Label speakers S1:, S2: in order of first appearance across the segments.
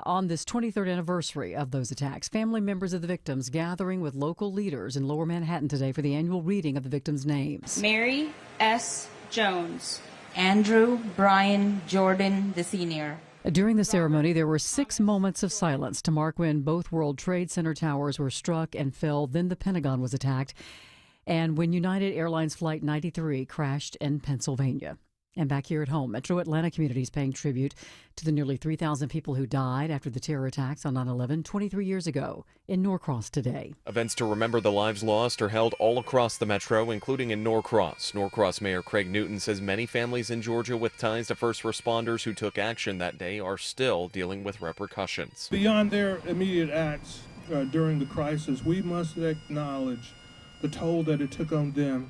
S1: On this 23rd anniversary of those attacks, family members of the victims gathering with local leaders in Lower Manhattan today for the annual reading of the victims' names.
S2: Mary S. Jones.
S3: Andrew Brian Jordan, the senior.
S1: During the ceremony, there were 6 moments of silence to mark when both World Trade Center towers were struck and fell, then the Pentagon was attacked, and when United Airlines Flight 93 crashed in Pennsylvania. And back here at home, Metro Atlanta communities paying tribute to the nearly 3,000 people who died after the terror attacks on 9/11 23 years ago in Norcross today.
S4: Events to remember the lives lost are held all across the metro, including in Norcross. Norcross Mayor Craig Newton says many families in Georgia with ties to first responders who took action that day are still dealing with repercussions.
S5: Beyond their immediate acts during the crisis, we must acknowledge the toll that it took on them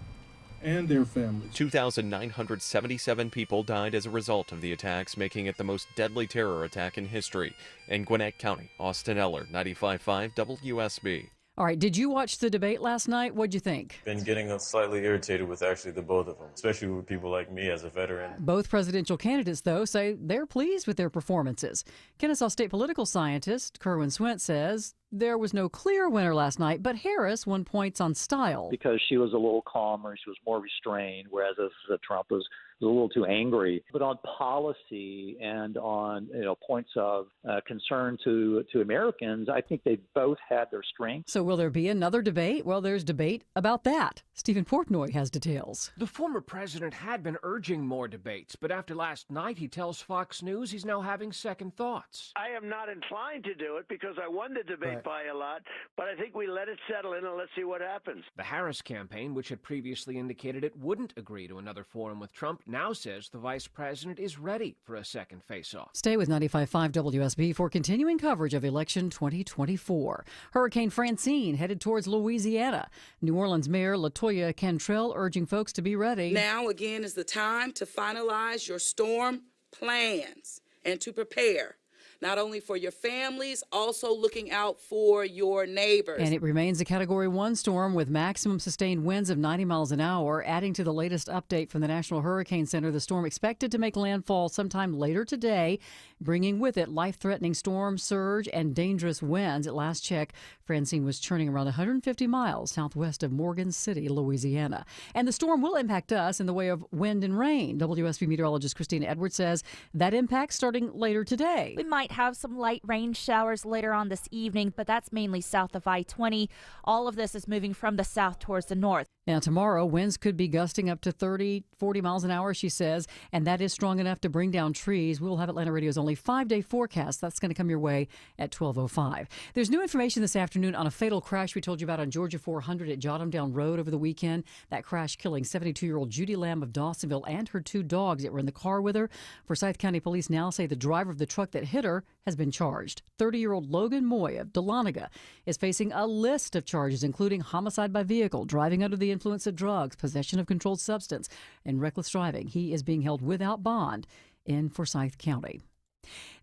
S5: and their families.
S4: 2,977 people died as a result of the attacks, making it the most deadly terror attack in history. In Gwinnett County, Austin Eller, 95.5 WSB.
S1: All right, did you watch the debate last night? What'd you think?
S6: Been getting slightly irritated with actually the both of them, especially with people like me as a veteran.
S1: Both presidential candidates, though, say they're pleased with their performances. Kennesaw State political scientist Kerwin Swint says there was no clear winner last night, but Harris won points on style.
S7: Because she was a little calmer, she was more restrained, whereas Trump was a little too angry. But on policy and on points of concern to Americans, I think they both had their strengths.
S1: So will there be another debate? Well, there's debate about that. Stephen Portnoy has details.
S8: The former president had been urging more debates, but after last night, he tells Fox News he's now having second thoughts.
S9: I am not inclined to do it because I won the debate by a lot, but I think we let it settle in and let's see what happens.
S8: The Harris campaign, which had previously indicated it wouldn't agree to another forum with Trump, now says the vice president is ready for a second face-off.
S1: Stay with 95.5 WSB for continuing coverage of election 2024. Hurricane Francine headed towards Louisiana. New Orleans Mayor LaToya Cantrell urging folks to be ready.
S10: Now again is the time to finalize your storm plans and to prepare. Not only for your families, also looking out for your neighbors.
S1: And it remains a Category 1 storm with maximum sustained winds of 90 miles an hour. Adding to the latest update from the National Hurricane Center, the storm expected to make landfall sometime later today, bringing with it life-threatening storm surge and dangerous winds. At last check, Francine was churning around 150 miles southwest of Morgan City, Louisiana. And the storm will impact us in the way of wind and rain. WSB meteorologist Christina Edwards says that impact starting later today.
S11: We might have some light rain showers later on this evening, but that's mainly south of I-20. All of this is moving from the south towards the north.
S1: Now, tomorrow, winds could be gusting up to 30, 40 miles an hour, she says, and that is strong enough to bring down trees. We'll have Atlanta Radio's only 5-day forecast. That's going to come your way at 12:05. There's new information this afternoon on a fatal crash we told you about on Georgia 400 at Jotham Down Road over the weekend. That crash killing 72-year-old Judy Lamb of Dawsonville and her 2 dogs that were in the car with her. Forsyth County Police now say the driver of the truck that hit her has been charged. 30-year-old Logan Moy of Dahlonega is facing a list of charges, including homicide by vehicle, driving under the influence of drugs, possession of controlled substance, and reckless driving. He is being held without bond in Forsyth County.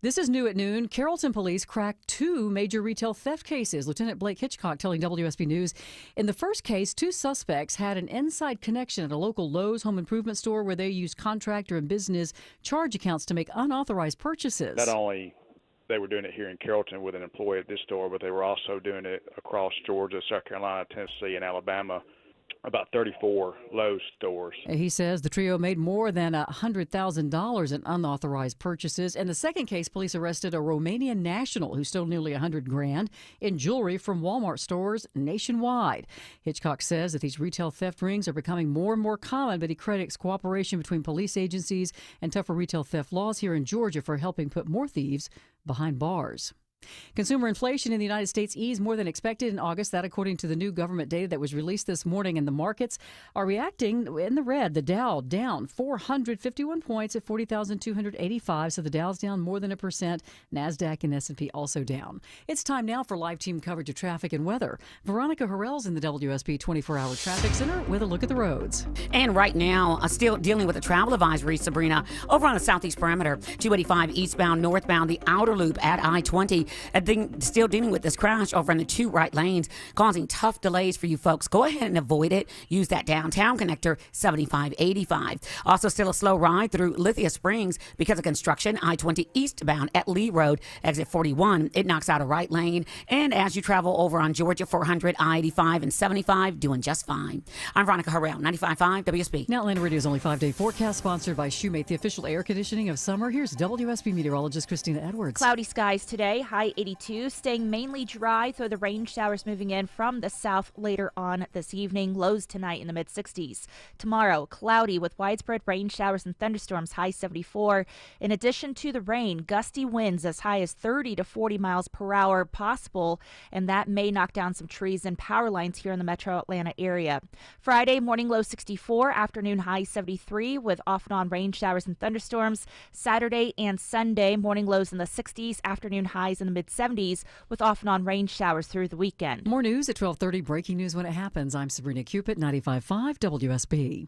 S1: This is new at noon. Carrollton police cracked 2 major retail theft cases. Lieutenant Blake Hitchcock telling WSB News, in the first case, 2 suspects had an inside connection at a local Lowe's home improvement store where they used contractor and business charge accounts to make unauthorized purchases.
S12: Not only they were doing it here in Carrollton with an employee at this store, but they were also doing it across Georgia, South Carolina, Tennessee, and Alabama. About 34 Lowe's stores.
S1: He says the trio made more than $100,000 in unauthorized purchases. In the second case, police arrested a Romanian national who stole nearly $100,000 in jewelry from Walmart stores nationwide. Hitchcock says that these retail theft rings are becoming more and more common, but he credits cooperation between police agencies and tougher retail theft laws here in Georgia for helping put more thieves behind bars. Consumer inflation in the United States eased more than expected in August. That according to the new government data that was released this morning. And the markets are reacting in the red. The Dow down 451 points at 40,285. So the Dow's down more than 1%. NASDAQ and S&P also down. It's time now for live team coverage of traffic and weather. Veronica Harrell's in the WSB 24-hour traffic center with a look at the roads.
S13: And right now, still dealing with a travel advisory, Sabrina, over on the southeast perimeter, 285 eastbound, northbound, the outer loop at I-20. Still dealing with this crash over in the two right lanes, causing tough delays for you folks. Go ahead and avoid it. Use that downtown connector 7585. Also, still a slow ride through Lithia Springs because of construction. I-20 eastbound at Lee Road, exit 41. It knocks out a right lane. And as you travel over on Georgia 400, I-85 and 75, doing just fine. I'm Veronica Harrell, 95.5 WSB.
S1: Now Atlanta Radio's only 5-day forecast, sponsored by Shoemate, the official air conditioning of summer. Here's WSB meteorologist Christina Edwards.
S11: Cloudy skies today, high 82, staying mainly dry, though the rain showers moving in from the south later on this evening. Lows tonight in the mid-60s. Tomorrow, cloudy with widespread rain showers and thunderstorms, high 74. In addition to the rain, gusty winds as high as 30 to 40 miles per hour possible, and that may knock down some trees and power lines here in the metro Atlanta area. Friday, morning low 64, afternoon high 73 with off and on rain showers and thunderstorms. Saturday and Sunday, morning lows in the 60s, afternoon highs in the mid-70s with off and on rain showers through the weekend.
S1: More news at 12:30. Breaking news when it happens. I'm Sabrina Cupid, 95.5 WSB.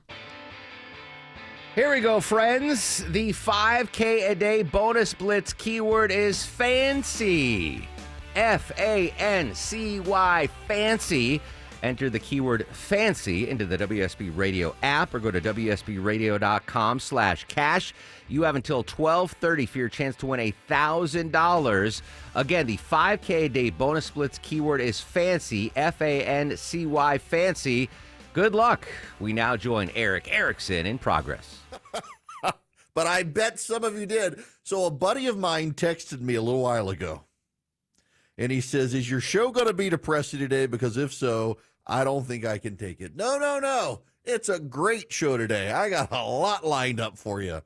S14: Here we go, friends. The 5K a day bonus blitz keyword is fancy. F-A-N-C-Y, fancy. Enter the keyword fancy into the WSB Radio app or go to WSBradio.com/cash. You have until 12:30 for your chance to win $1,000. Again, the 5K a day bonus blitz keyword is fancy, F-A-N-C-Y, fancy. Good luck. We now join Eric Erickson in progress.
S15: But I bet some of you did. So a buddy of mine texted me a little while ago. And he says, is your show going to be depressing today? Because if so, I don't think I can take it. No. It's a great show today. I got a lot lined up for you.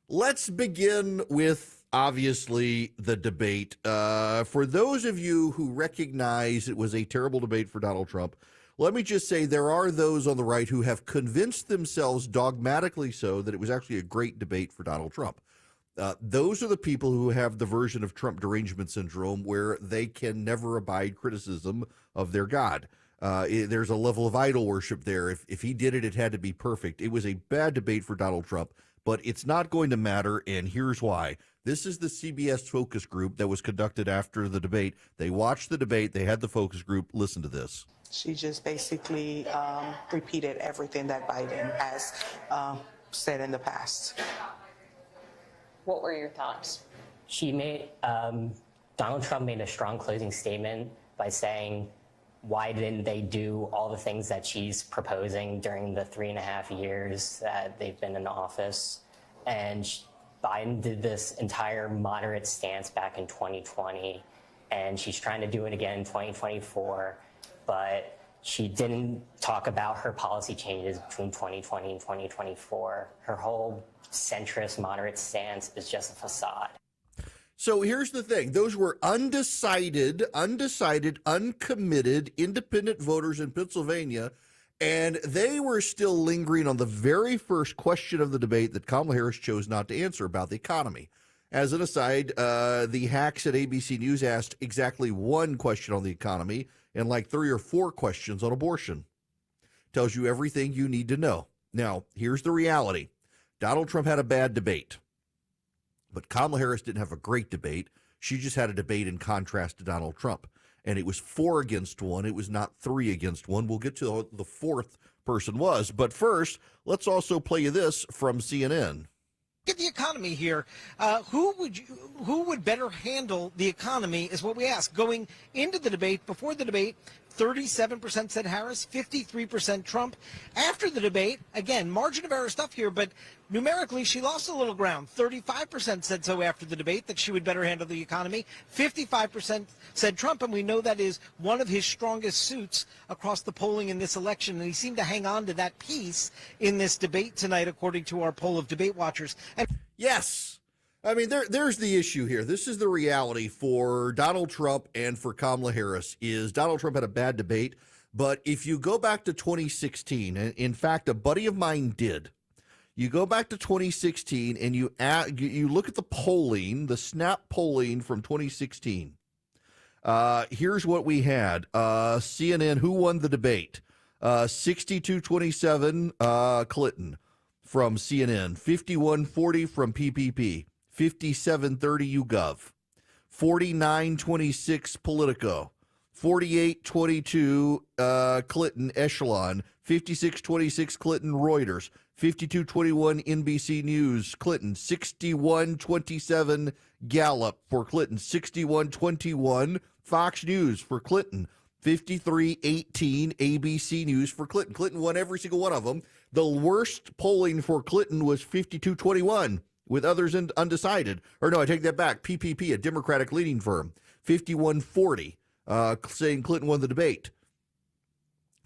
S15: Let's begin with, obviously, the debate. For those of you who recognize it was a terrible debate for Donald Trump, let me just say there are those on the right who have convinced themselves dogmatically so that it was actually a great debate for Donald Trump. Those are the people who have the version of Trump derangement syndrome where they can never abide criticism of their God. There's a level of idol worship there. If he did it, it had to be perfect. It was a bad debate for Donald Trump, but it's not going to matter, and here's why. This is the CBS focus group that was conducted after the debate. They watched the debate. They had the focus group. Listen to this.
S16: She just basically repeated everything that Biden has said in the past.
S17: What were your thoughts? She made, Donald Trump made a strong closing statement by saying, why didn't they do all the things that she's proposing during the 3.5 years that they've been in office? And Biden did this entire moderate stance back in 2020, and she's trying to do it again in 2024, but she didn't talk about her policy changes between 2020 and 2024. Her whole centrist, moderate stance is just a facade.
S15: So here's the thing. Those were undecided, uncommitted, independent voters in Pennsylvania, and they were still lingering on the very first question of the debate that Kamala Harris chose not to answer about the economy. As an aside, the hacks at ABC News asked exactly one question on the economy and like 3 or 4 questions on abortion. Tells you everything you need to know. Now, here's the reality. Donald Trump had a bad debate, but Kamala Harris didn't have a great debate. She just had a debate in contrast to Donald Trump, and it was 4 against 1. It was not 3 against 1. We'll get to who the fourth person was, but first, let's also play you this from CNN.
S18: At the economy here, who would better handle the economy is what we ask. Going into the debate, before the debate, 37% said Harris, 53% Trump. After the debate, again, margin of error stuff here, but numerically she lost a little ground. 35% said so after the debate, that she would better handle the economy. 55% said Trump, and we know that is one of his strongest suits across the polling in this election, and he seemed to hang on to that piece in this debate tonight, according to our poll of debate watchers. And
S15: yes. I mean, there's the issue here. This is the reality for Donald Trump and for Kamala Harris is Donald Trump had a bad debate. But if you go back to 2016, and in fact, a buddy of mine did, you go back to 2016 and you look at the polling, the snap polling from 2016. Here's what we had. CNN, who won the debate? 62-27 Clinton from CNN, 51-40 from PPP. 57-30 YouGov, 49-26 Politico, 48-22 Clinton Echelon, 56-26 Clinton Reuters, 52-21 NBC News Clinton, 61-27 Gallup for Clinton, 61-21 Fox News for Clinton, 53-18 ABC News for Clinton. Clinton won every single one of them. The worst polling for Clinton was 52-21 with others undecided. Or no, I take that back. PPP, a Democratic leading firm, 51-40, saying Clinton won the debate.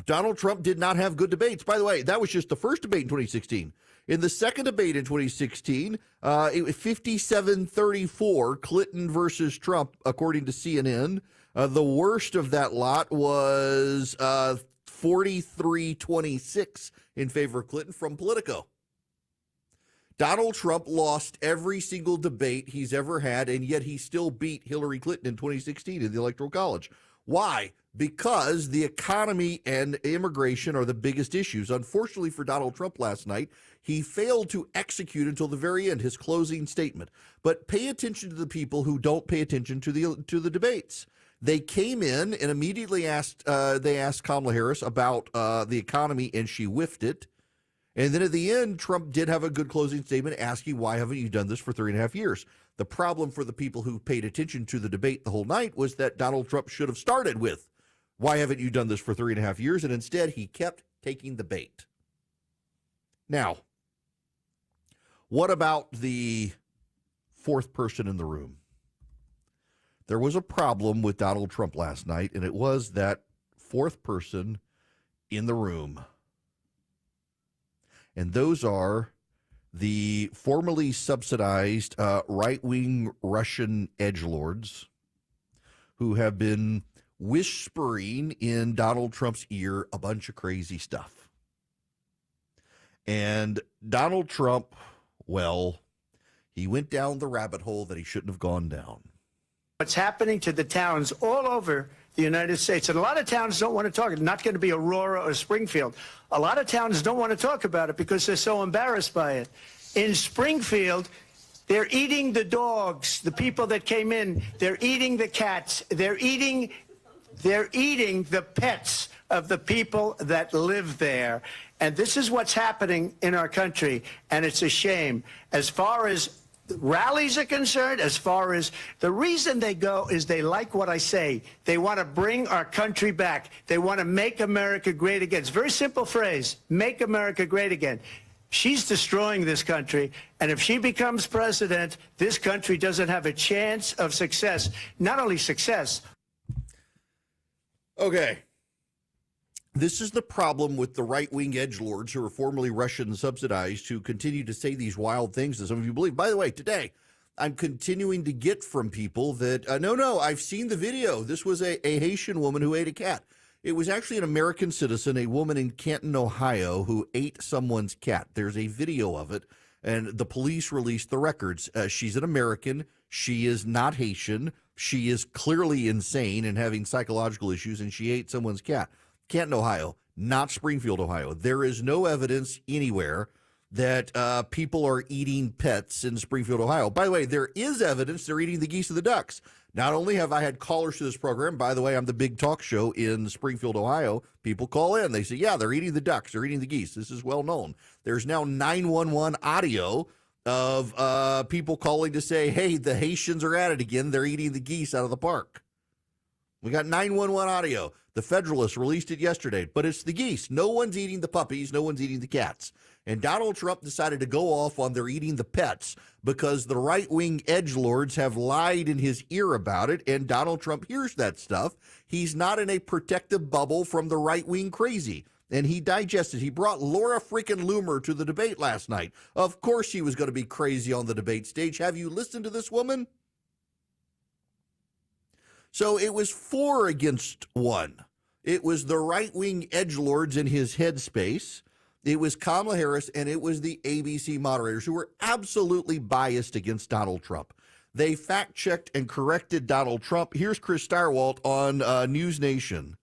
S15: Donald Trump did not have good debates. By the way, that was just the first debate in 2016. In the second debate in 2016, it was 57-34, Clinton versus Trump, according to CNN. The worst of that lot was 43-26 in favor of Clinton from Politico. Donald Trump lost every single debate he's ever had, and yet he still beat Hillary Clinton in 2016 in the Electoral College. Why? Because the economy and immigration are the biggest issues. Unfortunately for Donald Trump last night, he failed to execute until the very end his closing statement. But pay attention to the people who don't pay attention to the debates. They came in and immediately asked Kamala Harris about the economy, and she whiffed it. And then at the end, Trump did have a good closing statement asking, why haven't you done this for 3.5 years? The problem for the people who paid attention to the debate the whole night was that Donald Trump should have started with, why haven't you done this for 3.5 years? And instead, he kept taking the bait. Now, what about the fourth person in the room? There was a problem with Donald Trump last night, and it was that fourth person in the room. And those are the formerly subsidized right-wing Russian edgelords who have been whispering in Donald Trump's ear a bunch of crazy stuff. And Donald Trump, well, he went down the rabbit hole that he shouldn't have gone down.
S9: What's happening to the towns all over the United States, and a lot of towns don't want to talk. It's not going to be Aurora or Springfield. A lot of towns don't want to talk about it because they're so embarrassed by it. In Springfield, they're eating the dogs, the people that came in. They're eating the cats. They're eating the pets of the people that live there. And this is what's happening in our country, and it's a shame. As far as rallies are concerned, as far as the reason they go is they like what I say. They want to bring our country back. They want to make America great again. It's a very simple phrase, make America great again. She's destroying this country, and if she becomes president, this country doesn't have a chance of success. Not only success.
S15: Okay. This is the problem with the right-wing edgelords who are formerly Russian subsidized, who continue to say these wild things that some of you believe. By the way, today, I'm continuing to get from people that, no, I've seen the video. This was a Haitian woman who ate a cat. It was actually an American citizen, a woman in Canton, Ohio, who ate someone's cat. There's a video of it, and the police released the records. She's an American. She is not Haitian. She is clearly insane and having psychological issues, and she ate someone's cat. Canton, Ohio, not Springfield, Ohio. There is no evidence anywhere that people are eating pets in Springfield, Ohio. By the way, there is evidence they're eating the geese and the ducks. Not only have I had callers to this program, by the way, I'm the big talk show in Springfield, Ohio. People call in. They say, yeah, they're eating the ducks. They're eating the geese. This is well known. There's now 911 audio of people calling to say, hey, the Haitians are at it again. They're eating the geese out of the park. We got 911 audio. The Federalist released it yesterday, but it's the geese. No one's eating the puppies. No one's eating the cats. And Donald Trump decided to go off on they're eating the pets because the right-wing edgelords have lied in his ear about it, and Donald Trump hears that stuff. He's not in a protective bubble from the right-wing crazy, and he digested. He brought Laura freaking Loomer to the debate last night. Of course she was going to be crazy on the debate stage. Have you listened to this woman? So it was 4 against 1. It was the right-wing edgelords in his headspace. It was Kamala Harris, and it was the ABC moderators who were absolutely biased against Donald Trump. They fact-checked and corrected Donald Trump. Here's Chris Stirewalt on News Nation.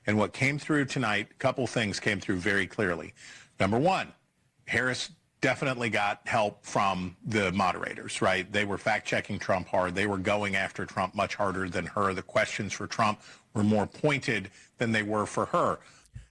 S19: And what came through tonight, a couple things came through very clearly. Number one, Harris definitely got help from the moderators, right? They were fact-checking Trump hard. They were going after Trump much harder than her. The questions for Trump were more pointed than they were for her.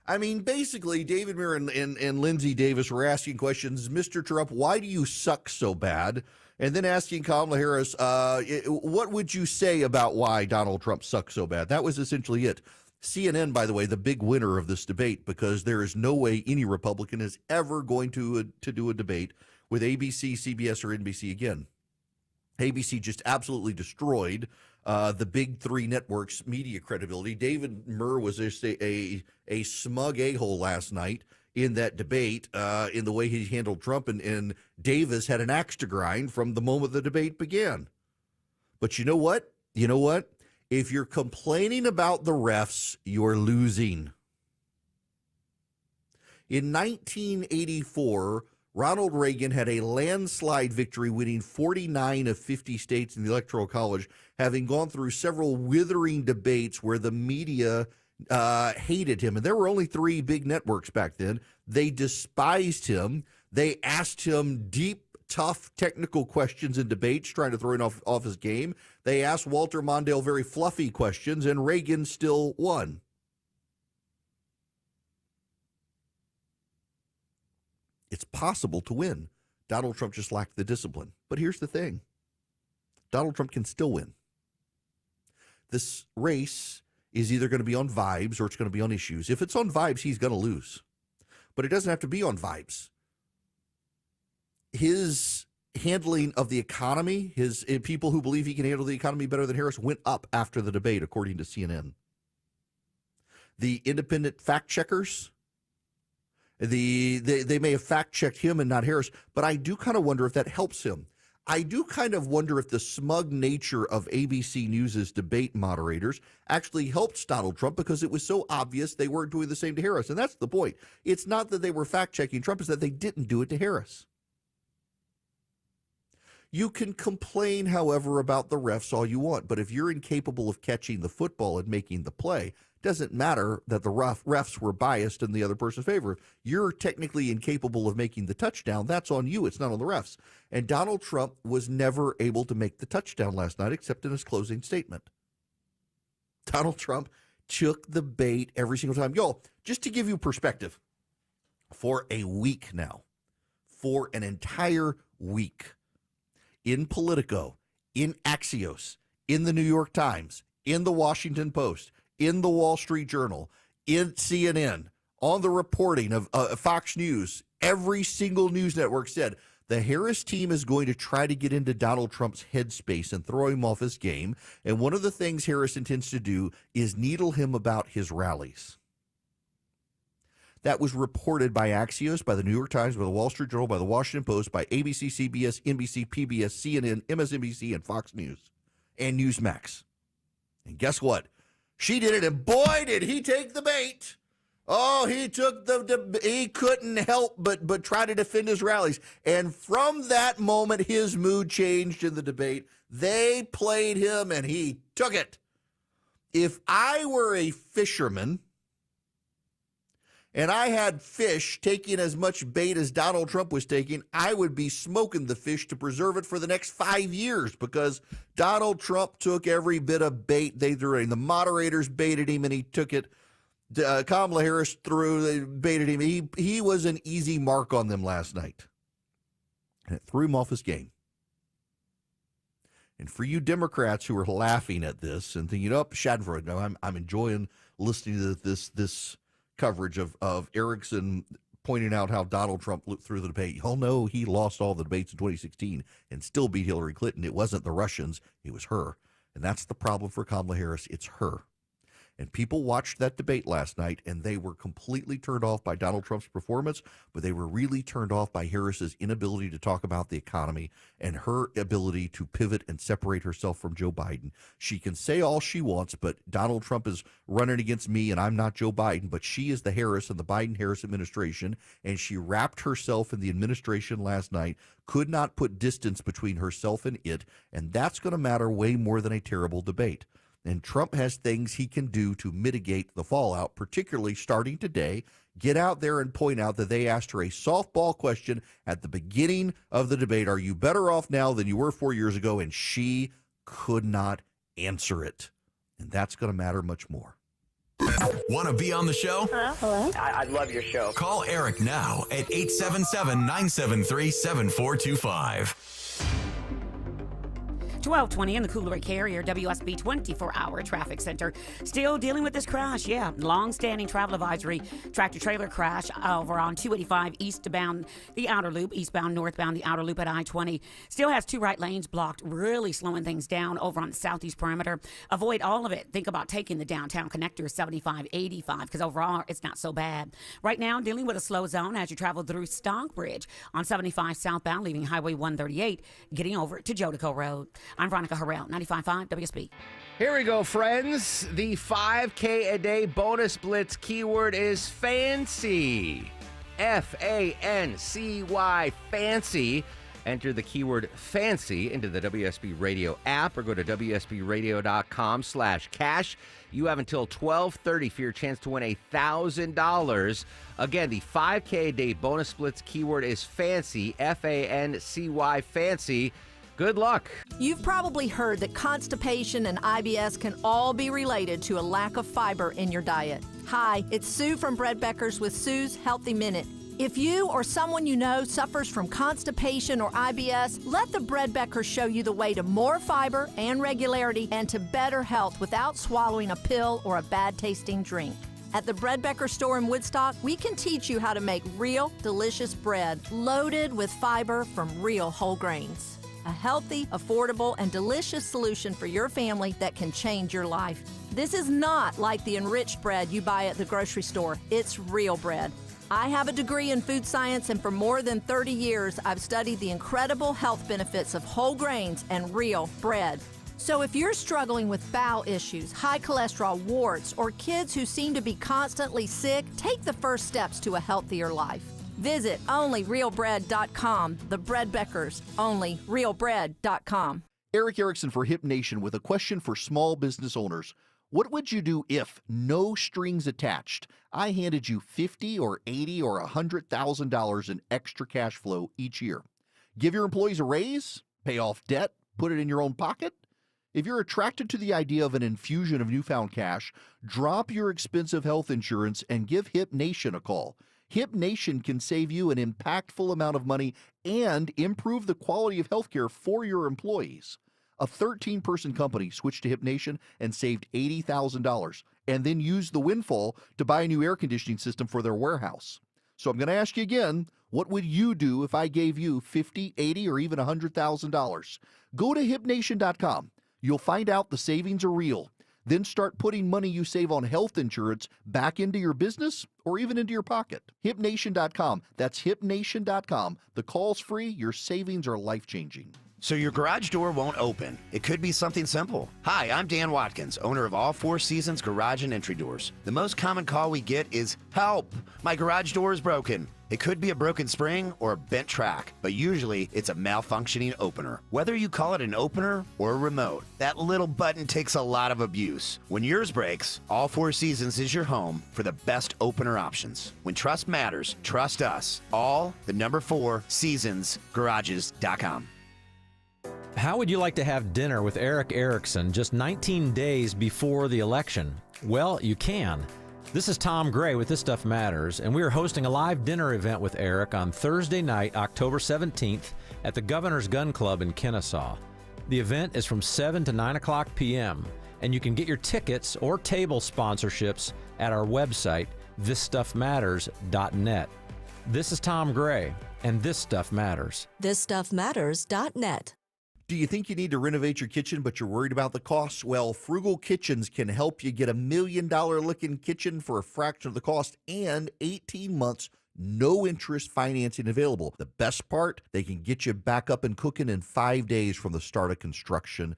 S15: I mean, basically, David Muir and Lindsey Davis were asking questions, Mr. Trump, why do you suck so bad? And then asking Kamala Harris, what would you say about why Donald Trump sucks so bad? That was essentially it. CNN, by the way, the big winner of this debate, because there is no way any Republican is ever going to do a debate with ABC, CBS, or NBC again. ABC just absolutely destroyed the big three networks' media credibility. David Muir was just a smug a-hole last night in that debate, in the way he handled Trump, and Davis had an axe to grind from the moment the debate began. But you know what? If you're complaining about the refs, you're losing. In 1984, Ronald Reagan had a landslide victory, winning 49 of 50 states in the Electoral College, having gone through several withering debates where the media hated him. And there were only 3 big networks back then. They despised him. They asked him deep, tough technical questions in debates, trying to throw him off his game. They asked Walter Mondale very fluffy questions, and Reagan still won. It's possible to win. Donald Trump just lacked the discipline. But here's the thing. Donald Trump can still win. This race is either going to be on vibes or it's going to be on issues. If it's on vibes, he's going to lose. But it doesn't have to be on vibes. His handling of the economy, his people who believe he can handle the economy better than Harris, went up after the debate, according to CNN. The independent fact checkers, they may have fact-checked him and not Harris, but I do kind of wonder if that helps him. I do kind of wonder if the smug nature of ABC News' debate moderators actually helped Donald Trump, because it was so obvious they weren't doing the same to Harris. And that's the point. It's not that they were fact-checking Trump, it's that they didn't do it to Harris. You can complain, however, about the refs all you want, but if you're incapable of catching the football and making the play, doesn't matter that the refs were biased in the other person's favor. You're technically incapable of making the touchdown. That's on you. It's not on the refs. And Donald Trump was never able to make the touchdown last night, except in his closing statement. Donald Trump took the bait every single time. Yo, just to give you perspective, for a week now, for an entire week, in Politico, in Axios, in the New York Times, in the Washington Post, in the Wall Street Journal, in CNN, on the reporting of Fox News, every single news network said the Harris team is going to try to get into Donald Trump's headspace and throw him off his game. And one of the things Harris intends to do is needle him about his rallies. That was reported by Axios, by the New York Times, by the Wall Street Journal, by the Washington Post, by ABC, CBS, NBC, PBS, CNN, MSNBC, and Fox News, and Newsmax. And guess what? She did it, and boy, did he take the bait. Oh, he took he couldn't help but try to defend his rallies. And from that moment, his mood changed in the debate. They played him, and he took it. If I were a fisherman, and I had fish taking as much bait as Donald Trump was taking, I would be smoking the fish to preserve it for the next 5 years, because Donald Trump took every bit of bait they threw at him. The moderators baited him, and he took it. Kamala Harris they baited him. He was an easy mark on them last night, and it threw him off his game. And for you Democrats who are laughing at this and thinking, oh, Schadenfreude, no, I'm enjoying listening to this coverage of Erickson pointing out how Donald Trump looked through the debate. Y'all know he lost all the debates in 2016 and still beat Hillary Clinton. It wasn't the Russians, it was her. And that's the problem for Kamala Harris. It's her. And people watched that debate last night, and they were completely turned off by Donald Trump's performance, but they were really turned off by Harris's inability to talk about the economy and her ability to pivot and separate herself from Joe Biden. She can say all she wants, but Donald Trump is running against me, and I'm not Joe Biden, but she is the Harris and the Biden-Harris administration, and she wrapped herself in the administration last night, could not put distance between herself and it, and that's going to matter way more than a terrible debate. And Trump has things he can do to mitigate the fallout, particularly starting today. Get out there and point out that they asked her a softball question at the beginning of the debate. Are you better off now than you were 4 years ago? And she could not answer it. And that's going to matter much more.
S20: Want to be on the show?
S21: Hello? I love your show.
S20: Call Eric now at 877-973-7425.
S13: 1220 in the Cooler Carrier WSB 24-hour traffic center. Still dealing with this crash, yeah. Long-standing travel advisory. Tractor-trailer crash over on 285 eastbound, the outer loop, eastbound, northbound, the outer loop at I-20. Still has 2 right lanes blocked, really slowing things down over on the southeast perimeter. Avoid all of it. Think about taking the downtown connector 7585 because overall it's not so bad. Right now, dealing with a slow zone as you travel through Stockbridge on 75 southbound, leaving Highway 138, getting over to Jodico Road. I'm Veronica Harrell, 95.5 WSB.
S14: Here we go, friends. The 5K a day bonus blitz keyword is fancy. F-A-N-C-Y, fancy. Enter the keyword fancy into the WSB Radio app or go to WSBradio.com/cash. You have until 12:30 for your chance to win $1,000. Again, the 5K a day bonus blitz keyword is fancy. F-A-N-C-Y, fancy. Good luck.
S22: You've probably heard that constipation and IBS can all be related to a lack of fiber in your diet. Hi, it's Sue from Bread Beckers with Sue's Healthy Minute. If you or someone you know suffers from constipation or IBS, let the Bread Beckers show you the way to more fiber and regularity and to better health without swallowing a pill or a bad-tasting drink. At the Bread Becker store in Woodstock, we can teach you how to make real, delicious bread loaded with fiber from real whole grains. A healthy, affordable, and delicious solution for your family that can change your life. This is not like the enriched bread you buy at the grocery store. It's real bread. I have a degree in food science, and for more than 30 years, I've studied the incredible health benefits of whole grains and real bread. So if you're struggling with bowel issues, high cholesterol, warts, or kids who seem to be constantly sick, take the first steps to a healthier life. Visit onlyrealbread.com. The Bread Beckers, onlyrealbread.com.
S23: Eric Erickson for Hip Nation with a question for small business owners. What would you do if, no strings attached, I handed you $50 or $80 or $100,000 in extra cash flow each year? Give your employees a raise? Pay off debt? Put it in your own pocket? If you're attracted to the idea of an infusion of newfound cash, drop your expensive health insurance and give Hip Nation a call. Hip Nation can save you an impactful amount of money and improve the quality of healthcare for your employees. A 13-person company switched to Hip Nation and saved $80,000 and then used the windfall to buy a new air conditioning system for their warehouse. So I'm going to ask you again, what would you do if I gave you $50, $80, or even $100,000? Go to HipNation.com. You'll find out the savings are real. Then start putting money you save on health insurance back into your business or even into your pocket. HipNation.com. That's HipNation.com. The call's free. Your savings are life-changing.
S24: So your garage door won't open. It could be something simple. Hi, I'm Dan Watkins, owner of All Four Seasons Garage and Entry Doors. The most common call we get is, help, my garage door is broken. It could be a broken spring or a bent track, but usually it's a malfunctioning opener. Whether you call it an opener or a remote, that little button takes a lot of abuse. When yours breaks, All Four Seasons is your home for the best opener options. When trust matters, trust us. All, the number 4, seasonsgarages.com.
S25: How would you like to have dinner with Eric Erickson just 19 days before the election? Well, you can. This is Tom Gray with This Stuff Matters, and we are hosting a live dinner event with Eric on Thursday night, October 17th at the Governor's Gun Club in Kennesaw. The event is from 7 to 9 o'clock p.m., and you can get your tickets or table sponsorships at our website, thisstuffmatters.net. This is Tom Gray, and This Stuff Matters.
S26: thisstuffmatters.net.
S23: Do you think you need to renovate your kitchen, but you're worried about the costs? Well, Frugal Kitchens can help you get $1 million looking kitchen for a fraction of the cost and 18 months, no interest financing available. The best part, they can get you back up and cooking in 5 days from the start of construction.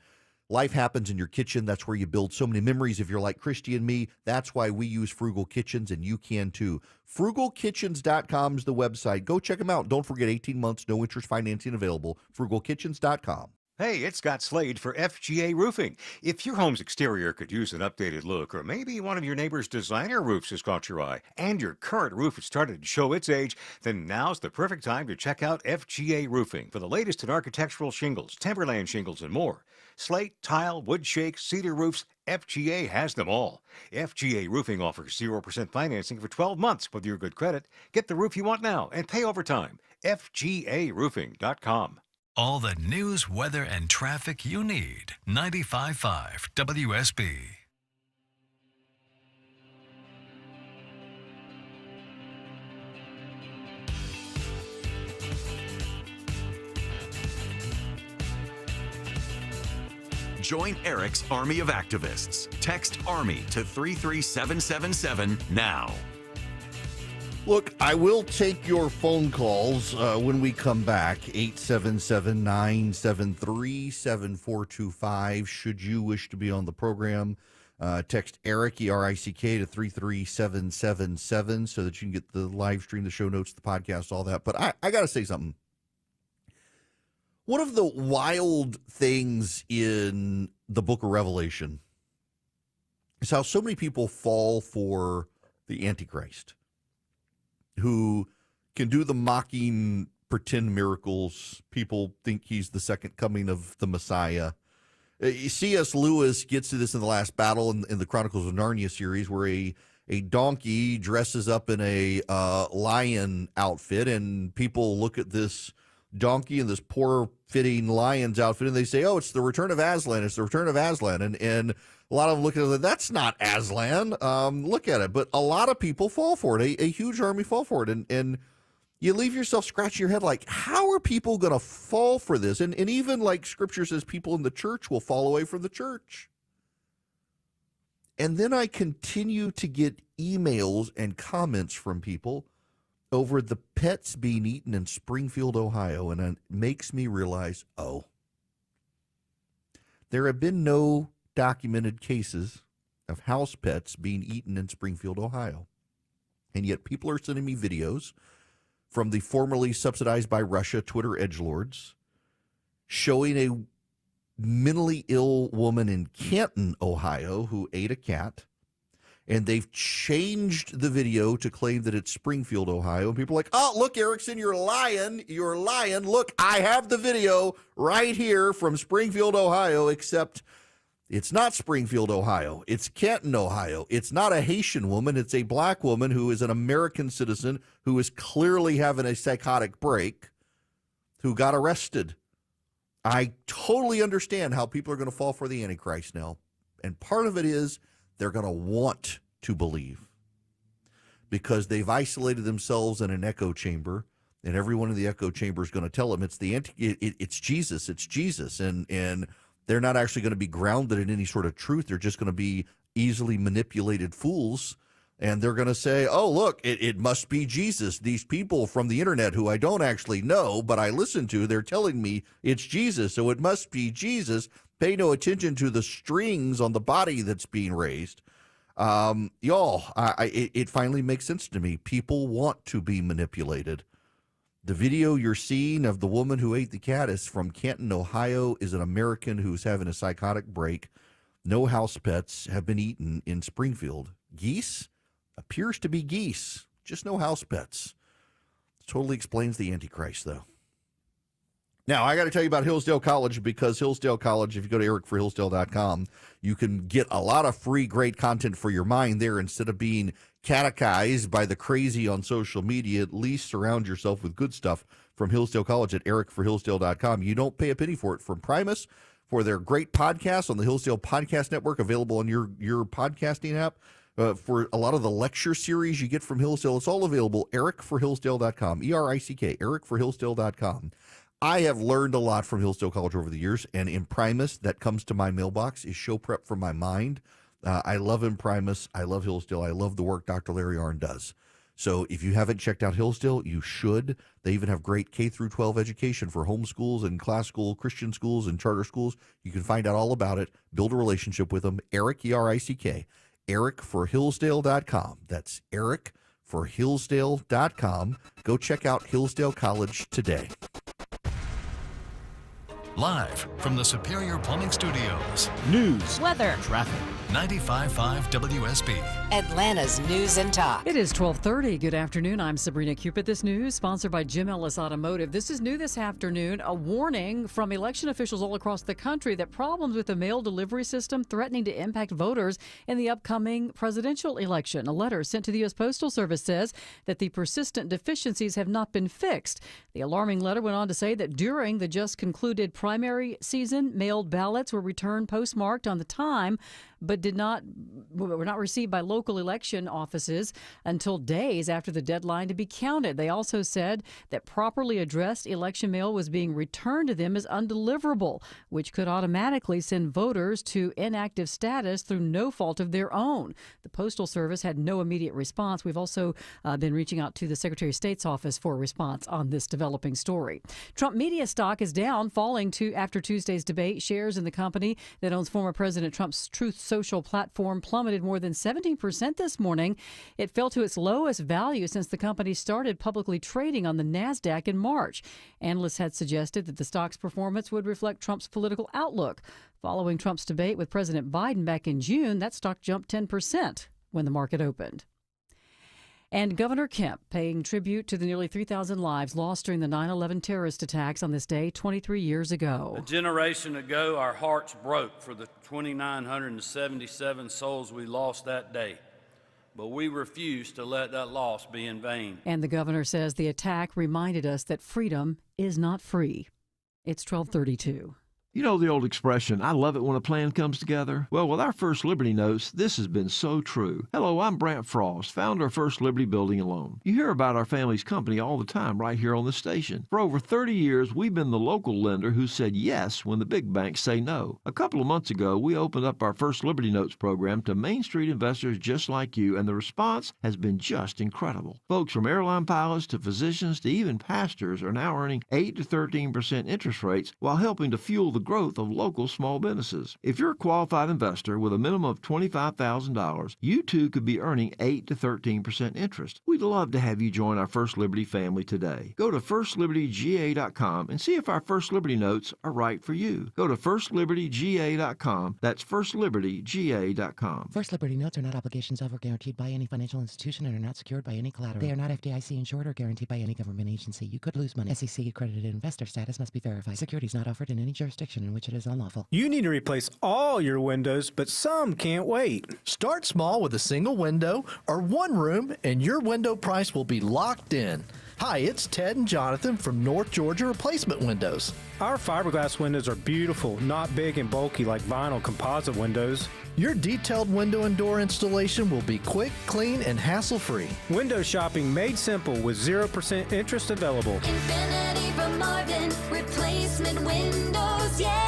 S23: Life happens in your kitchen. That's where you build so many memories. If you're like Christy and me, that's why we use Frugal Kitchens, and you can too. FrugalKitchens.com is the website. Go check them out. Don't forget, 18 months, no interest financing available. FrugalKitchens.com.
S2: Hey, it's Scott Slade for FGA Roofing. If your home's exterior could use an updated look, or maybe one of your neighbor's designer roofs has caught your eye, and your current roof has started to show its age, then now's the perfect time to check out FGA Roofing for the latest in architectural shingles, timberland shingles, and more. Slate, tile, wood shake, cedar roofs, FGA has them all. FGA Roofing offers 0% financing for 12 months with your good credit. Get the roof you want now and pay over time. FGAroofing.com.
S20: All the news, weather, and traffic you need. 95.5 WSB. Join Eric's Army of Activists. Text ARMY to 33777 now.
S15: Look, I will take your phone calls when we come back, 877-973-7425. Should you wish to be on the program, text Eric, E-R-I-C-K, to 33777 so that you can get the live stream, the show notes, the podcast, all that. But I got to say something. One of the wild things in the book of Revelation is how so many people fall for the Antichrist, who can do the mocking, pretend miracles. People think he's the second coming of the Messiah. C.S. Lewis gets to this in The Last Battle in the Chronicles of Narnia series, where a donkey dresses up in a lion outfit, and people look at this donkey and this poor-fitting lion's outfit, and they say, oh, it's the return of Aslan. It's the return of Aslan. And a lot of them look at it like, that's not Aslan. Look at it. But a lot of people fall for it. A huge army fall for it. And you leave yourself scratching your head like, how are people going to fall for this? And even like Scripture says, people in the church will fall away from the church. And then I continue to get emails and comments from people over the pets being eaten in Springfield, Ohio. And it makes me realize, there have been no documented cases of house pets being eaten in Springfield, Ohio. And yet people are sending me videos from the formerly subsidized by Russia Twitter edgelords showing a mentally ill woman in Canton, Ohio, who ate a cat. And they've changed the video to claim that it's Springfield, Ohio. And people are like, oh, look, Erickson, you're lying. You're lying. Look, I have the video right here from Springfield, Ohio, except it's not Springfield, Ohio. It's Canton, Ohio. It's not a Haitian woman. It's a black woman who is an American citizen who is clearly having a psychotic break, who got arrested. I totally understand how people are going to fall for the Antichrist now. And part of it is they're going to want to believe because they've isolated themselves in an echo chamber, and everyone in the echo chamber is going to tell them it's Jesus, it's Jesus. And they're not actually going to be grounded in any sort of truth. They're just going to be easily manipulated fools. And they're going to say, oh, look, it must be Jesus. These people from the internet who I don't actually know, but I listen to, they're telling me it's Jesus. So it must be Jesus. Pay no attention to the strings on the body that's being raised. It finally makes sense to me. People want to be manipulated. The video you're seeing of the woman who ate the cat is from Canton, Ohio, is an American who's having a psychotic break. No house pets have been eaten in Springfield. Geese? Appears to be geese. Just no house pets. Totally explains the Antichrist, though. Now, I got to tell you about Hillsdale College, because Hillsdale College, if you go to ericforhillsdale.com, you can get a lot of free, great content for your mind there. Instead of being catechized by the crazy on social media, at least surround yourself with good stuff from Hillsdale College at ericforhillsdale.com. You don't pay a penny for it. From Primus, for their great podcasts on the Hillsdale Podcast Network, available on your podcasting app. For a lot of the lecture series you get from Hillsdale, it's all available, ericforhillsdale.com, E-R-I-C-K, ericforhillsdale.com. I have learned a lot from Hillsdale College over the years, and Imprimus, that comes to my mailbox, is show prep for my mind. I love Imprimus. I love Hillsdale. I love the work Dr. Larry Arnn does. So if you haven't checked out Hillsdale, you should. They even have great K-12 education for homeschools and class school, Christian schools, and charter schools. You can find out all about it. Build a relationship with them. Eric, E-R-I-C-K, ericforhillsdale.com. That's ericforhillsdale.com. Go check out Hillsdale College today.
S3: Live from the Superior Plumbing Studios.
S4: News,
S11: weather,
S4: traffic.
S3: 95.5 WSB.
S5: Atlanta's News and Talk.
S1: It is 12:30. Good afternoon. I'm Sabrina Cupid. This news sponsored by Jim Ellis Automotive. This is new this afternoon. A warning from election officials all across the country that problems with the mail delivery system threatening to impact voters in the upcoming presidential election. A letter sent to the U.S. Postal Service says that the persistent deficiencies have not been fixed. The alarming letter went on to say that during the just concluded primary season, mailed ballots were returned postmarked on the time, but were not received by local election offices until days after the deadline to be counted. They also said that properly addressed election mail was being returned to them as undeliverable, which could automatically send voters to inactive status through no fault of their own. The Postal Service had no immediate response. We've also been reaching out to the Secretary of State's office for a response on this developing story. Trump media stock is down, falling after Tuesday's debate. Shares in the company that owns former President Trump's Truth Social platform plummeted more than 17% this morning. It fell to its lowest value since the company started publicly trading on the NASDAQ in March. Analysts had suggested that the stock's performance would reflect Trump's political outlook. Following Trump's debate with President Biden back in June, that stock jumped 10% when the market opened. And Governor Kemp paying tribute to the nearly 3,000 lives lost during the 9/11 terrorist attacks on this day 23 years ago.
S6: A generation ago, our hearts broke for the 2,977 souls we lost that day. But we refuse to let that loss be in vain.
S1: And the governor says the attack reminded us that freedom is not free. It's 12:32.
S4: You know the old expression, I love it when a plan comes together? Well, with our First Liberty Notes, this has been so true. Hello, I'm Brant Frost, founder of First Liberty Building and Loan. You hear about our family's company all the time right here on the station. For over 30 years, we've been the local lender who said yes when the big banks say no. A couple of months ago, we opened up our First Liberty Notes program to Main Street investors just like you, and the response has been just incredible. Folks from airline pilots to physicians to even pastors are now earning 8 to 13% interest rates while helping to fuel the growth of local small businesses. If you're a qualified investor with a minimum of $25,000, you too could be earning 8 to 13% interest. We'd love to have you join our First Liberty family today. Go to firstlibertyga.com and see if our First Liberty Notes are right for you. Go to firstlibertyga.com. That's firstlibertyga.com.
S7: First Liberty Notes are not obligations of or guaranteed by any financial institution and are not secured by any collateral. They are not FDIC insured or guaranteed by any government agency. You could lose money. SEC accredited investor status must be verified. Securities not offered in any jurisdiction in which it is unlawful.
S8: You need to replace all your windows, but some can't wait.
S27: Start small with a single window or one room, and your window price will be locked in. Hi, it's Ted and Jonathan from North Georgia Replacement Windows.
S8: Our fiberglass windows are beautiful, not big and bulky like vinyl composite windows.
S27: Your detailed window and door installation will be quick, clean, and hassle-free.
S8: Window shopping made simple with 0% interest available.
S28: Infinity from Marvin, replacement windows, yeah!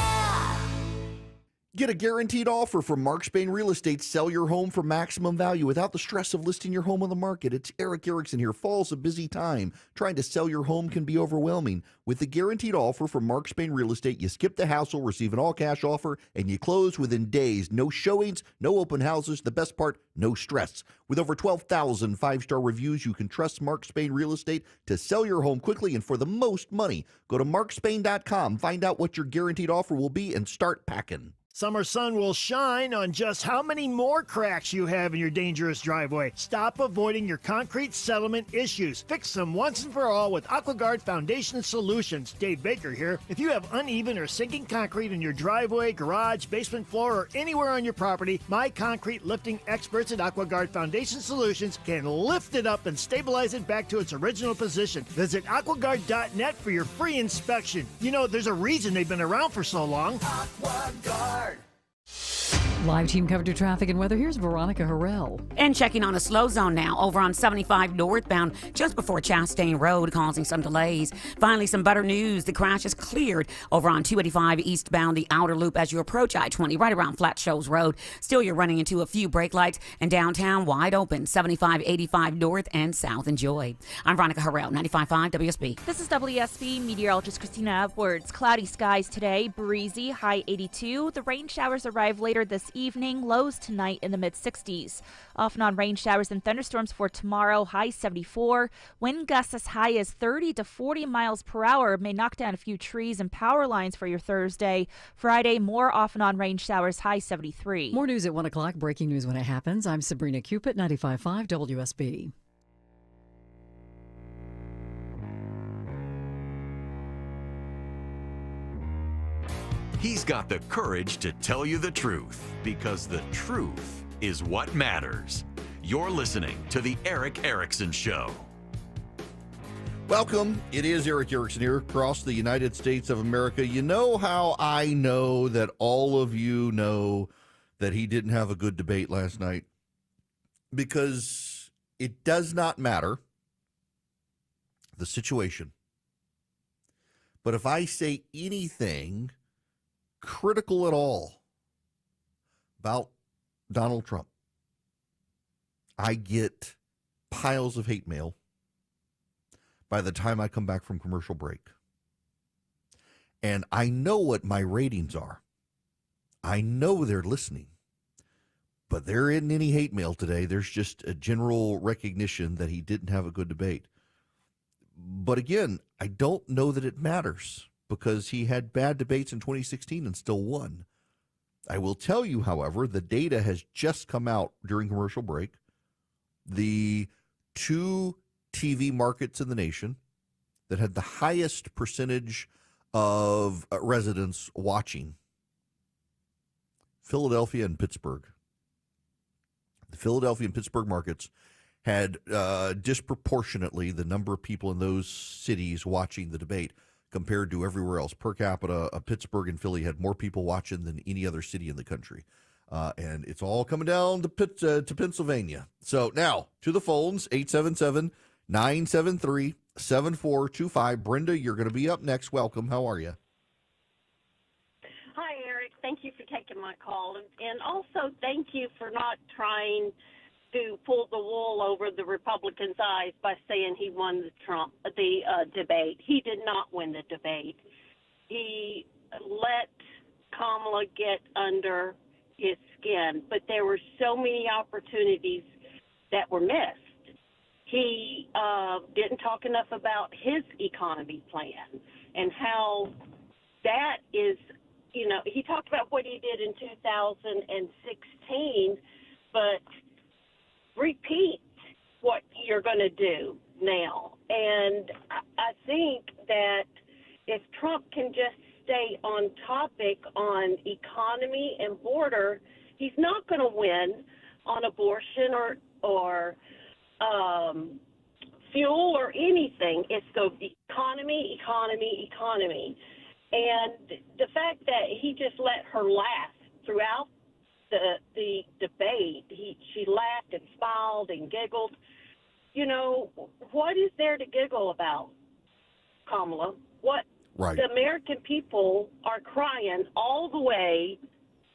S23: Get a guaranteed offer from Mark Spain Real Estate. Sell your home for maximum value without the stress of listing your home on the market. It's Eric Erickson here. Fall's a busy time. Trying to sell your home can be overwhelming. With the guaranteed offer from Mark Spain Real Estate, you skip the hassle, receive an all-cash offer, and you close within days. No showings, no open houses. The best part, no stress. With over 12,000 five-star reviews, you can trust Mark Spain Real Estate to sell your home quickly and for the most money. Go to markspain.com, find out what your guaranteed offer will be, and start packing.
S29: Summer sun will shine on just how many more cracks you have in your dangerous driveway. Stop avoiding your concrete settlement issues. Fix them once and for all with AquaGuard Foundation Solutions. Dave Baker here. If you have uneven or sinking concrete in your driveway, garage, basement floor, or anywhere on your property, my concrete lifting experts at AquaGuard Foundation Solutions can lift it up and stabilize it back to its original position. Visit AquaGuard.net for your free inspection. You know, there's a reason they've been around for so long. AquaGuard.
S1: Live team coverage of traffic and weather. Here's Veronica Harrell.
S13: And checking on a slow zone now over on 75 northbound just before Chastain Road, causing some delays. Finally, some better news. The crash is cleared over on 285 eastbound, the outer loop as you approach I-20 right around Flat Shoals Road. Still, you're running into a few brake lights and downtown wide open, 75, 85 north and south. Enjoy. I'm Veronica Harrell, 95.5 WSB.
S11: This is WSB meteorologist Christina Edwards. Cloudy skies today, breezy, high 82. The rain showers arrive later this evening, lows tonight in the mid-60s. Off and on rain showers and thunderstorms for tomorrow, high 74. Wind gusts as high as 30 to 40 miles per hour may knock down a few trees and power lines for your Thursday. Friday, more off and on rain showers, high 73.
S1: More news at 1 o'clock. Breaking news when it happens. I'm Sabrina Cupid, 95.5 WSB.
S20: He's got the courage to tell you the truth because the truth is what matters. You're listening to The Eric Erickson Show.
S15: Welcome. It is Eric Erickson here across the United States of America. You know how I know that all of you know that he didn't have a good debate last night? Because it does not matter the situation. But if I say anything critical at all about Donald Trump, I get piles of hate mail by the time I come back from commercial break. And I know what my ratings are. I know they're listening. But there isn't any hate mail today. There's just a general recognition that he didn't have a good debate. But again, I don't know that it matters because he had bad debates in 2016 and still won. I will tell you, however, the data has just come out during commercial break. The two TV markets in the nation that had the highest percentage of residents watching, Philadelphia and Pittsburgh. The Philadelphia and Pittsburgh markets had disproportionately the number of people in those cities watching the debate compared to everywhere else. Per capita, Pittsburgh and Philly had more people watching than any other city in the country. And it's all coming down to Pennsylvania. So now, to the phones, 877-973-7425. Brenda, you're going to be up next. Welcome. How are you?
S9: Hi, Eric. Thank you for taking my call. And also, thank you for not trying to pull the wool over the Republicans' eyes by saying he won the debate. He did not win the debate. He let Kamala get under his skin, but there were so many opportunities that were missed. He didn't talk enough about his economy plan and how that is, he talked about what he did in 2016, but repeat what you're going to do now. And I think that if Trump can just stay on topic on economy and border, he's not going to win on abortion or fuel or anything. It's the economy. And the fact that he just let her laugh throughout the debate, she laughed and smiled and giggled. What is there to giggle about, Kamala? What?
S15: Right.
S9: The American people are crying all the way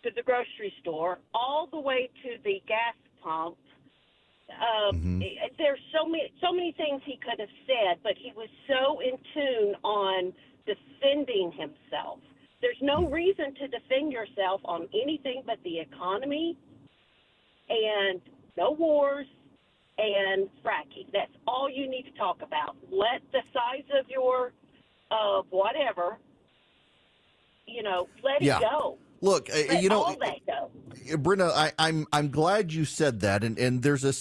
S9: to the grocery store, all the way to the gas pump. There's so many things he could have said, but he was so in tune on defending himself. There's no reason to defend yourself on anything but the economy and no wars and fracking. That's all you need to talk about. Let the size of your whatever, let it go.
S15: Look,
S9: all that go.
S15: Brenda, I'm glad you said that, and there's a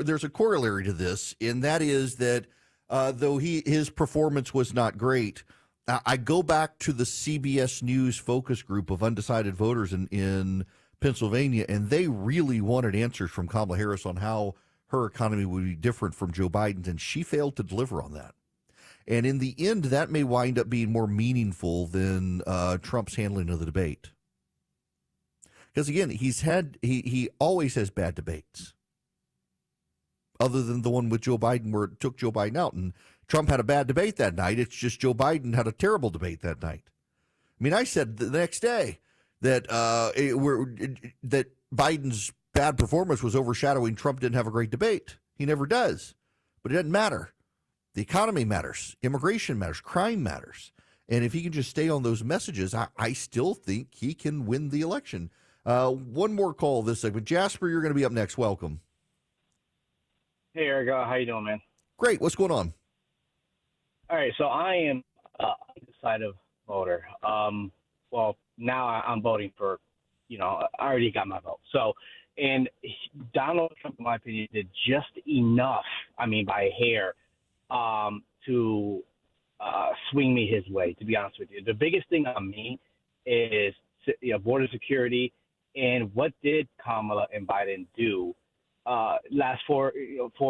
S15: there's a corollary to this, and that is that though his performance was not great, I go back to the CBS News focus group of undecided voters in Pennsylvania, and they really wanted answers from Kamala Harris on how her economy would be different from Joe Biden's, and she failed to deliver on that. And in the end, that may wind up being more meaningful than Trump's handling of the debate. Because again, he always has bad debates. Other than the one with Joe Biden where it took Joe Biden out. And Trump had a bad debate that night. It's just Joe Biden had a terrible debate that night. I mean, I said the next day that that Biden's bad performance was overshadowing Trump didn't have a great debate. He never does. But it doesn't matter. The economy matters. Immigration matters. Crime matters. And if he can just stay on those messages, I still think he can win the election.
S23: One more call this segment. Jasper, you're going to be up next. Welcome.
S10: Hey, Eric. How you doing, man?
S23: Great. What's going on?
S10: All right. So I am undecided voter. Well, now I'm voting for, I already got my vote. So, and Donald Trump, in my opinion, did just enough, by a hair, to swing me his way, to be honest with you. The biggest thing on me is border security. And what did Kamala and Biden do last 4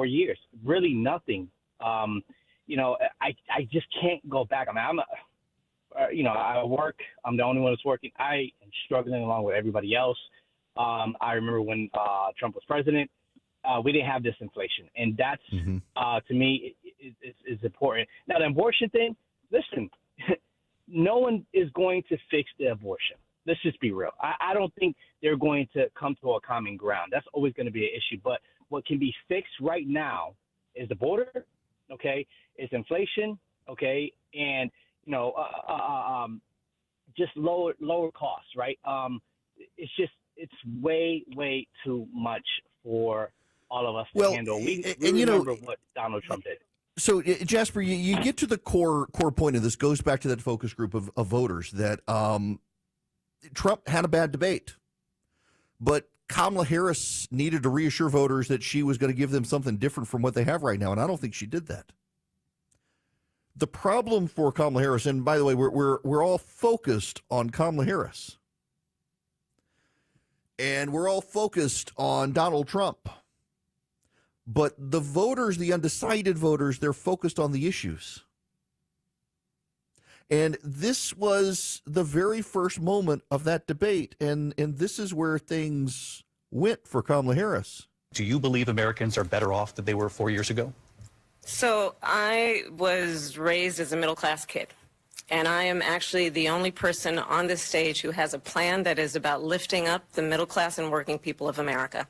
S10: years? Really nothing. I just can't go back. I work. I'm the only one that's working. I am struggling along with everybody else. I remember when Trump was president, we didn't have this inflation. And that's, to me, is important. Now, the abortion thing, listen, no one is going to fix the abortion. Let's just be real. I don't think they're going to come to a common ground. That's always going to be an issue. But what can be fixed right now is the border, okay, is inflation, okay, and, just lower costs, right? It's way too much for all of us to handle. We remember what Donald Trump did.
S23: So, Jasper, you get to the core point of this, goes back to that focus group of voters that Trump had a bad debate, but Kamala Harris needed to reassure voters that she was going to give them something different from what they have right now, and I don't think she did that. The problem for Kamala Harris, and by the way, we're all focused on Kamala Harris, and we're all focused on Donald Trump. But the voters, the undecided voters, they're focused on the issues. And this was the very first moment of that debate, and this is where things went for Kamala Harris.
S12: Do you believe Americans are better off than they were 4 years ago?
S14: So I was raised as a middle-class kid, and I am actually the only person on this stage who has a plan that is about lifting up the middle class and working people of America.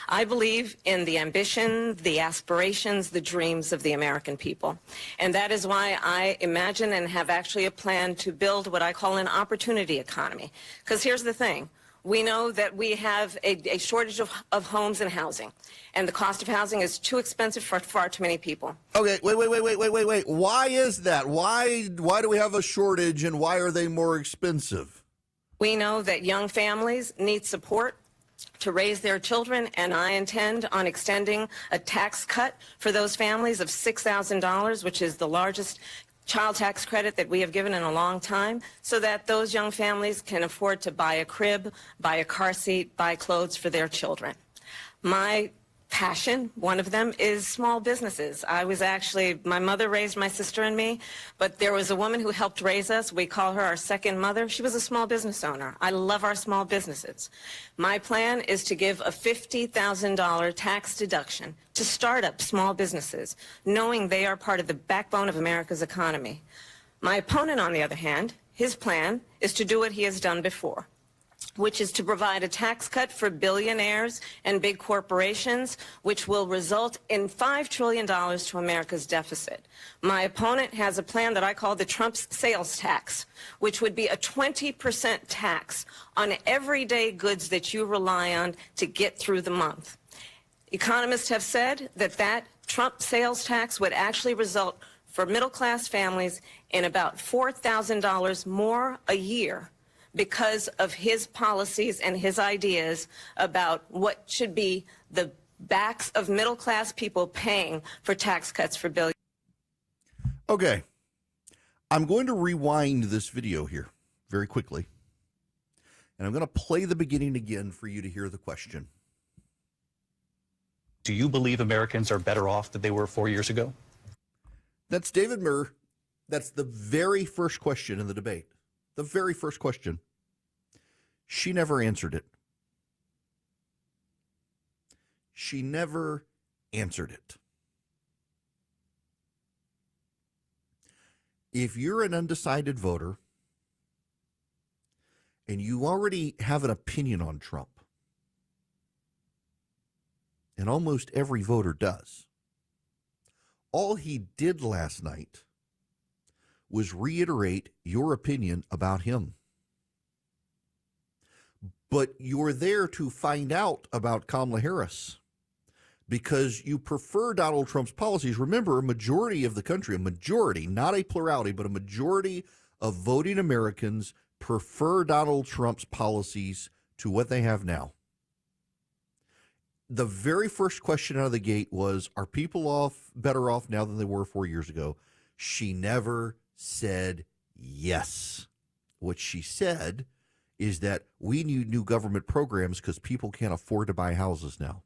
S14: I believe in the ambition, the aspirations, the dreams of the American people. And that is why I imagine and have actually a plan to build what I call an opportunity economy. Because here's the thing. We know that we have a shortage of homes and housing, and the cost of housing is too expensive for far too many people.
S23: Okay, wait. Why is that? Why do we have a shortage, and why are they more expensive?
S14: We know that young families need support to raise their children, and I intend on extending a tax cut for those families of $6,000, which is the largest child tax credit that we have given in a long time, so that those young families can afford to buy a crib, buy a car seat, buy clothes for their children. My passion, one of them, is small businesses. My mother raised my sister and me, but there was a woman who helped raise us. We call her our second mother. She was a small business owner. I love our small businesses. My plan is to give a $50,000 tax deduction to start up small businesses, knowing they are part of the backbone of America's economy. My opponent, on the other hand, his plan is to do what he has done before, which is to provide a tax cut for billionaires and big corporations, which will result in $5 trillion to America's deficit. My opponent has a plan that I call the Trump sales tax, which would be a 20% tax on everyday goods that you rely on to get through the month. Economists have said that Trump sales tax would actually result for middle-class families in about $4,000 more a year, because of his policies and his ideas about what should be the backs of middle-class people paying for tax cuts for billions.
S23: Okay. I'm going to rewind this video here very quickly, and I'm going to play the beginning again for you to hear the question.
S12: Do you believe Americans are better off than they were 4 years ago?
S23: That's David Murr. That's the very first question in the debate. The very first question. She never answered it. She never answered it. If you're an undecided voter and you already have an opinion on Trump, and almost every voter does, all he did last night was reiterate your opinion about him.
S15: but you're there to find out about Kamala Harris because you prefer Donald Trump's policies. Remember, a majority of the country, a majority, not a plurality, but a majority of voting Americans prefer Donald Trump's policies to what they have now. The very first question out of the gate was, are people better off now than they were 4 years ago? She never said yes. What she said is that we need new government programs because people can't afford to buy houses now.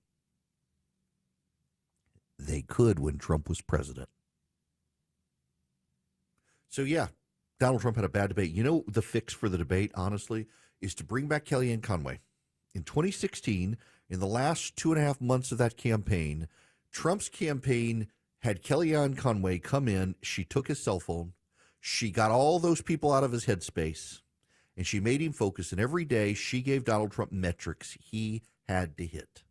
S15: They could when Trump was president. So, yeah, Donald Trump had a bad debate. You know, the fix for the debate, honestly, is to bring back Kellyanne Conway. In 2016, in the last 2.5 months of that campaign, Trump's campaign had Kellyanne Conway come in. She took his cell phone. She got all those people out of his headspace, and she made him focus. And every day she gave Donald Trump metrics he had to hit.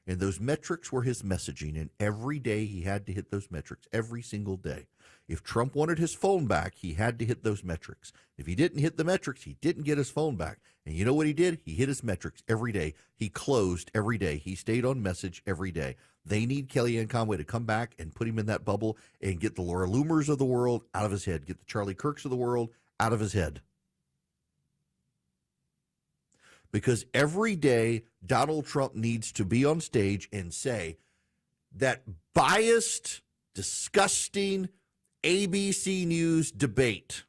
S15: And those metrics were his messaging. And every day he had to hit those metrics, every single day. If Trump wanted his phone back, he had to hit those metrics. If he didn't hit the metrics, he didn't get his phone back. And you know what he did? He hit his metrics every day. He closed every day. He stayed on message every day. They need Kellyanne Conway to come back and put him in that bubble and get the Laura Loomers of the world out of his head, get the Charlie Kirks of the world out of his head. Because every day Donald Trump needs to be on stage and say that biased, disgusting ABC News debate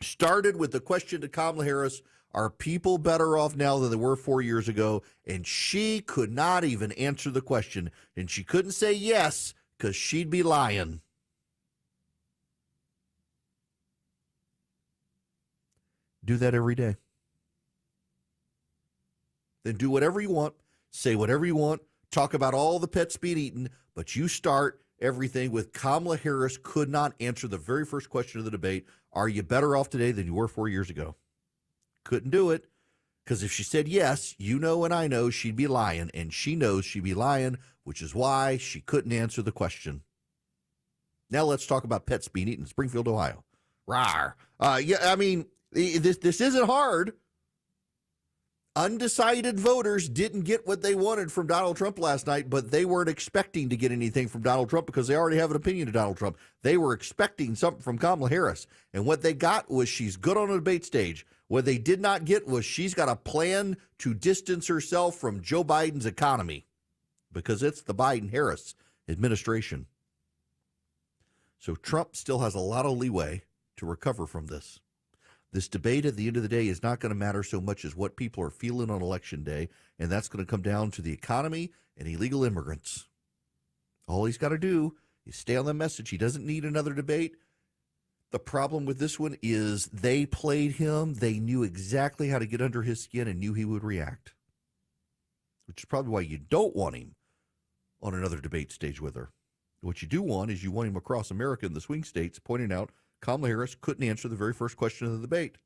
S15: started with the question to Kamala Harris, are people better off now than they were 4 years ago? And she could not even answer the question. And she couldn't say yes because she'd be lying. Do that every day. Then do whatever you want, say whatever you want, talk about all the pets being eaten, but you start everything with Kamala Harris could not answer the very first question of the debate. Are you better off today than you were 4 years ago? Couldn't do it, because if she said yes, you know and I know she'd be lying, and she knows she'd be lying, which is why she couldn't answer the question. Now let's talk about pets being eaten in Springfield, Ohio. Rawr. Yeah, I mean, this isn't hard. Undecided voters didn't get what they wanted from Donald Trump last night, but they weren't expecting to get anything from Donald Trump because they already have an opinion of Donald Trump. They were expecting something from Kamala Harris, and what they got was she's good on a debate stage. What they did not get was she's got a plan to distance herself from Joe Biden's economy because it's the Biden-Harris administration. So Trump still has a lot of leeway to recover from this. This debate at the end of the day is not going to matter so much as what people are feeling on Election Day, and that's going to come down to the economy and illegal immigrants. All he's got to do is stay on the message. He doesn't need another debate. The problem with this one is they played him. They knew exactly how to get under his skin and knew he would react, which is probably why you don't want him on another debate stage with her. What you do want is you want him across America in the swing states pointing out Kamala Harris couldn't answer the very first question of the debate.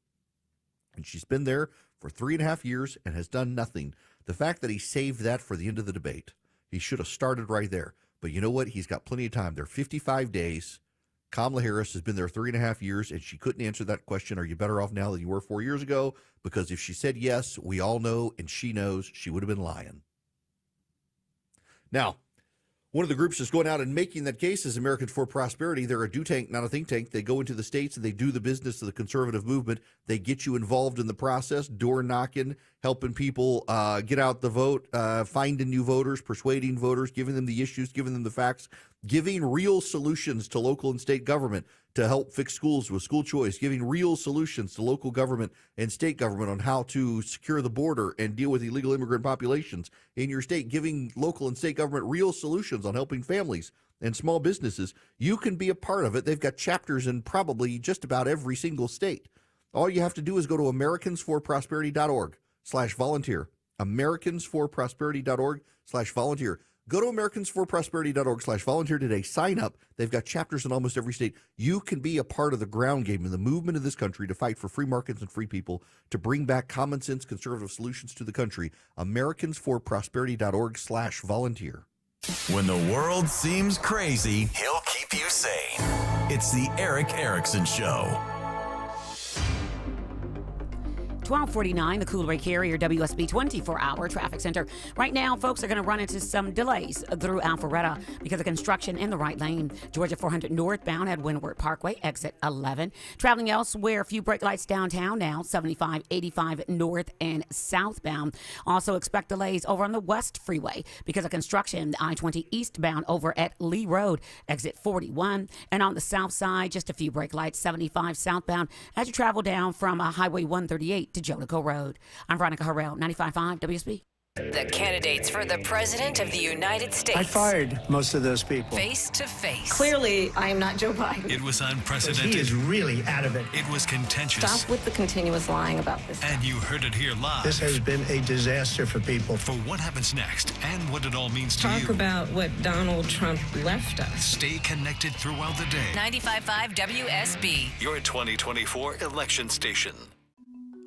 S15: And she's been there for 3.5 years and has done nothing. The fact that he saved that for the end of the debate, he should have started right there. But you know what? He's got plenty of time. There are 55 days. Kamala Harris has been there 3.5 years, and she couldn't answer that question, are you better off now than you were 4 years ago? Because if she said yes, we all know, and she knows, she would have been lying. Now, one of the groups that's going out and making that case is Americans for Prosperity. They're a do tank, not a think tank. They go into the states and they do the business of the conservative movement. They get you involved in the process, door knocking, helping people get out the vote, finding new voters, persuading voters, giving them the issues, giving them the facts, giving real solutions to local and state government to help fix schools with school choice, giving real solutions to local government and state government on how to secure the border and deal with illegal immigrant populations in your state, giving local and state government real solutions on helping families and small businesses. You can be a part of it. They've got chapters in probably just about every single state. All you have to do is go to americansforprosperity.org/volunteer. americansforprosperity.org/volunteer. Go to americansforprosperity.org/volunteer today. Sign up. They've got chapters in almost every state. You can be a part of the ground game in the movement of this country to fight for free markets and free people, to bring back common sense conservative solutions to the country. americansforprosperity.org/volunteer.
S20: When the world seems crazy, he'll keep you sane. It's the Erick Erickson Show.
S13: 1249, the Coolray Carrier WSB 24-hour traffic center. Right now, folks are going to run into some delays through Alpharetta because of construction in the right lane. Georgia 400 northbound at Windward Parkway, exit 11. Traveling elsewhere, a few brake lights downtown now, 75, 85 north and southbound. Also expect delays over on the West Freeway because of construction, I-20 eastbound over at Lee Road, exit 41. And on the south side, just a few brake lights, 75 southbound as you travel down from Highway 138 to Jonico Road. I'm Veronica Harrell, 95.5 WSB.
S5: The candidates for the President of the United States.
S16: I fired most of those people.
S5: Face to face.
S14: Clearly, I am not Joe Biden.
S3: It was unprecedented.
S16: He is really out of it.
S3: It was contentious.
S14: Stop with the continuous lying about this.
S3: And you heard it here live.
S16: This has been a disaster for people.
S3: For what happens next and what it all means to you.
S14: Talk about what Donald Trump left us.
S3: Stay connected throughout the day.
S5: 95.5 WSB.
S3: Your 2024 election station.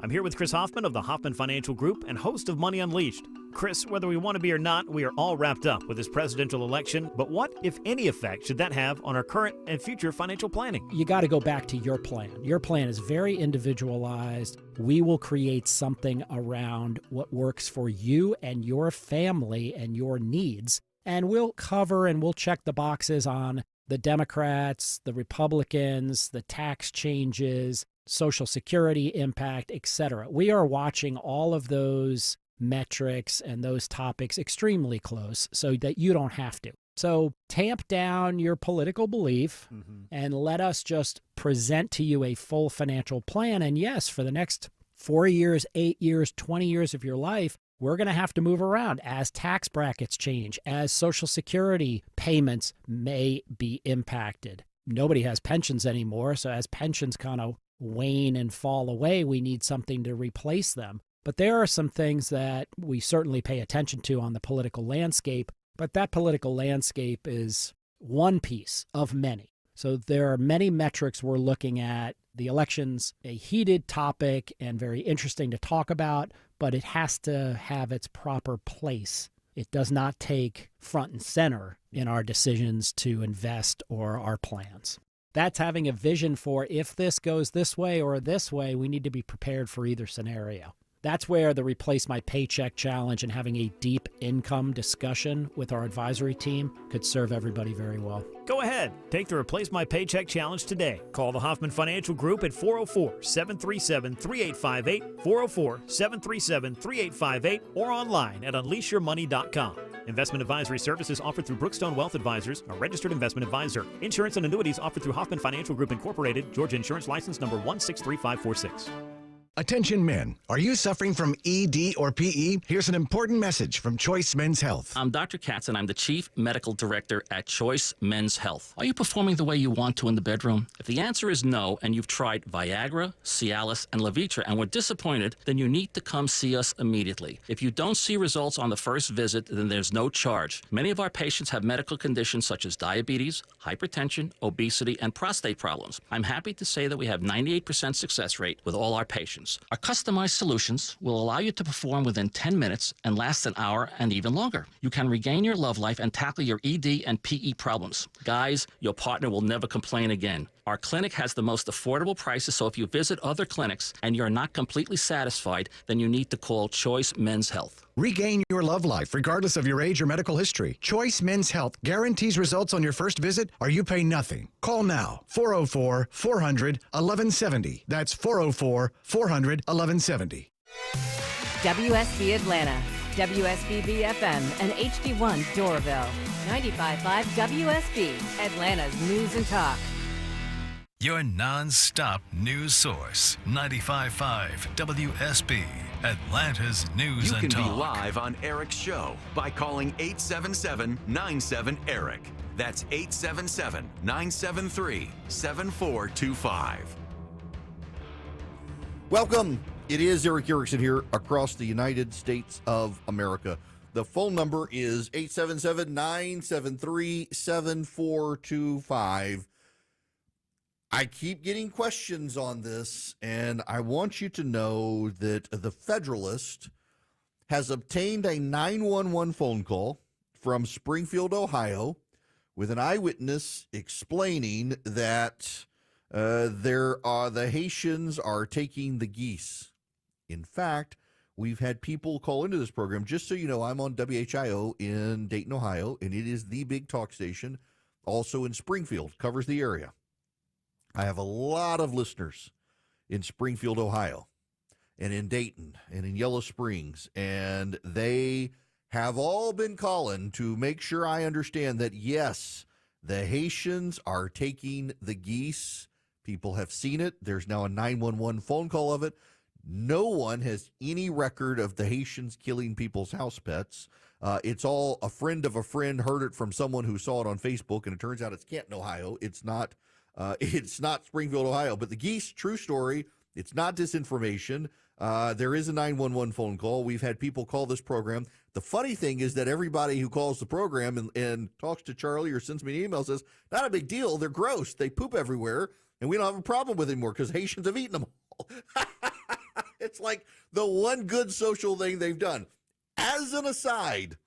S29: I'm here with Chris Hoffman of the Hoffman Financial Group and host of Money Unleashed. Chris, whether we want to be or not, we are all wrapped up with this presidential election. But what, if any, effect should that have on our current and future financial planning?
S17: You got to go back to your plan. Your plan is very individualized. We will create something around what works for you and your family and your needs. And we'll cover and we'll check the boxes on the Democrats, the Republicans, the tax changes, Social Security impact, etc. We are watching all of those metrics and those topics extremely close so that you don't have to. So tamp down your political belief and let us just present to you a full financial plan. And yes, for the next 4 years, 8 years, 20 years of your life, we're going to have to move around as tax brackets change, as Social Security payments may be impacted. Nobody has pensions anymore, so as pensions kind of wane and fall away, we need something to replace them. But there are some things that we certainly pay attention to on the political landscape, but that political landscape is one piece of many. So there are many metrics we're looking at. The election's a heated topic and very interesting to talk about, but it has to have its proper place. It does not take front and center in our decisions to invest or our plans. That's having a vision for if this goes this way or this way, we need to be prepared for either scenario. That's where the Replace My Paycheck Challenge and having a deep income discussion with our advisory team could serve everybody very well.
S29: Go ahead. Take the Replace My Paycheck Challenge today. Call the Hoffman Financial Group at 404-737-3858, 404-737-3858, or online at unleashyourmoney.com. Investment advisory services offered through Brookstone Wealth Advisors, a registered investment advisor. Insurance and annuities offered through Hoffman Financial Group Incorporated, Georgia Insurance License number 163546.
S18: Attention men, are you suffering from ED or PE? Here's an important message from Choice Men's Health.
S19: I'm Dr. Katz and I'm the Chief Medical Director at Choice Men's Health. Are you performing the way you want to in the bedroom? If the answer is no and you've tried Viagra, Cialis, and Levitra and were disappointed, then you need to come see us immediately. If you don't see results on the first visit, then there's no charge. Many of our patients have medical conditions such as diabetes, hypertension, obesity, and prostate problems. I'm happy to say that we have 98% success rate with all our patients. Our customized solutions will allow you to perform within 10 minutes and last an hour and even longer. You can regain your love life and tackle your ED and PE problems. Guys, your partner will never complain again. Our clinic has the most affordable prices, so if you visit other clinics and you're not completely satisfied, then you need to call Choice Men's Health.
S18: Regain your love life regardless of your age or medical history. Choice Men's Health guarantees results on your first visit or you pay nothing. Call now, 404-400-1170. That's 404-400-1170.
S21: WSB Atlanta, WSB BFM, and HD1 Doraville. 95.5 WSB, Atlanta's News and Talk.
S3: Your non-stop news source, 95.5 WSB, Atlanta's News
S20: You
S3: and
S20: can be
S3: Talk.
S20: live on Eric's show by calling 877-97-ERIC. That's 877-973-7425.
S15: Welcome. It is Eric Erickson here across the United States of America. The phone number is 877-973-7425. I keep getting questions on this, and I want you to know that the Federalist has obtained a 911 phone call from Springfield, Ohio, with an eyewitness explaining that the Haitians are taking the geese In fact, we've had people call into this program. Just so you know, I'm on WHIO in Dayton, Ohio, and it is the big talk station. Also in Springfield, covers the area. I have a lot of listeners in Springfield, Ohio, and in Dayton, and in Yellow Springs, and they have all been calling to make sure I understand that, yes, the Haitians are taking the geese. People have seen it. There's now a 911 phone call of it. No one has any record of the Haitians killing people's house pets. It's all a friend of a friend heard it from someone who saw it on Facebook, and it turns out it's Canton, Ohio. It's not Springfield, Ohio. But the geese, true story. It's not disinformation. There is a 911 phone call. We've had people call this program. The funny thing is that everybody who calls the program and talks to Charlie or sends me an email says, not a big deal. They're gross. They poop everywhere, and we don't have a problem with it anymore because Haitians have eaten them all. It's like the one good social thing they've done. As an aside,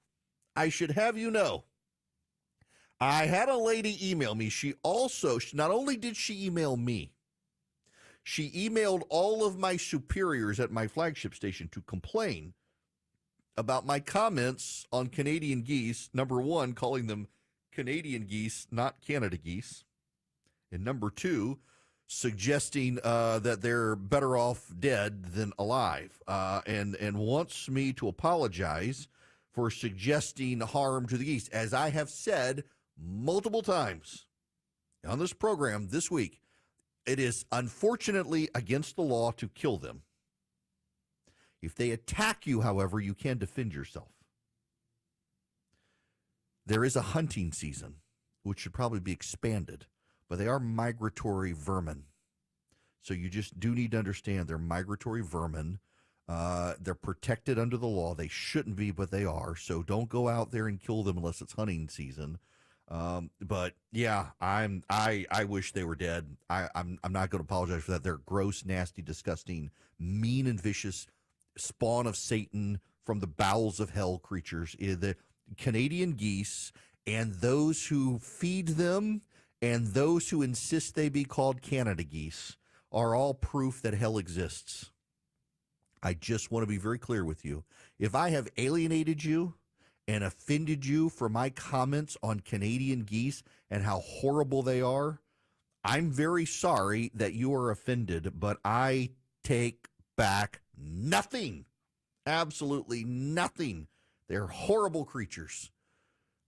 S15: I should have you know, I had a lady email me. Not only did she email me, she emailed all of my superiors at my flagship station to complain about my comments on Canadian geese. Number one, calling them Canadian geese, not Canada geese. And number two, suggesting that they're better off dead than alive, and wants me to apologize for suggesting harm to the geese. As I have said multiple times on this program this week, it is unfortunately against the law to kill them. If they attack you, however, you can defend yourself. There is a hunting season, which should probably be expanded, but they are migratory vermin. So you just do need to understand they're migratory vermin. They're protected under the law. They shouldn't be, but they are. So don't go out there and kill them unless it's hunting season. But yeah, I wish they were dead. I'm not going to apologize for that. They're gross, nasty, disgusting, mean, and vicious spawn of Satan from the bowels of hell creatures. The Canadian geese and those who feed them and those who insist they be called Canada geese are all proof that hell exists. I just want to be very clear with you. If I have alienated you and offended you for my comments on Canadian geese and how horrible they are, I'm very sorry that you are offended, but I take back nothing. Absolutely nothing. They're horrible creatures.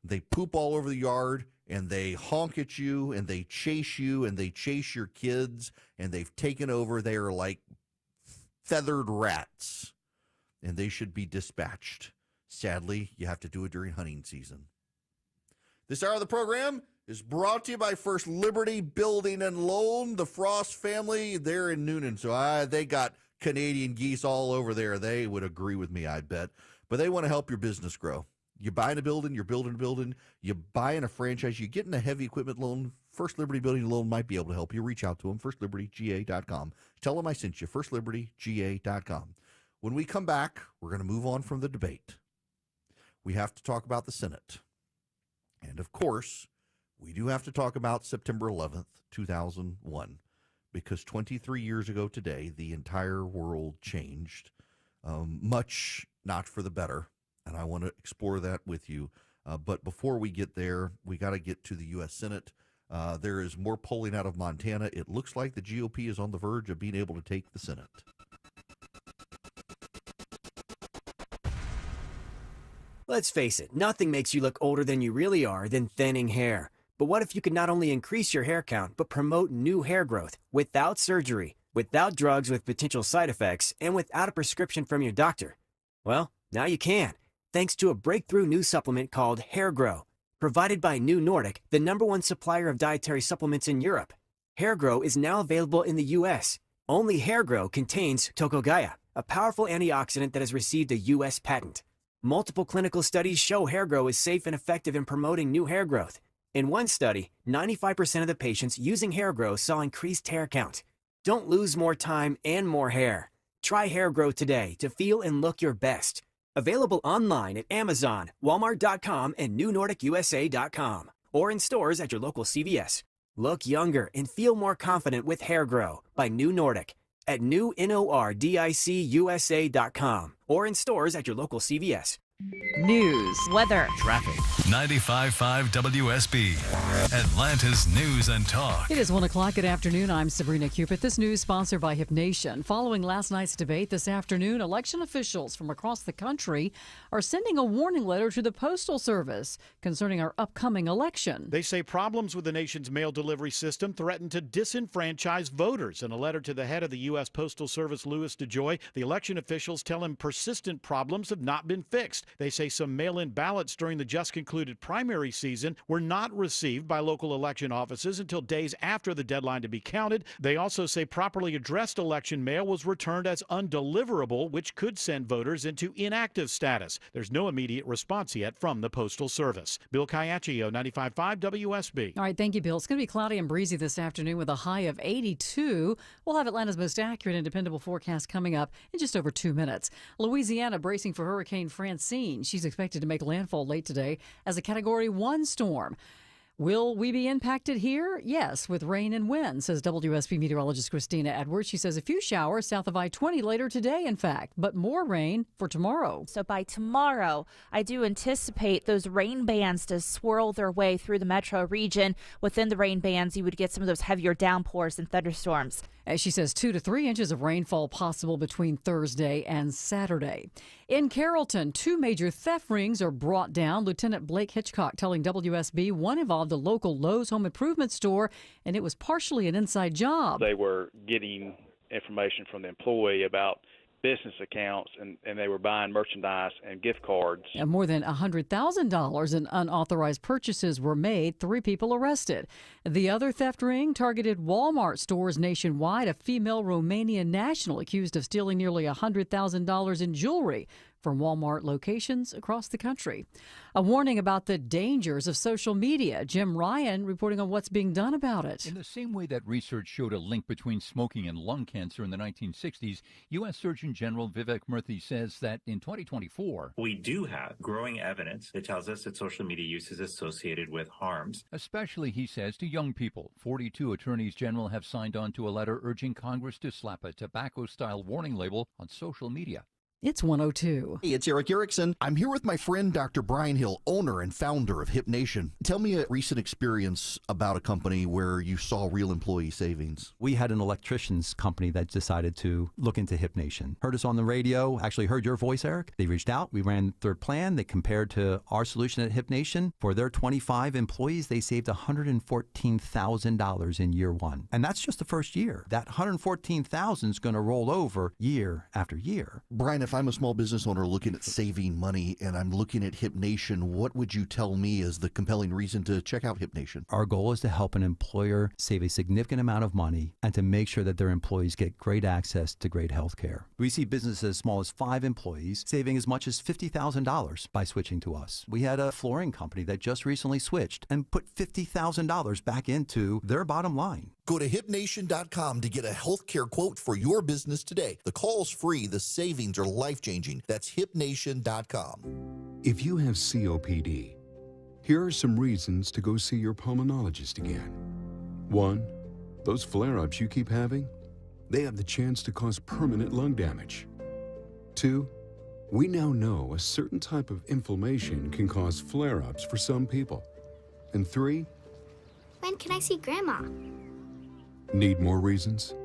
S15: They poop all over the yard, and they honk at you, and they chase you, and they chase your kids, and they've taken over. They are like feathered rats, and they should be dispatched. Sadly, you have to do it during hunting season. This hour of the program is brought to you by First Liberty Building and Loan, the Frost family. They're in Noonan, so they got Canadian geese all over there. They would agree with me, I bet. But they want to help your business grow. You're buying a building, you're building a building, you're buying a franchise, you're getting a heavy equipment loan. First Liberty Building and Loan might be able to help you. Reach out to them, firstlibertyga.com. Tell them I sent you, firstlibertyga.com. When we come back, we're going to move on from the debate. We have to talk about the Senate. And, of course, we do have to talk about September 11th, 2001, because 23 years ago today, the entire world changed, much not for the better. And I want to explore that with you. But before we get there, we got to get to the U.S. Senate. There is more polling out of Montana. It looks like the GOP is on the verge of being able to take the Senate.
S2: Let's face it, nothing makes you look older than you really are than thinning hair. But what if you could not only increase your hair count, but promote new hair growth without surgery, without drugs with potential side effects, and without a prescription from your doctor? Well, now you can, thanks to a breakthrough new supplement called Hair Grow, provided by New Nordic, the #1 supplier of dietary supplements in Europe. Hair Grow is now available in the U.S. Only Hair Grow contains Tocogaya, a powerful antioxidant that has received a U.S. patent. Multiple clinical studies show Hair Grow is safe and effective in promoting new hair growth. In one study, 95% of the patients using Hair Grow saw increased hair count. Don't lose more time and more hair. Try Hair Grow today to feel and look your best. Available online at Amazon, Walmart.com, and NewNordicUSA.com, or in stores at your local CVS. Look younger and feel more confident with Hair Grow by New Nordic. at newnordicusa.com or in stores at your local CVS.
S1: News,
S11: weather,
S3: traffic. 95.5 WSB, Atlanta's News and Talk.
S1: It is 1 o'clock. Good afternoon. I'm Sabrina Cupid. This news sponsored by Hip Nation. Following last night's debate this afternoon, election officials from across the country are sending a warning letter to the Postal Service concerning our upcoming election.
S4: They say problems with the nation's mail delivery system threaten to disenfranchise voters. In a letter to the head of the U.S. Postal Service, Louis DeJoy, the election officials tell him persistent problems have not been fixed. They say some mail-in ballots during the just concluded primary season were not received by local election offices until days after the deadline to be counted. They also say properly addressed election mail was returned as undeliverable, which could send voters into inactive status. There's no immediate response yet from the Postal Service. Bill Caiaccio, 95.5 WSB.
S1: All right, thank you, Bill. It's going to be cloudy and breezy this afternoon with a high of 82. We'll have Atlanta's most accurate and dependable forecast coming up in just over 2 minutes. Louisiana bracing for Hurricane Francine. She's expected to make landfall late today as a Category 1 storm. Will we be impacted here? Yes, with rain and wind, says WSB meteorologist Christina Edwards. She says a few showers south of I-20 later today, in fact, but more rain for tomorrow.
S11: So by tomorrow, I do anticipate those rain bands to swirl their way through the metro region. Within the rain bands, you would get some of those heavier downpours and thunderstorms.
S1: As she says, 2 to 3 inches of rainfall possible between Thursday and Saturday. In Carrollton, 2 major theft rings are brought down. Lieutenant Blake Hitchcock telling WSB one involved a local Lowe's home improvement store, and it was partially an inside job.
S6: They were getting information from the employee about business accounts, and they were buying merchandise and gift cards.
S1: And more than $100,000 in unauthorized purchases were made. 3 people arrested. The other theft ring targeted Walmart stores nationwide. A female Romanian national accused of stealing nearly $100,000 in jewelry from Walmart locations across the country. A warning about the dangers of social media. Jim Ryan reporting on what's being done about it.
S7: In the same way that research showed a link between smoking and lung cancer in the 1960s, U.S. Surgeon General Vivek Murthy says that in 2024,
S8: we do have growing evidence that tells us that social media use is associated with harms.
S7: Especially, he says, to young people. 42 attorneys general have signed on to a letter urging Congress to slap a tobacco-style warning label on social media.
S1: It's 102.
S23: Hey, it's Eric Erickson. I'm here with my friend, Dr. Brian Hill, owner and founder of Hip Nation. Tell me a recent experience about a company where you saw real employee savings.
S22: We had an electricians company that decided to look into Hip Nation. Heard us on the radio, actually heard your voice, Eric. They reached out. We ran their plan. They compared to our solution at Hip Nation. For their 25 employees, they saved $114,000 in year 1. And that's just the first year. That $114,000 is going to roll over year after year.
S23: Brian, if I'm a small business owner looking at saving money and I'm looking at Hip Nation, what would you tell me is the compelling reason to check out Hip Nation?
S22: Our goal is to help an employer save a significant amount of money and to make sure that their employees get great access to great health care. We see businesses as small as 5 employees saving as much as $50,000 by switching to us. We had a flooring company that just recently switched and put $50,000 back into their bottom line.
S23: Go to hipnation.com to get a healthcare quote for your business today. The call's free. The savings are life-changing. That's hipnation.com.
S24: If you have COPD, here are some reasons to go see your pulmonologist again. 1, those flare-ups you keep having, they have the chance to cause permanent lung damage. 2, we now know a certain type of inflammation can cause flare-ups for some people. And 3,
S25: when can I see Grandma?
S24: Need more reasons?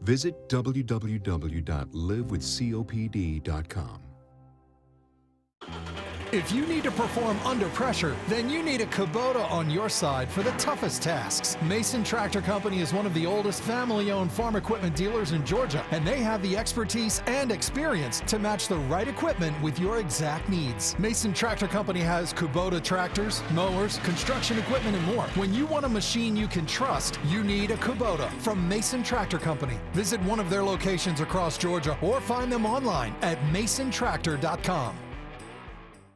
S24: Visit www.livewithcopd.com.
S26: If you need to perform under pressure, then you need a Kubota on your side for the toughest tasks. Mason Tractor Company is one of the oldest family-owned farm equipment dealers in Georgia, and they have the expertise and experience to match the right equipment with your exact needs. Mason Tractor Company has Kubota tractors, mowers, construction equipment, and more. When you want a machine you can trust, you need a Kubota from Mason Tractor Company. Visit one of their locations across Georgia or find them online at masontractor.com.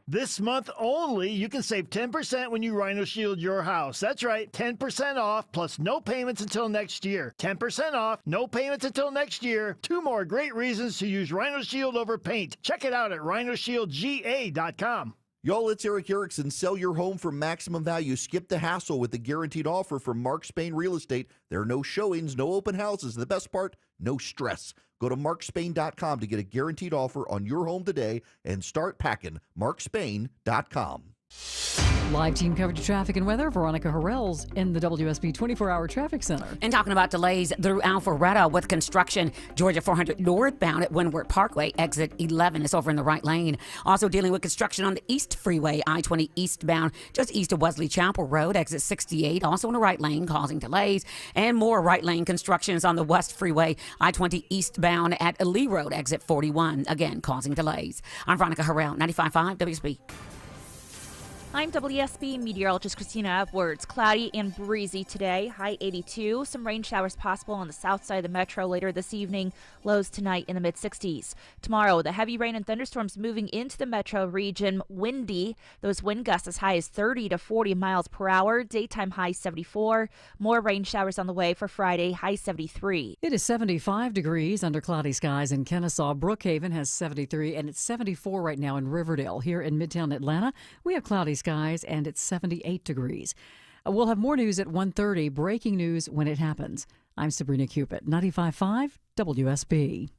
S29: This month only, you can save 10% when you Rhino Shield your house. That's right, 10% off plus no payments until next year. 10% off, no payments until next year. 2 more great reasons to use Rhino Shield over paint. Check it out at rhinoshieldga.com.
S23: Y'all, it's Eric Erickson. Sell your home for maximum value. Skip the hassle with the guaranteed offer from Mark Spain Real Estate. There are no showings, no open houses. The best part, no stress. Go to markspain.com to get a guaranteed offer on your home today and start packing. markspain.com.
S1: Live team coverage of traffic and weather. Veronica Harrell's in the WSB 24-hour traffic center.
S5: And talking about delays through Alpharetta with construction, Georgia 400 northbound at Windward Parkway, exit 11 is over in the right lane. Also dealing with construction on the East Freeway, I-20 eastbound, just east of Wesley Chapel Road, exit 68, also in the right lane, causing delays. And more right lane constructions on the West Freeway, I-20 eastbound at Lee Road, exit 41, again, causing delays. I'm Veronica Harrell, 95.5 WSB.
S11: I'm WSB meteorologist Christina Edwards. Cloudy and breezy today, high 82. Some rain showers possible on the south side of the metro later this evening. Lows tonight in the mid-60s. Tomorrow, the heavy rain and thunderstorms moving into the metro region. Windy. Those wind gusts as high as 30 to 40 miles per hour. Daytime high 74. More rain showers on the way for Friday, high 73.
S1: It is 75 degrees under cloudy skies in Kennesaw. Brookhaven has 73, and it's 74 right now in Riverdale. Here in Midtown Atlanta, we have cloudy skies, and it's 78 degrees. We'll have more news at 1:30. Breaking news when it happens. I'm Sabrina Cupid, 95.5 WSB.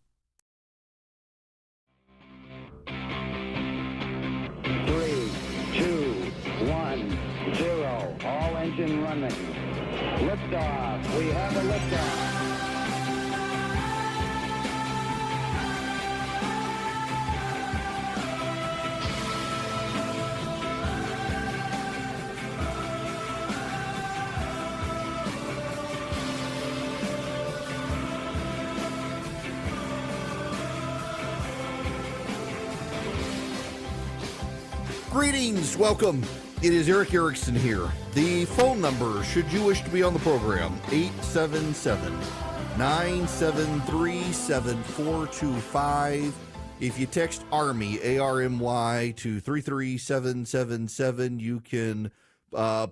S9: 3, 2, 1, 0. All engine running. Liftoff. We have a liftoff.
S23: Greetings, welcome. It is Eric Erickson here. The phone number, should you wish to be on the program, 877-973-7425. If you text ARMY, ARMY, to 33777, you can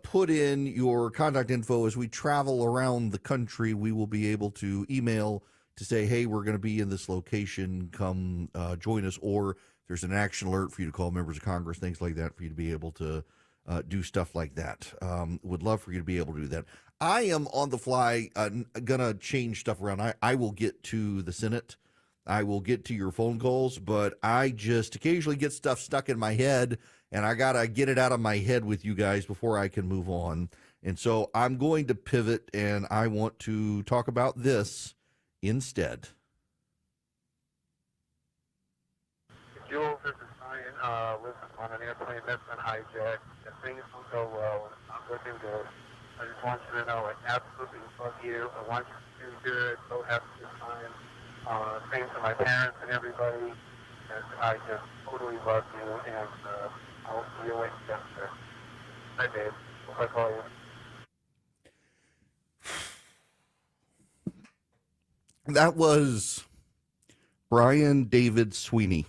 S23: put in your contact info. As we travel around the country, we will be able to email to say, hey, we're going to be in this location, come join us, or there's an action alert for you to call members of Congress, things like that, for you to be able to do stuff like that. Would love for you to be able to do that. I am on the fly, going to change stuff around. I will get to the Senate. I will get to your phone calls, but I just occasionally get stuff stuck in my head, and I got to get it out of my head with you guys before I can move on. And so I'm going to pivot, and I want to talk about this instead.
S10: Jules, this is Ryan. Listen, on an airplane that's been hijacked, and things will go well, and I'm going to do this. I just want you to know I absolutely love you. I want you to do good. So have a good time. Same to my parents and everybody. And I just totally love you, and I'll see you later, Jessica. Hi, babe. Hope I call you.
S23: That was Brian David Sweeney.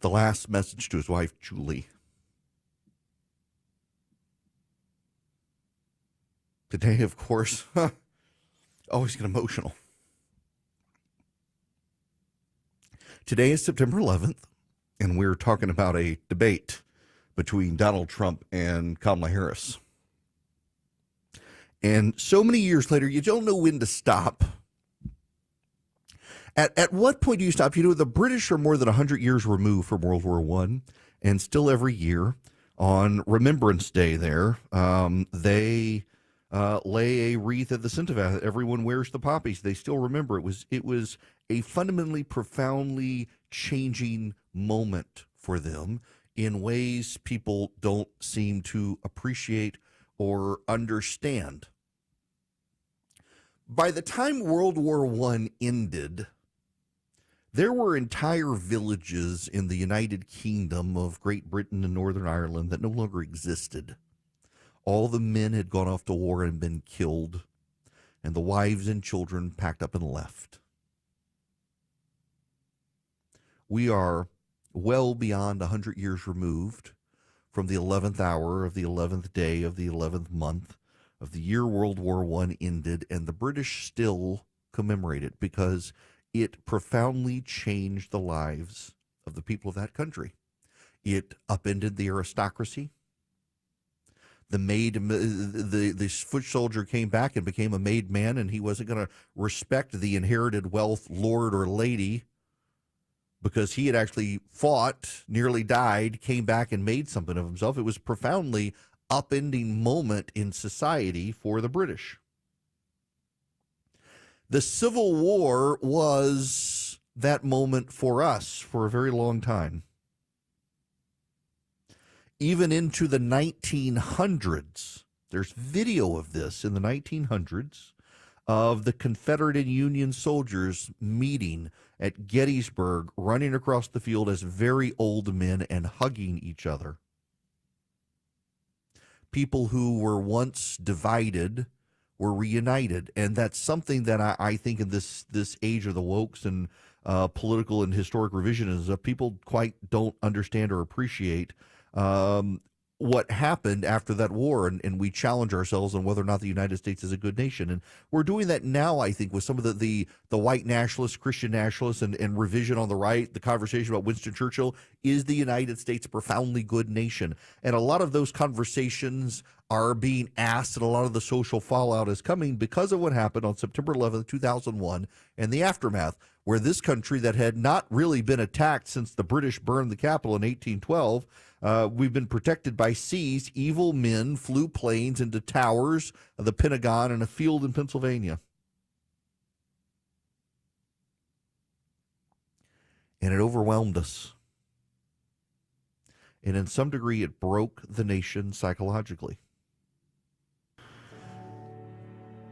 S23: The last message to his wife, Julie. Today, of course, always get emotional. Today is September 11th, and we're talking about a debate between Donald Trump and Kamala Harris. And so many years later, you don't know when to stop. At what point do you stop? You know, the British are more than 100 years removed from World War I, and still every year on Remembrance Day there, they lay a wreath at the Centevath. Everyone wears the poppies. They still remember. It was a fundamentally, profoundly changing moment for them in ways people don't seem to appreciate or understand. By the time World War I ended, there were entire villages in the United Kingdom of Great Britain and Northern Ireland that no longer existed. All the men had gone off to war and been killed, and the wives and children packed up and left. We are well beyond 100 years removed from the 11th hour of the 11th day of the 11th month of the year World War I ended, and the British still commemorate it because it profoundly changed the lives
S15: of the people of that country. It upended the aristocracy. The foot soldier came back and became a made man, and he wasn't going to respect the inherited wealth lord or lady because he had actually fought, nearly died, came back and made something of himself. It was a profoundly upending moment in society for the British. The Civil War was that moment for us for a very long time. Even into the 1900s, there's video of this in the 1900s of the Confederate and Union soldiers meeting at Gettysburg, running across the field as very old men and hugging each other. People who were once divided were reunited, and that's something that I think in this age of the wokes and political and historic revisionism, people quite don't understand or appreciate what happened after that war, and we challenge ourselves on whether or not the United States is a good nation. And we're doing that now, I think, with some of the white nationalists, Christian nationalists, and revision on the right, the conversation about Winston Churchill. Is the United States a profoundly good nation? And a lot of those conversations are being asked, and a lot of the social fallout is coming because of what happened on September 11th, 2001, and the aftermath, where this country that had not really been attacked since the British burned the Capitol in 1812, we've been protected by seas. Evil men flew planes into towers of the Pentagon and a field in Pennsylvania. And it overwhelmed us. And in some degree, it broke the nation psychologically.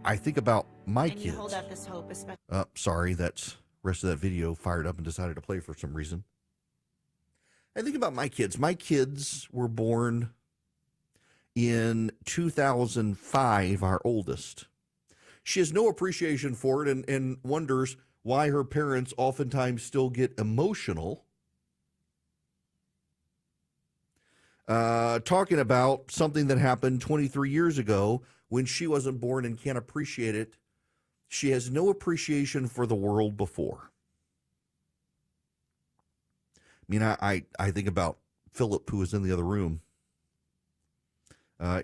S15: I think about my kids.
S12: You hold up this hope, especially.
S15: Sorry, that's rest of that video fired up and decided to play for some reason. I think about my kids. My kids were born in 2005, our oldest. She has no appreciation for it and wonders why her parents oftentimes still get emotional talking about something that happened 23 years ago when she wasn't born and can't appreciate it. She has no appreciation for the world before. I mean, I think about Philip, who was in the other room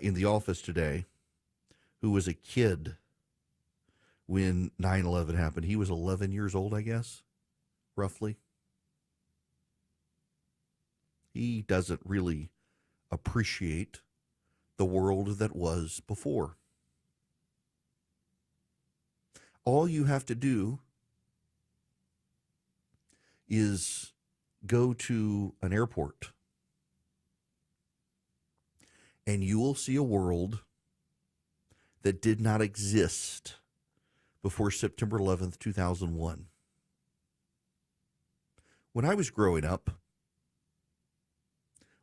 S15: in the office today, who was a kid when 9/11 happened. He was 11 years old, I guess, roughly. He doesn't really appreciate the world that was before. All you have to do is go to an airport and you will see a world that did not exist before September 11th, 2001. When I was growing up,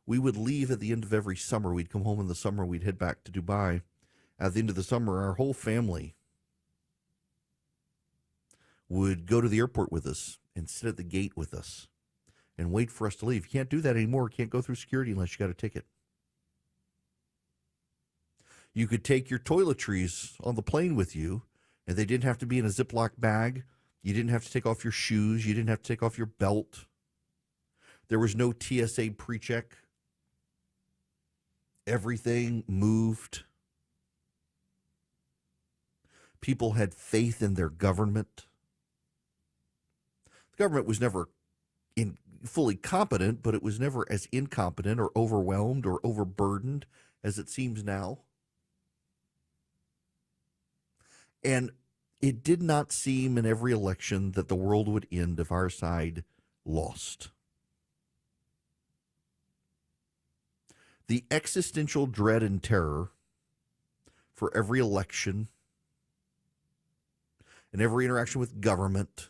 S15: we would leave at the end of every summer. We'd come home in the summer. We'd head back to Dubai. At the end of the summer, our whole family would go to the airport with us and sit at the gate with us and wait for us to leave. You can't do that anymore. You can't go through security unless you got a ticket. You could take your toiletries on the plane with you, and they didn't have to be in a Ziploc bag. You didn't have to take off your shoes. You didn't have to take off your belt. There was no TSA pre-check. Everything moved. People had faith in their government. The government was never fully competent, but it was never as incompetent or overwhelmed or overburdened as it seems now. And it did not seem in every election that the world would end if our side lost. The existential dread and terror for every election and every interaction with government,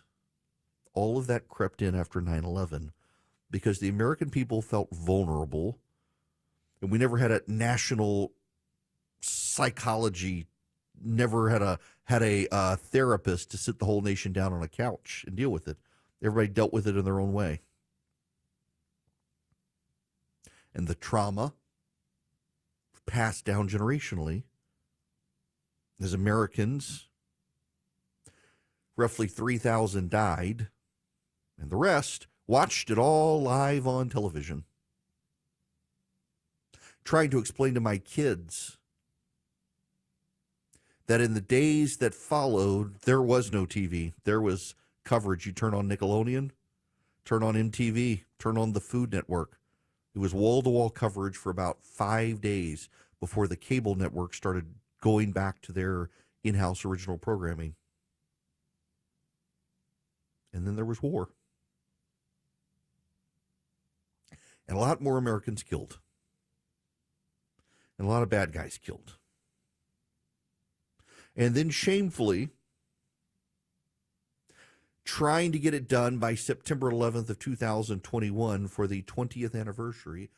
S15: all of that crept in after 9/11 because the American people felt vulnerable, and we never had a national psychology, never had a therapist to sit the whole nation down on a couch and deal with it. Everybody dealt with it in their own way. And the trauma passed down generationally. As Americans, roughly 3,000 died, and the rest Watched it all live on television. Trying to explain to my kids that in the days that followed, there was no TV. There was coverage. You turn on Nickelodeon, turn on MTV, turn on the Food Network. It was wall-to-wall coverage for about 5 days before the cable network started going back to their in-house original programming. And then there was war. And a lot more Americans killed. And a lot of bad guys killed. And then shamefully, trying to get it done by September 11th of 2021 for the 20th anniversary,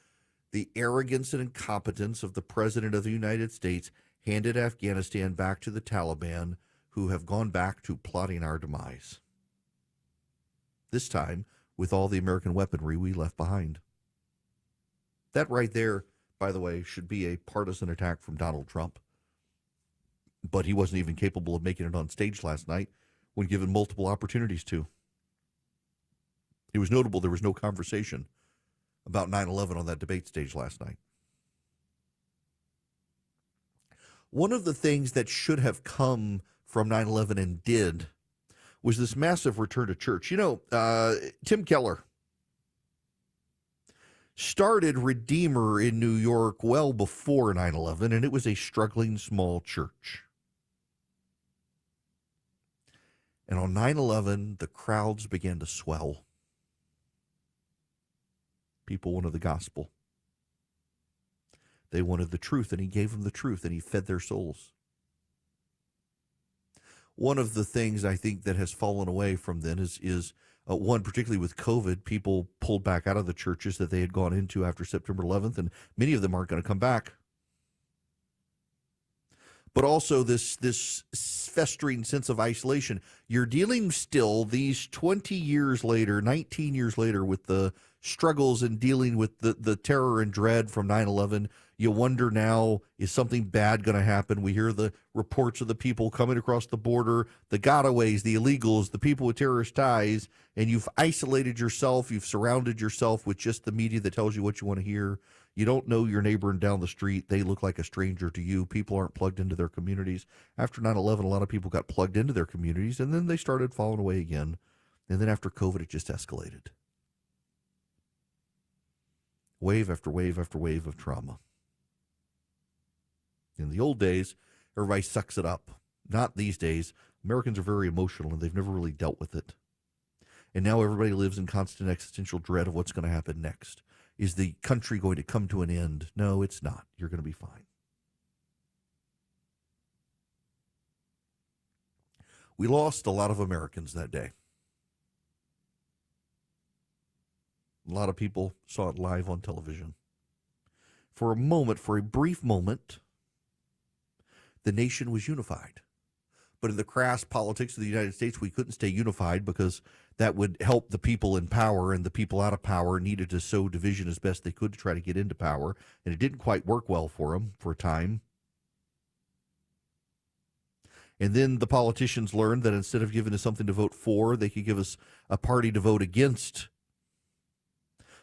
S15: the arrogance and incompetence of the President of the United States handed Afghanistan back to the Taliban, who have gone back to plotting our demise. This time, with all the American weaponry we left behind. That right there, by the way, should be a partisan attack from Donald Trump. But he wasn't even capable of making it on stage last night when given multiple opportunities to. It was notable there was no conversation about 9/11 on that debate stage last night. One of the things that should have come from 9/11 and did was this massive return to church. You know, Tim Keller started Redeemer in New York well before 9/11, and it was a struggling small church. And on 9/11, the crowds began to swell. People wanted the gospel. They wanted the truth, and he gave them the truth, and he fed their souls. One of the things I think that has fallen away from then is one, particularly with COVID, people pulled back out of the churches that they had gone into after September 11th, and many of them aren't going to come back. But also this festering sense of isolation. You're dealing still, these 20 years later, 19 years later, with the struggles and dealing with the terror and dread from 9/11. You wonder now, is something bad going to happen? We hear the reports of the people coming across the border, the gotaways, the illegals, the people with terrorist ties, and you've isolated yourself. You've surrounded yourself with just the media that tells you what you want to hear. You don't know your neighbor down the street. They look like a stranger to you. People aren't plugged into their communities. After 9/11, a lot of people got plugged into their communities, and then they started falling away again. And then after COVID, it just escalated. Wave after wave after wave of trauma. In the old days, everybody sucks it up. Not these days. Americans are very emotional, and they've never really dealt with it. And now everybody lives in constant existential dread of what's going to happen next. Is the country going to come to an end? No, it's not. You're going to be fine. We lost a lot of Americans that day. A lot of people saw it live on television. For a moment, for a brief moment, the nation was unified. But in the crass politics of the United States, we couldn't stay unified because that would help the people in power, and the people out of power needed to sow division as best they could to try to get into power. And it didn't quite work well for them for a time. And then the politicians learned that instead of giving us something to vote for, they could give us a party to vote against.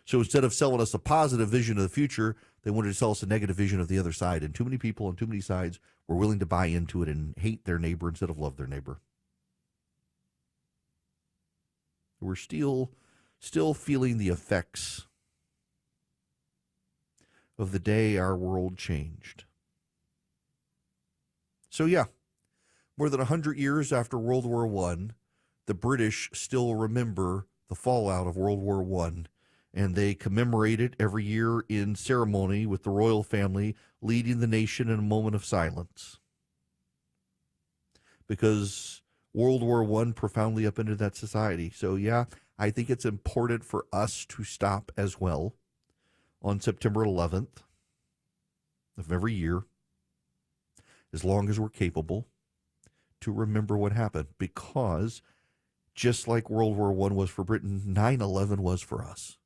S15: So instead of selling us a positive vision of the future, they wanted to sell us a negative vision of the other side. And too many people on too many sides were willing to buy into it and hate their neighbor instead of love their neighbor. We're still feeling the effects of the day our world changed. So yeah, more than 100 years after World War I, the British still remember the fallout of World War I, and they commemorate it every year in ceremony with the royal family leading the nation in a moment of silence. Because World War I profoundly upended that society. So yeah, I think it's important for us to stop as well on September 11th of every year, as long as we're capable, to remember what happened. Because just like World War I was for Britain, 9/11 was for us.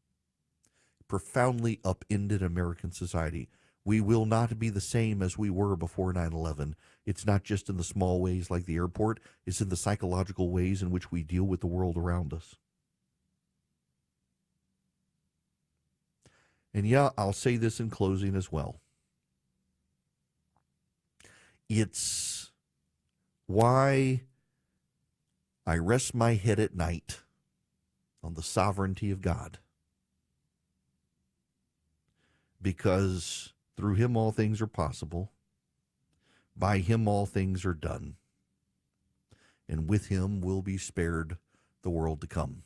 S15: Profoundly upended American society. We will not be the same as we were before 9/11. It's not just in the small ways like the airport. It's in the psychological ways in which we deal with the world around us. And yeah, I'll say this in closing as well. It's why I rest my head at night on the sovereignty of God. Because through him all things are possible. By him all things are done. And with him will be spared the world to come.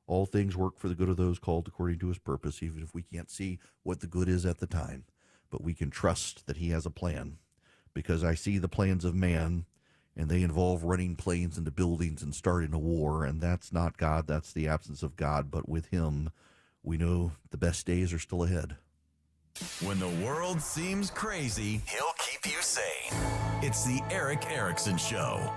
S15: All things work for the good of those called according to his purpose, even if we can't see what the good is at the time. But we can trust that he has a plan, because I see the plans of man, and they involve running planes into buildings and starting a war, and that's not God, that's the absence of God. But with him, we know the best days are still ahead.
S20: When the world seems crazy, he'll keep you sane. It's the Eric Erickson Show.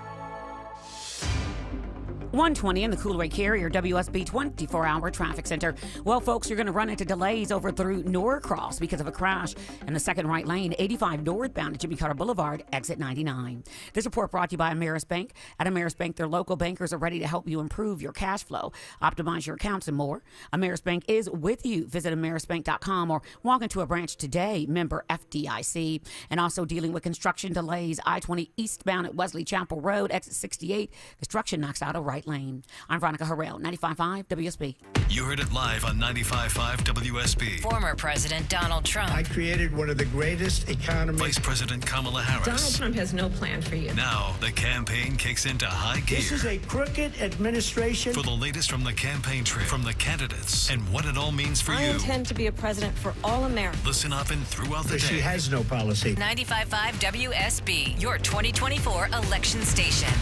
S5: 120 in the Coolray Carrier WSB 24-hour traffic center. Well, folks, you're going to run into delays over through Norcross because of a crash in the second right lane, 85 northbound at Jimmy Carter Boulevard, exit 99. This report brought to you by Ameris Bank. At Ameris Bank, their local bankers are ready to help you improve your cash flow, optimize your accounts, and more. Ameris Bank is with you. Visit amerisbank.com or walk into a branch today. Member FDIC. And also dealing with construction delays, I-20 eastbound at Wesley Chapel Road, exit 68. Construction knocks out a right lane. I'm Veronica Harrell, 95.5 WSB.
S3: You heard it live on 95.5 WSB.
S12: Former President Donald Trump.
S13: I created one of the greatest economies.
S3: Vice President Kamala Harris.
S12: Donald Trump has no plan for you.
S3: Now the campaign kicks into high gear.
S13: This is a crooked administration.
S3: For the latest from the campaign trail, from the candidates, and what it all means for
S12: I
S3: you.
S12: intend to be a president for all Americans.
S3: Listen often throughout the day.
S13: She has no policy.
S12: 95.5 WSB, your 2024 election station.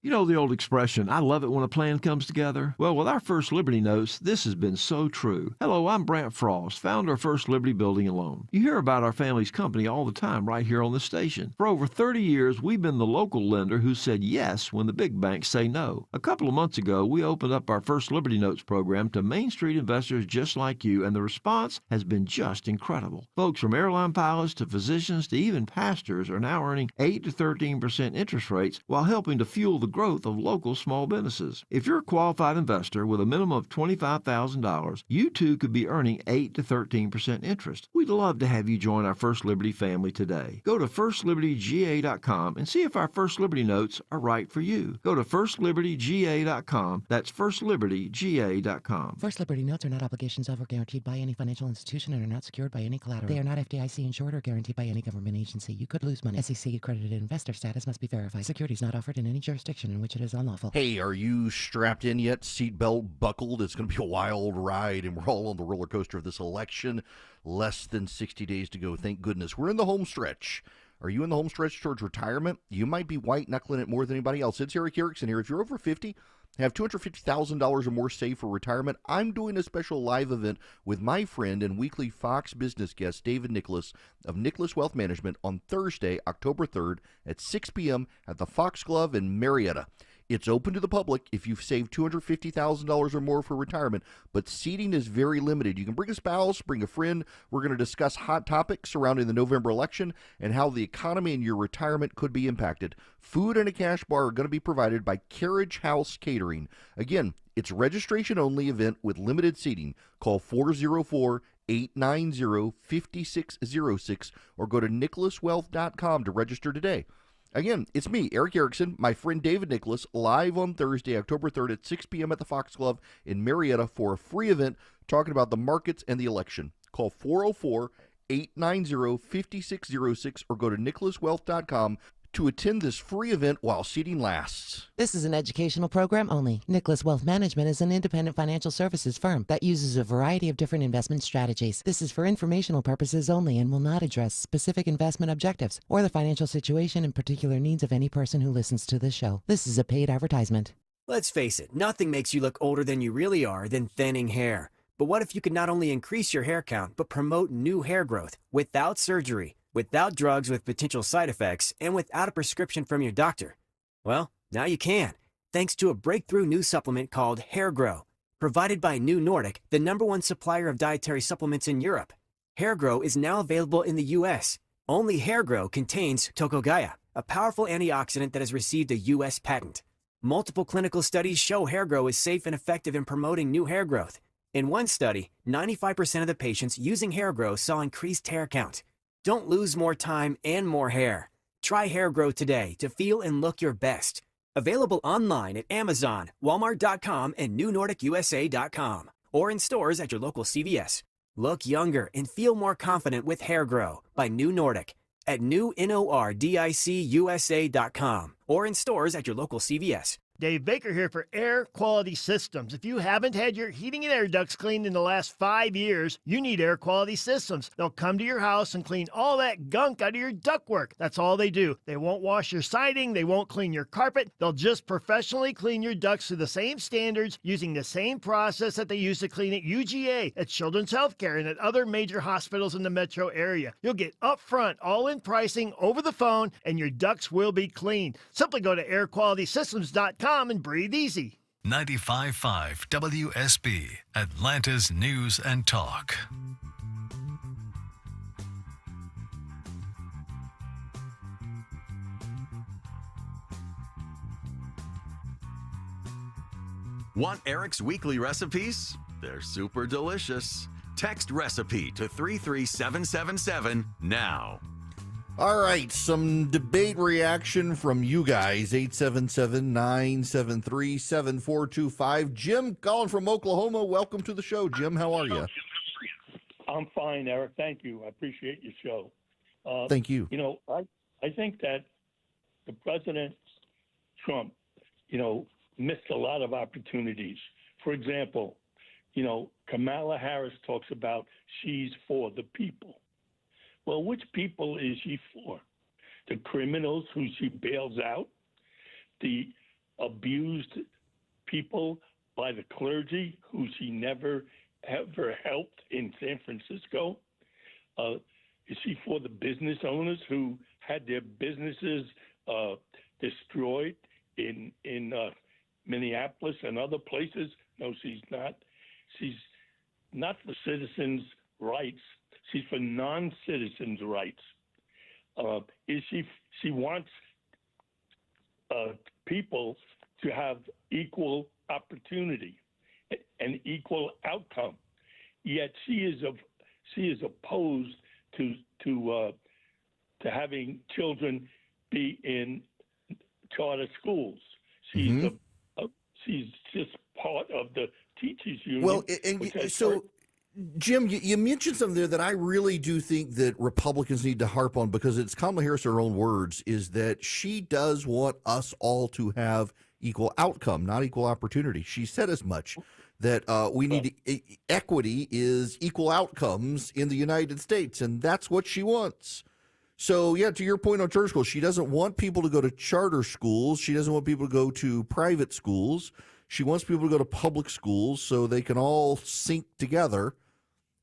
S14: You know the old expression, I love it when a plan comes together? Well, with our First Liberty Notes, this has been so true. Hello, I'm Brant Frost, founder of First Liberty Building and Loan. You hear about our family's company all the time right here on the station. For over 30 years, we've been the local lender who said yes when the big banks say no. A couple of months ago, we opened up our First Liberty Notes program to Main Street investors just like you, and the response has been just incredible. Folks from airline pilots to physicians to even pastors are now earning 8 to 13% interest rates while helping to fuel the growth of local small businesses. If you're a qualified investor with a minimum of $25,000, you too could be earning 8 to 13% interest. We'd love to have you join our First Liberty family today. Go to firstlibertyga.com and see if our First Liberty Notes are right for you. Go to firstlibertyga.com. That's firstlibertyga.com.
S16: First Liberty Notes are not obligations of or guaranteed by any financial institution and are not secured by any collateral. They are not FDIC insured or guaranteed by any government agency. You could lose money. SEC accredited investor status must be verified. Securities not offered in any jurisdiction in which it is unlawful.
S15: Hey, are you strapped in yet? Seatbelt buckled? It's going to be a wild ride, and we're all on the roller coaster of this election. Less than 60 days to go. Thank goodness. We're in the home stretch. Are you in the home stretch towards retirement? You might be white-knuckling it more than anybody else. It's Eric Erickson here. If you're over 50, have $250,000 or more saved for retirement, I'm doing a special live event with my friend and weekly Fox business guest, David Nicholas of Nicholas Wealth Management, on Thursday, October 3rd at 6 p.m. at the Foxglove in Marietta. It's open to the public if you've saved $250,000 or more for retirement, but seating is very limited. You can bring a spouse, bring a friend. We're going to discuss hot topics surrounding the November election and how the economy and your retirement could be impacted. Food and a cash bar are going to be provided by Carriage House Catering. Again, it's a registration-only event with limited seating. Call 404-890-5606 or go to nicholaswealth.com to register today. Again, it's me, Eric Erickson, my friend David Nicholas, live on Thursday, October 3rd at 6 p.m. at the Foxglove in Marietta for a free event talking about the markets and the election. Call 404-890-5606 or go to nicholaswealth.com to attend this free event while seating lasts.
S16: This is an educational program only. Nicholas Wealth Management is an independent financial services firm that uses a variety of different investment strategies. This is for informational purposes only and will not address specific investment objectives or the financial situation and particular needs of any person who listens to this show. This is a paid advertisement.
S2: Let's face it, nothing makes you look older than you really are than thinning hair. But what if you could not only increase your hair count, but promote new hair growth without surgery, without drugs with potential side effects, and without a prescription from your doctor? Well, now you can, thanks to a breakthrough new supplement called Hair Grow, provided by New Nordic, the #1 supplier of dietary supplements in Europe. Hair Grow is now available in the U.S. Only Hair Grow contains Tocogaya, a powerful antioxidant that has received a U.S. patent. Multiple clinical studies show Hair Grow is safe and effective in promoting new hair growth. In one study, 95% of the patients using Hair Grow saw increased hair count. Don't lose more time and more hair. Try Hair Grow today to feel and look your best. Available online at Amazon, Walmart.com, and NewNordicUSA.com, or in stores at your local CVS. Look younger and feel more confident with Hair Grow by New Nordic at NewNordicUSA.com, or in stores at your local CVS.
S29: Dave Baker here for Air Quality Systems. If you haven't had your heating and air ducts cleaned in the last 5 years, you need Air Quality Systems. They'll come to your house and clean all that gunk out of your ductwork. That's all they do. They won't wash your siding. They won't clean your carpet. They'll just professionally clean your ducts to the same standards using the same process that they use to clean at UGA, at Children's Healthcare, and at other major hospitals in the metro area. You'll get upfront, all-in pricing over the phone, and your ducts will be clean. Simply go to airqualitysystems.com and breathe easy.
S3: 95.5 WSB, Atlanta's News and Talk.
S20: Want Eric's weekly recipes? They're super delicious. Text recipe to 33777 now.
S15: All right, some debate reaction from you guys, 877-973-7425. Jim calling from Oklahoma. Welcome to the show, Jim. How are you?
S4: I'm fine, Eric. Thank you. I appreciate your show.
S15: Thank you.
S4: You know, I think that the President Trump, missed a lot of opportunities. For example, Kamala Harris talks about she's for the people. Well, which people is she for? The criminals who she bails out? The abused people by the clergy who she never, ever helped in San Francisco? Is she for the business owners who had their businesses destroyed in Minneapolis and other places? No, she's not. She's not for citizens' rights. She's for non-citizens' rights. She wants people to have equal opportunity and equal outcome. Yet she is opposed to having children be in charter schools. She's she's just part of the teachers union.
S15: Well, so Jim, you mentioned something there that I really do think that Republicans need to harp on, because it's Kamala Harris, her own words, is that she does want us all to have equal outcome, not equal opportunity. She said as much, that we need equity is equal outcomes in the United States, and that's what she wants. So, yeah, to your point on charter schools, she doesn't want people to go to charter schools. She doesn't want people to go to private schools. She wants people to go to public schools so they can all sync together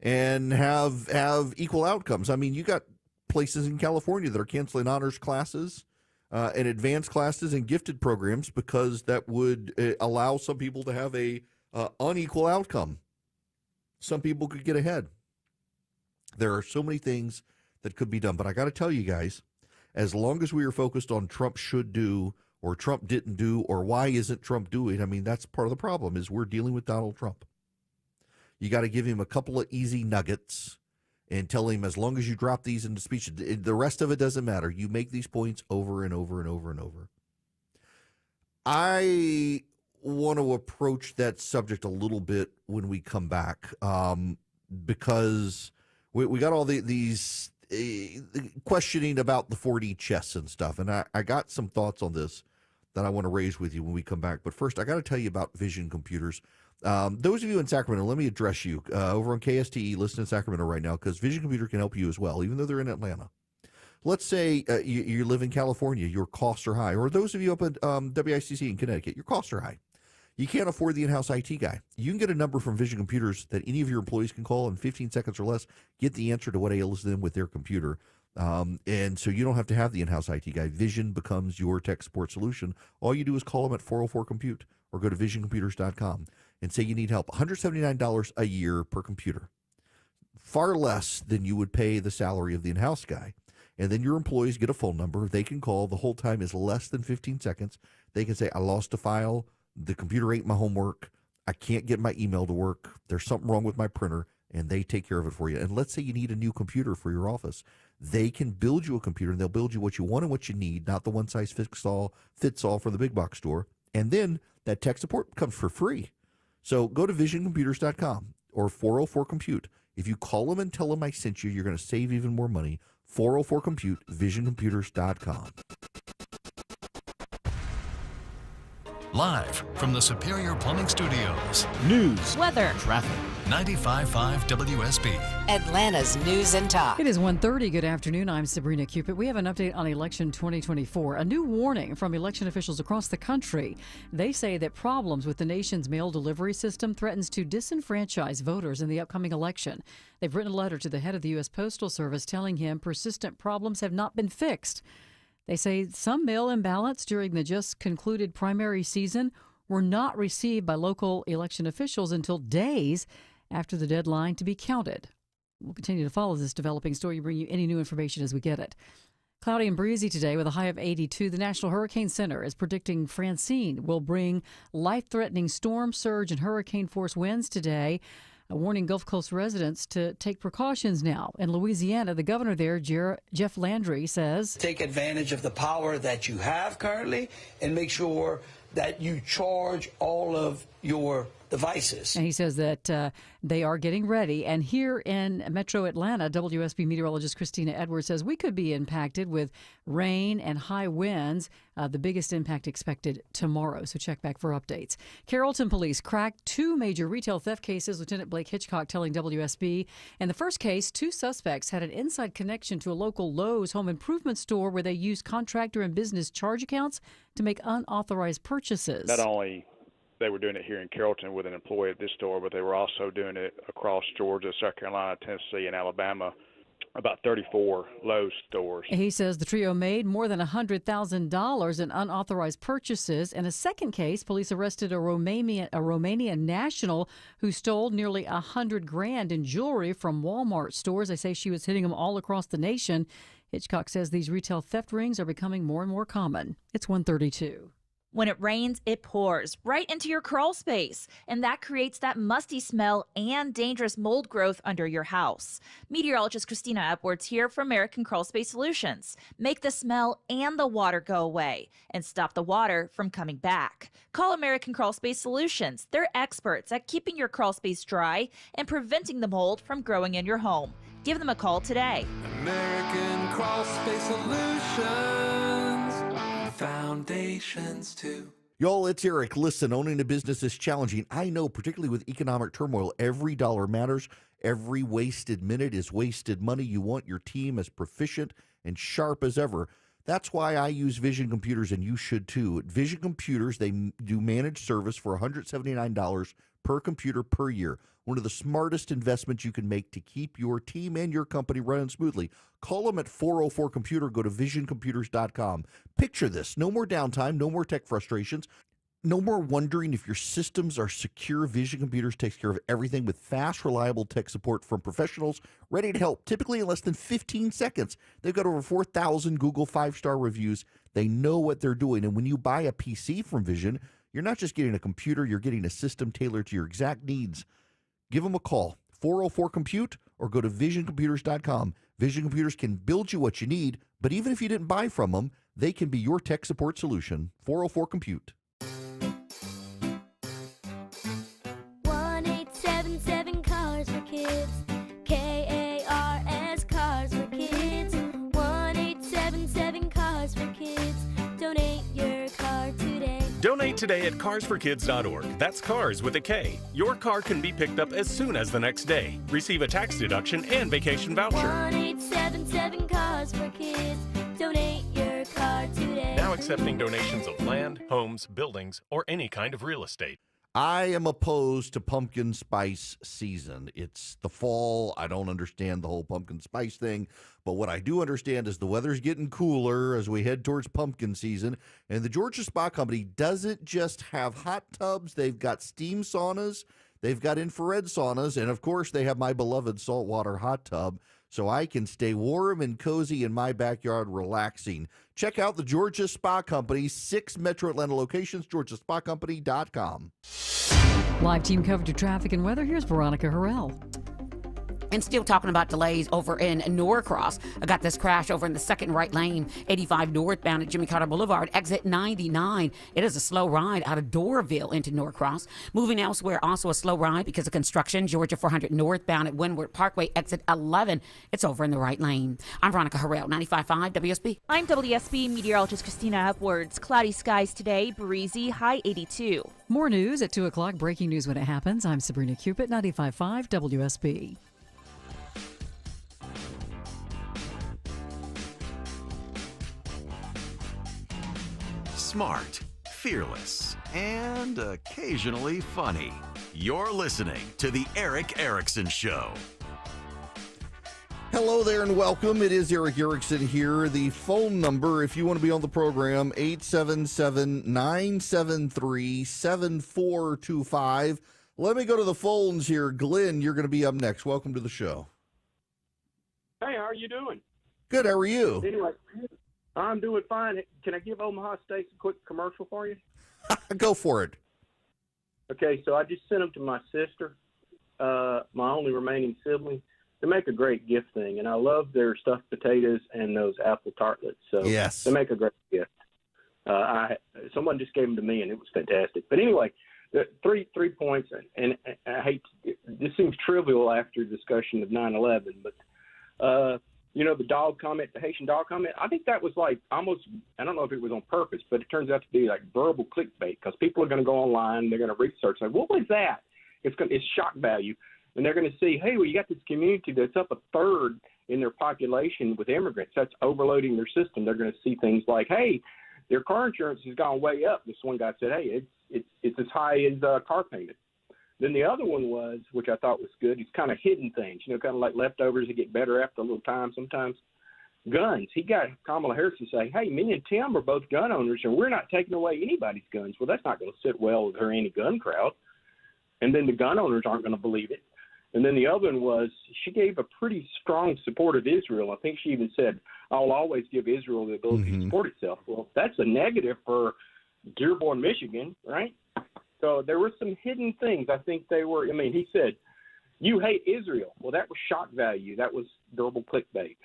S15: and have equal outcomes. I mean, you got places in California that are canceling honors classes and advanced classes and gifted programs because that would allow some people to have a unequal outcome. Some people could get ahead. There are so many things that could be done. But I got to tell you guys, as long as we are focused on Trump should do or Trump didn't do or why isn't Trump doing, I mean, that's part of the problem is we're dealing with Donald Trump. You got to give him a couple of easy nuggets and tell him as long as you drop these into speech, the rest of it doesn't matter. You make these points over and over and over and over. I want to approach that subject a little bit when we come back because we got all these questioning about the 4D chess and stuff. And I got some thoughts on this that I want to raise with you when we come back. But first, I got to tell you about Vision Computers. Those of you in Sacramento, let me address you over on KSTE. Listen in Sacramento right now because Vision Computer can help you as well, even though they're in Atlanta. Let's say you live in California, your costs are high. Or those of you up at WICC in Connecticut, your costs are high. You can't afford the in-house IT guy. You can get a number from Vision Computers that any of your employees can call in 15 seconds or less, get the answer to what ails them with their computer. And so you don't have to have the in-house IT guy. Vision becomes your tech support solution. All you do is call them at 404-COMPUTE or go to visioncomputers.com and say you need help. $179 a year per computer. Far less than you would pay the salary of the in-house guy. And then your employees get a phone number. They can call. The whole time is less than 15 seconds. They can say, I lost a file. The computer ate my homework. I can't get my email to work. There's something wrong with my printer, and they take care of it for you. And let's say you need a new computer for your office. They can build you a computer, and they'll build you what you want and what you need, not the one-size-fits-all from the big box store. And then that tech support comes for free. So go to visioncomputers.com or 404-COMPUTE. If you call them and tell them I sent you, you're going to save even more money. 404-COMPUTE, visioncomputers.com.
S3: Live from the Superior Plumbing Studios.
S6: News,
S11: weather,
S6: traffic.
S3: 95.5 WSB.
S12: Atlanta's News and Talk.
S1: It is 1:30. Good afternoon. I'm Sabrina Cupid. We have an update on election 2024. A new warning from election officials across the country. They say that problems with the nation's mail delivery system threatens to disenfranchise voters in the upcoming election. They've written a letter to the head of the U.S. Postal Service telling him persistent problems have not been fixed. They say some mail ballots during the just concluded primary season were not received by local election officials until days after the deadline to be counted. We'll continue to follow this developing story, bring you any new information as we get it. Cloudy and breezy today with a high of 82. The National Hurricane Center is predicting Francine will bring life-threatening storm surge and hurricane force winds today, warning Gulf Coast residents to take precautions now. In Louisiana, the governor there, Jeff Landry, says,
S7: take advantage of the power that you have currently and make sure that you charge all of your devices.
S1: And he says that they are getting ready. And here in Metro Atlanta, WSB meteorologist Christina Edwards says we could be impacted with rain and high winds, the biggest impact expected tomorrow. So check back for updates. Carrollton police cracked 2 major retail theft cases, Lieutenant Blake Hitchcock telling WSB. In the first case, 2 suspects had an inside connection to a local Lowe's home improvement store where they used contractor and business charge accounts to make unauthorized purchases.
S8: Not only they were doing it here in Carrollton with an employee at this store, but they were also doing it across Georgia, South Carolina, Tennessee, and Alabama, about 34 Lowe's stores.
S1: He says the trio made more than $100,000 in unauthorized purchases. In a second case, police arrested a Romanian national who stole nearly $100,000 in jewelry from Walmart stores. They say she was hitting them all across the nation. Hitchcock says these retail theft rings are becoming more and more common. It's 1:32.
S11: When it rains, it pours right into your crawl space, and that creates that musty smell and dangerous mold growth under your house. Meteorologist Christina Edwards here for American Crawl Space Solutions. Make the smell and the water go away and stop the water from coming back. Call American Crawl Space Solutions. They're experts at keeping your crawl space dry and preventing the mold from growing in your home. Give them a call today.
S17: American Crawl Space Solutions. Foundations too.
S15: Y'all, it's Eric. Listen, owning a business is challenging. I know, particularly with economic turmoil, every dollar matters. Every wasted minute is wasted money. You want your team as proficient and sharp as ever. That's why I use Vision Computers, and you should too. At Vision Computers, they do managed service for $179 per computer per year. One of the smartest investments you can make to keep your team and your company running smoothly. Call them at 404-COMPUTER. Go to visioncomputers.com. Picture this. No more downtime, no more tech frustrations, no more wondering if your systems are secure. Vision Computers takes care of everything with fast, reliable tech support from professionals ready to help, typically in less than 15 seconds. They've got over 4,000 Google 5-star reviews. They know what they're doing. And when you buy a PC from Vision, you're not just getting a computer, you're getting a system tailored to your exact needs. Give them a call, 404-COMPUTE, or go to visioncomputers.com. Vision Computers can build you what you need, but even if you didn't buy from them, they can be your tech support solution. 404-COMPUTE.
S18: 1-877 Cars for Kids. KARS Cars for Kids. 1-877 Cars for Kids. Donate your car today.
S19: Donate today at carsforkids.org. That's cars with a K. Your car can be picked up as soon as the next day. Receive a tax deduction and vacation voucher.
S18: 1-877 Cars for Kids. Donate your car today.
S19: Now accepting donations of land, homes, buildings, or any kind of real estate.
S15: I am opposed to pumpkin spice season. It's the fall. I don't understand the whole pumpkin spice thing. But what I do understand is the weather's getting cooler as we head towards pumpkin season. And the Georgia Spa Company doesn't just have hot tubs. They've got steam saunas. They've got infrared saunas. And, of course, they have my beloved saltwater hot tub. so I can stay warm and cozy in my backyard relaxing. Check out the Georgia Spa Company, 6 Metro Atlanta locations, georgiaspacompany.com.
S1: Live team coverage of traffic and weather. Here's Veronica Harrell.
S5: And still talking about delays over in Norcross. I got this crash over in the second right lane, 85 northbound at Jimmy Carter Boulevard, exit 99. It is a slow ride out of Doraville into Norcross. Moving elsewhere, also a slow ride because of construction, Georgia 400 northbound at Windward Parkway, exit 11. It's over in the right lane. I'm Veronica Harrell, 95.5 WSB.
S11: I'm WSB meteorologist Christina Upwards. Cloudy skies today, breezy, high 82.
S1: More news at 2 o'clock. Breaking news when it happens. I'm Sabrina Cupid, 95.5 WSB.
S20: Smart, fearless, and occasionally funny. You're listening to The Eric Erickson Show.
S15: Hello there and welcome. It is Eric Erickson here. The phone number, if you want to be on the program, 877-973-7425. Let me go to the phones here. Glenn, you're going to be up next. Welcome to the show.
S6: Hey, how are you doing?
S15: Good. How are you?
S6: Anyway, I'm doing fine. Can I give Omaha Steaks a quick commercial for you?
S15: Go for it.
S6: Okay, so I just sent them to my sister, my only remaining sibling. They make a great gift thing, and I love their stuffed potatoes and those apple tartlets. So
S15: yes,
S6: they make a great gift. Someone just gave them to me, and it was fantastic. But anyway, the three points, and I hate this seems trivial after discussion of 9/11, but the dog comment, the Haitian dog comment, I think that was like almost, I don't know if it was on purpose, but it turns out to be like verbal clickbait because people are going to go online, they're going to research, like, what was that? It's shock value. And they're going to see, hey, well, you got this community that's up a third in their population with immigrants. That's overloading their system. They're going to see things like, hey, their car insurance has gone way up. This one guy said, hey, it's as high as car payment. Then the other one was, which I thought was good, it's kind of hidden things, kind of like leftovers that get better after a little time sometimes. Guns. He got Kamala Harris to say, hey, me and Tim are both gun owners, and we're not taking away anybody's guns. Well, that's not going to sit well with her anti-gun crowd. And then the gun owners aren't going to believe it. And then the other one was she gave a pretty strong support of Israel. I think she even said, I'll always give Israel the ability to support itself. Well, that's a negative for Dearborn, Michigan, right? So there were some hidden things. I think they were, he said, you hate Israel. Well, that was shock value. That was verbal clickbait.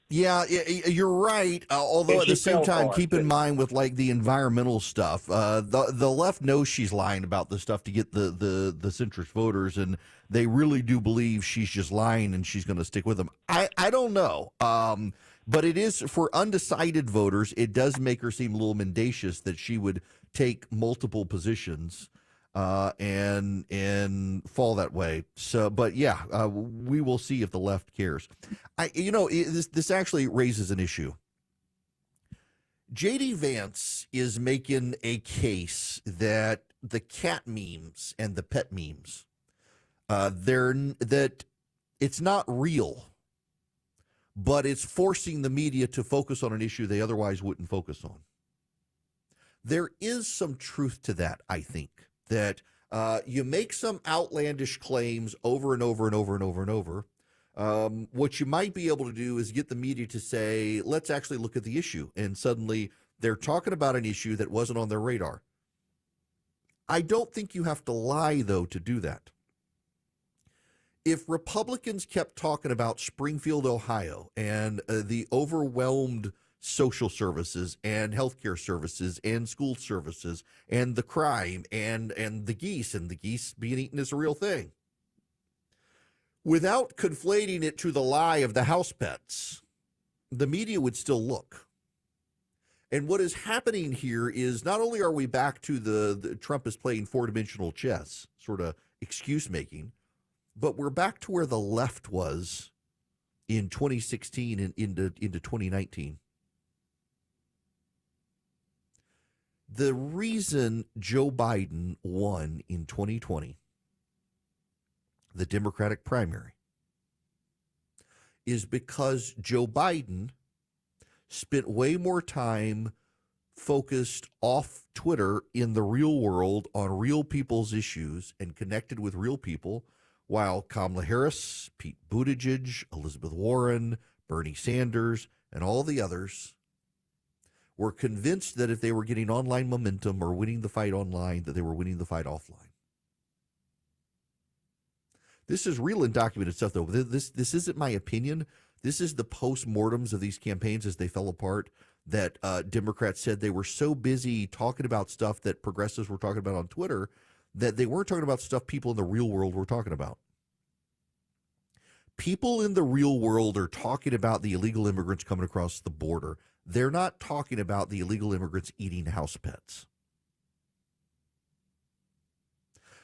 S15: Yeah, you're right. Although at the same time, keep in mind with like the environmental stuff, the left knows she's lying about this stuff to get the centrist voters, and they really do believe she's just lying and she's going to stick with them. I don't know, but it is for undecided voters. It does make her seem a little mendacious that she would take multiple positions and fall that way. So, but yeah, we will see if the left cares. This actually raises an issue. J.D. Vance is making a case that the cat memes and the pet memes, that it's not real, but it's forcing the media to focus on an issue they otherwise wouldn't focus on. There is some truth to that, I think. That you make some outlandish claims over and over and over and over and over. What you might be able to do is get the media to say, let's actually look at the issue. And suddenly they're talking about an issue that wasn't on their radar. I don't think you have to lie, though, to do that. If Republicans kept talking about Springfield, Ohio, and the overwhelmed social services and healthcare services and school services and the crime and the geese being eaten is a real thing, without conflating it to the lie of the house pets, the media would still look. And what is happening here is not only are we back to the Trump is playing four-dimensional chess, sort of excuse making, but we're back to where the left was in 2016 and into 2019. The reason Joe Biden won in 2020, the Democratic primary, is because Joe Biden spent way more time focused off Twitter in the real world on real people's issues and connected with real people, while Kamala Harris, Pete Buttigieg, Elizabeth Warren, Bernie Sanders, and all the others were convinced that if they were getting online momentum or winning the fight online, that they were winning the fight offline. This is real and documented stuff, though. This isn't my opinion. This is the post-mortems of these campaigns as they fell apart, that Democrats said they were so busy talking about stuff that progressives were talking about on Twitter that they weren't talking about stuff people in the real world were talking about. People in the real world are talking about the illegal immigrants coming across the border. They're not talking about the illegal immigrants eating house pets.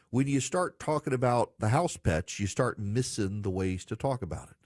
S15: When you start talking about the house pets, you start missing the ways to talk about it.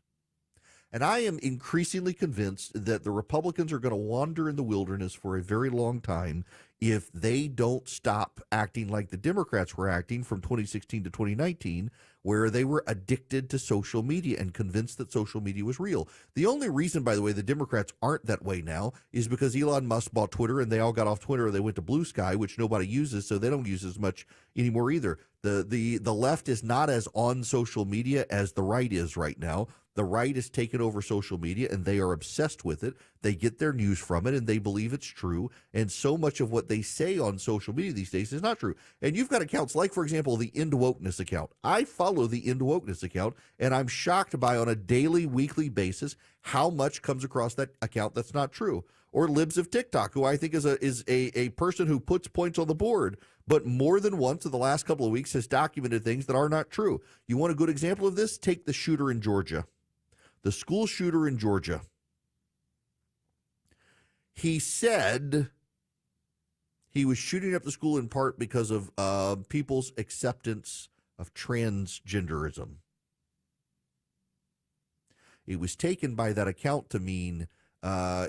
S15: And I am increasingly convinced that the Republicans are going to wander in the wilderness for a very long time if they don't stop acting like the Democrats were acting from 2016 to 2019, where they were addicted to social media and convinced that social media was real. The only reason, by the way, the Democrats aren't that way now is because Elon Musk bought Twitter and they all got off Twitter. They went to Blue Sky, which nobody uses, so they don't use as much anymore either. The left is not as on social media as the right is right now. The right has taken over social media, and they are obsessed with it. They get their news from it, and they believe it's true. And so much of what they say on social media these days is not true. And you've got accounts like, for example, the End Wokeness account. I follow the End Wokeness account, and I'm shocked by, on a daily, weekly basis, how much comes across that account that's not true. Or Libs of TikTok, who I think is a person who puts points on the board, but more than once in the last couple of weeks has documented things that are not true. You want a good example of this? Take the shooter in Georgia. The school shooter in Georgia. He said he was shooting up the school in part because of people's acceptance of transgenderism. It was taken by that account to mean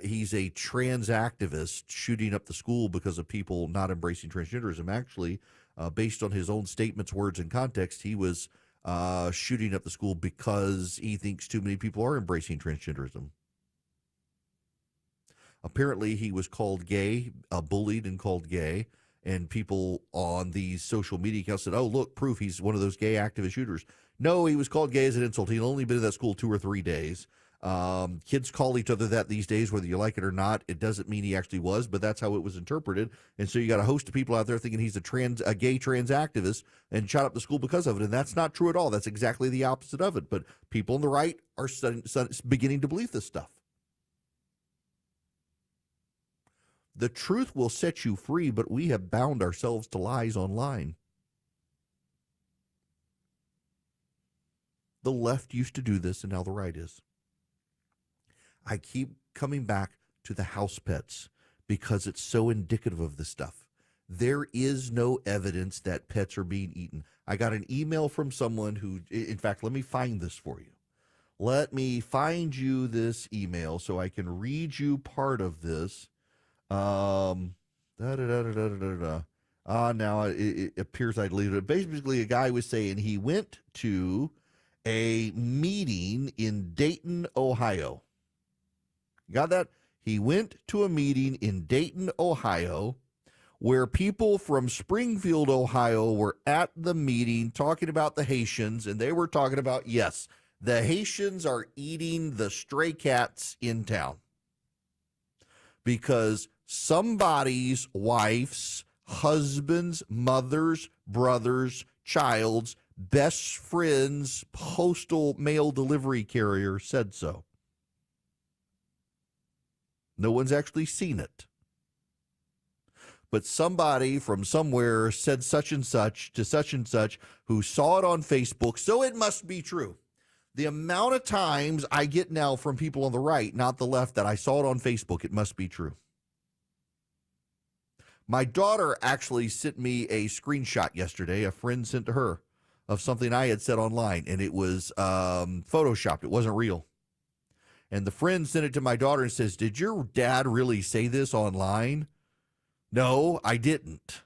S15: he's a trans activist shooting up the school because of people not embracing transgenderism. Actually, based on his own statements, words, and context, he was shooting up the school because he thinks too many people are embracing transgenderism. Apparently, he was called gay, bullied and called gay, and people on these social media accounts said, oh, look, proof he's one of those gay activist shooters. No, he was called gay as an insult. He'd only been in that school 2 or 3 days. Kids call each other that these days, whether you like it or not. It doesn't mean he actually was, but that's how it was interpreted. And so you got a host of people out there thinking he's a gay trans activist and shot up the school because of it. And that's not true at all. That's exactly the opposite of it. But people on the right are beginning to believe this stuff. The truth will set you free, but we have bound ourselves to lies online. The left used to do this, and now the right is. I keep coming back to the house pets because it's so indicative of this stuff. There is no evidence that pets are being eaten. I got an email from someone who, in fact, let me find this for you. Let me find you this email so I can read you part of this. Now it appears I deleted it. Basically, a guy was saying he went to a meeting in Dayton, Ohio. Got that? He went to a meeting in Dayton, Ohio, where people from Springfield, Ohio were at the meeting talking about the Haitians, and they were talking about, yes, the Haitians are eating the stray cats in town because somebody's wife's, husband's, mother's, brother's, child's, best friend's postal mail delivery carrier said so. No one's actually seen it. But somebody from somewhere said such and such to such and such who saw it on Facebook, so it must be true. The amount of times I get now from people on the right, not the left, that I saw it on Facebook, it must be true. My daughter actually sent me a screenshot yesterday, a friend sent to her, of something I had said online, and it was photoshopped. It wasn't real. And the friend sent it to my daughter and says, did your dad really say this online? No, I didn't.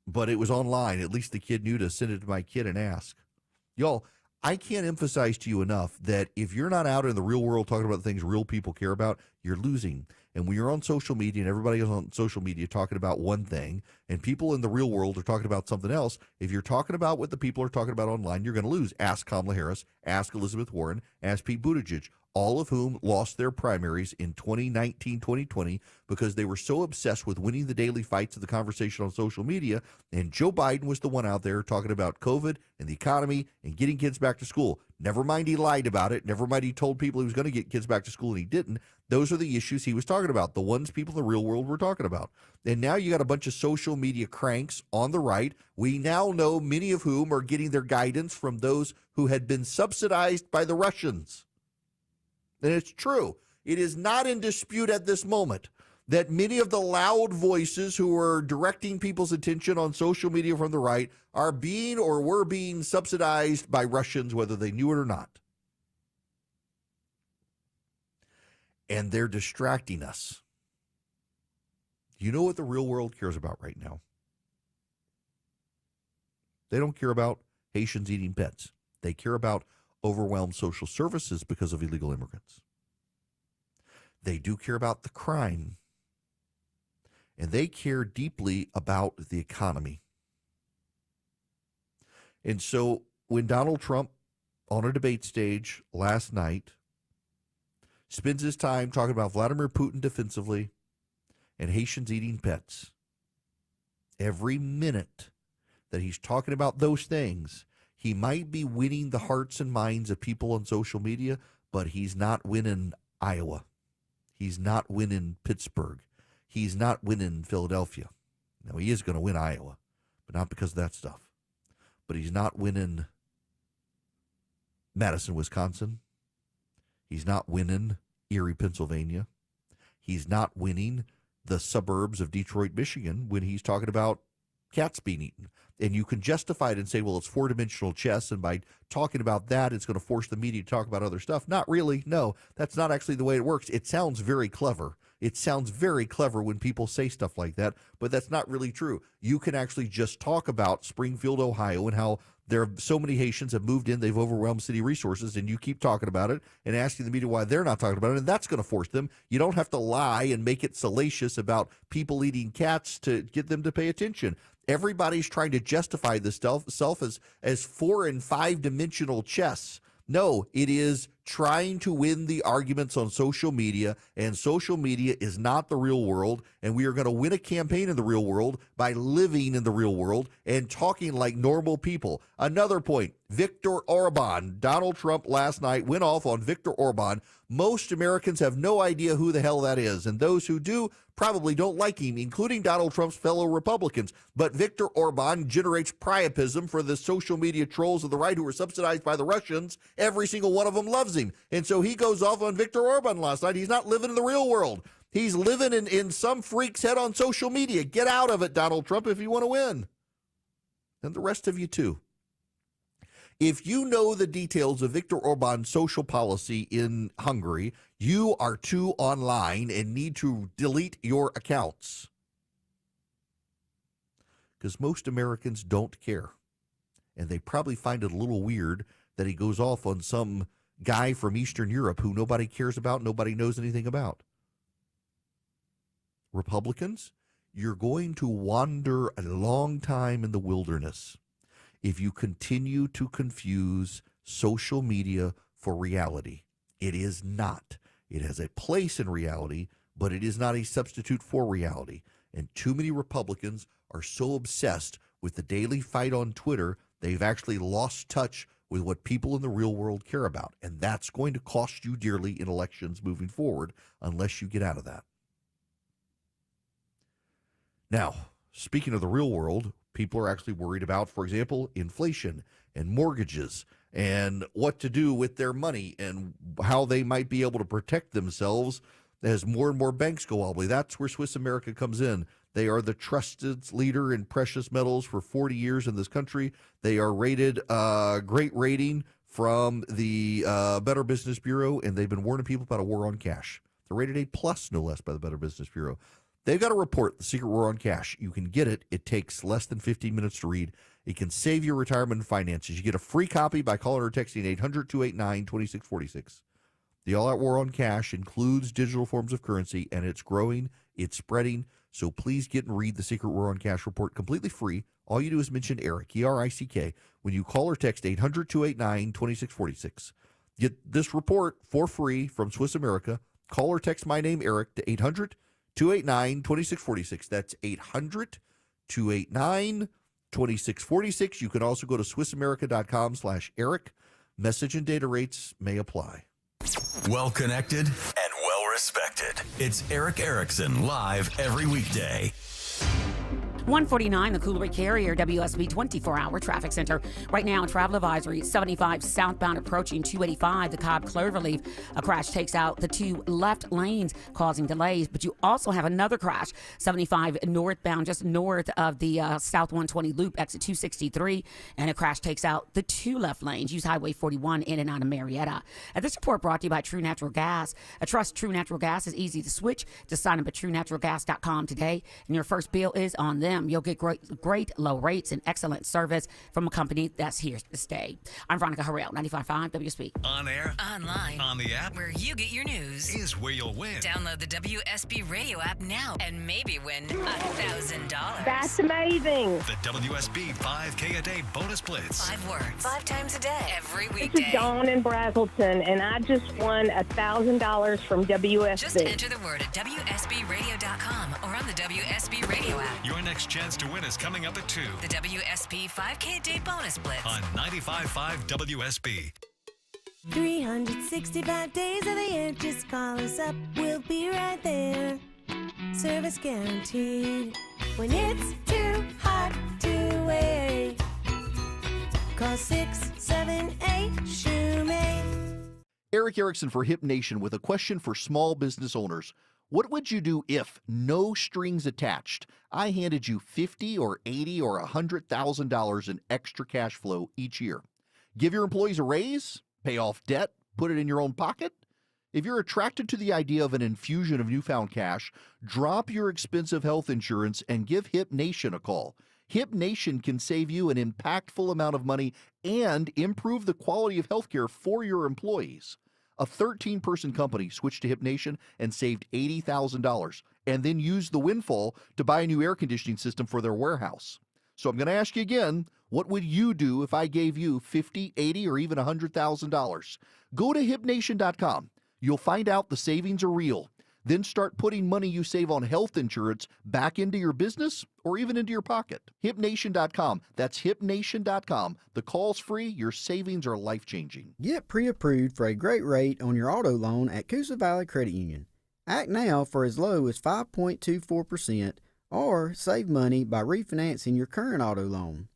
S15: But it was online. At least the kid knew to send it to my kid and ask. Y'all, I can't emphasize to you enough that if you're not out in the real world talking about the things real people care about, you're losing. And when you're on social media and everybody is on social media talking about one thing and people in the real world are talking about something else, if you're talking about what the people are talking about online, you're going to lose. Ask Kamala Harris, ask Elizabeth Warren, ask Pete Buttigieg, all of whom lost their primaries in 2019, 2020 because they were so obsessed with winning the daily fights of the conversation on social media. And Joe Biden was the one out there talking about COVID and the economy and getting kids back to school. Never mind he lied about it. Never mind he told people he was going to get kids back to school and he didn't. Those are the issues he was talking about, the ones people in the real world were talking about. And now you got a bunch of social media cranks on the right. We now know many of whom are getting their guidance from those who had been subsidized by the Russians. And it's true. It is not in dispute at this moment that many of the loud voices who are directing people's attention on social media from the right are being or were being subsidized by Russians, whether they knew it or not. And they're distracting us. You know what the real world cares about right now? They don't care about Haitians eating pets. They care about overwhelmed social services because of illegal immigrants. They do care about the crime. And they care deeply about the economy. And so when Donald Trump on a debate stage last night spends his time talking about Vladimir Putin defensively and Haitians eating pets, every minute that he's talking about those things, he might be winning the hearts and minds of people on social media, but he's not winning Iowa. He's not winning Pittsburgh. He's not winning Philadelphia. Now, he is going to win Iowa, but not because of that stuff. But he's not winning Madison, Wisconsin. He's not winning Erie, Pennsylvania. He's not winning the suburbs of Detroit, Michigan when he's talking about cats being eaten. And you can justify it and say, well, it's four-dimensional chess, and by talking about that, it's going to force the media to talk about other stuff. Not really. No, that's not actually the way it works. It sounds very clever. It sounds very clever when people say stuff like that, but that's not really true. You can actually just talk about Springfield, Ohio, and how there are so many Haitians have moved in, they've overwhelmed city resources, and you keep talking about it and asking the media why they're not talking about it, and that's going to force them. You don't have to lie and make it salacious about people eating cats to get them to pay attention. Everybody's trying to justify this self as 4 and 5 dimensional chess. No, it is trying to win the arguments on social media, and social media is not the real world, and we are going to win a campaign in the real world by living in the real world and talking like normal people. Another point, Viktor Orban. Donald Trump last night went off on Viktor Orban. Most Americans have no idea who the hell that is, and those who do probably don't like him, including Donald Trump's fellow Republicans. But Viktor Orban generates priapism for the social media trolls of the right who are subsidized by the Russians. Every single one of them loves him. And so he goes off on Viktor Orban last night. He's not living in the real world. He's living in some freak's head on social media. Get out of it, Donald Trump, if you want to win. And the rest of you, too. If you know the details of Viktor Orban's social policy in Hungary, you are too online and need to delete your accounts. Because most Americans don't care. And they probably find it a little weird that he goes off on some guy from Eastern Europe who nobody cares about, nobody knows anything about. Republicans, you're going to wander a long time in the wilderness if you continue to confuse social media for reality. It is not. It has a place in reality, but it is not a substitute for reality. And too many Republicans are so obsessed with the daily fight on Twitter, they've actually lost touch with what people in the real world care about. And that's going to cost you dearly in elections moving forward unless you get out of that. Now, speaking of the real world, people are actually worried about, for example, inflation and mortgages and what to do with their money and how they might be able to protect themselves as more and more banks go wobbly. That's where Swiss America comes in. They are the trusted leader in precious metals for 40 years in this country. They are rated great rating from the Better Business Bureau, and they've been warning people about a war on cash. They're rated A+, no less, by the Better Business Bureau. They've got a report, The Secret War on Cash. You can get it. It takes less than 15 minutes to read. It can save your retirement finances. You get a free copy by calling or texting 800-289-2646. The all-out war on cash includes digital forms of currency, and it's growing, it's spreading. So please get and read the Secret War on Cash report completely free. All you do is mention Eric, E-R-I-C-K, when you call or text 800-289-2646. Get this report for free from Swiss America. Call or text my name, Eric, to 800-289-2646. That's 800-289-2646. You can also go to SwissAmerica.com/Eric. Message and data rates may apply.
S20: Well connected and well respected. It's Eric Erickson live every weekday.
S5: 149, the Cooley Carrier WSB 24-hour traffic center. Right now, travel advisory, 75 southbound approaching 285, the Cobb Cloverleaf. A crash takes out the two left lanes, causing delays. But you also have another crash, 75 northbound, just north of the South 120 loop, exit 263. And a crash takes out the two left lanes. Use Highway 41 in and out of Marietta. This report brought to you by True Natural Gas. Trust True Natural Gas is easy to switch. Just sign up at TrueNaturalGas.com today, and your first bill is on them. You'll get great low rates and excellent service from a company that's here to stay. I'm Veronica Harrell, 95.5 WSB.
S3: On air,
S12: Online,
S3: on the app,
S12: where you get your news,
S3: is where you'll win.
S12: Download the WSB radio app now and maybe win $1,000.
S9: That's amazing.
S3: The WSB 5K a day bonus blitz.
S12: 5 words, 5 times a day, every
S9: This
S12: weekday.
S9: is Dawn in Brazelton, and I just won $1,000 from WSB.
S12: Just enter the word at WSBradio.com or on the WSB radio app.
S3: Your next chance to win is coming up at 2
S12: The WSB 5K a day bonus blitz.
S3: on 95.5 WSB.
S18: 365 days of the year, just call us up, we'll be right there. Service guaranteed. When it's too hot to wait, call 678-SHOEMATE.
S23: Eric Erickson for Hip Nation with a question for small business owners. What would you do if, no strings attached, I handed you $50 or $80 or $100,000 in extra cash flow each year? Give your employees a raise? Pay off debt? Put it in your own pocket? If you're attracted to the idea of an infusion of newfound cash, drop your expensive health insurance and give Hip Nation a call. Hip Nation can save you an impactful amount of money and improve the quality of healthcare for your employees. A 13-person company switched to Hip Nation and saved $80,000 and then used the windfall to buy a new air conditioning system for their warehouse. So I'm going to ask you again, what would you do if I gave you $50, $80, or even $100,000? Go to HipNation.com. You'll find out the savings are real. Then start putting money you save on health insurance back into your business or even into your pocket. HipNation.com. That's HipNation.com. The call's free. Your savings are life-changing.
S10: Get pre-approved for a great rate on your auto loan at Coosa Valley Credit Union. Act now for as low as 5.24% or save money by refinancing your current auto loan.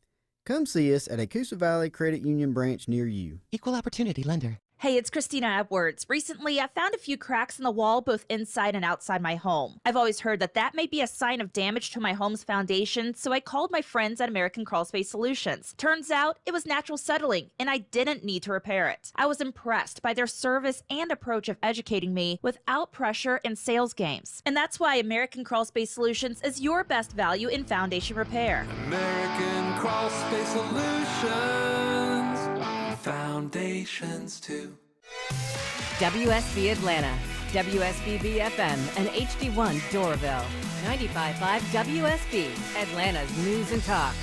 S10: Come see us at a Coosa Valley Credit Union branch near you.
S16: Equal Opportunity Lender.
S11: Hey, it's Christina Edwards. Recently, I found a few cracks in the wall both inside and outside my home. I've always heard that may be a sign of damage to my home's foundation, so I called my friends at American Crawl Space Solutions. Turns out it was natural settling, and I didn't need to repair it. I was impressed by their service and approach of educating me without pressure and sales games. And that's why American Crawl Space Solutions is your best value in foundation repair.
S17: American Crawl Space Solutions. Foundations too.
S21: WSB Atlanta, WSB BFM, and HD1 Doraville. 95.5 WSB, Atlanta's news and talk.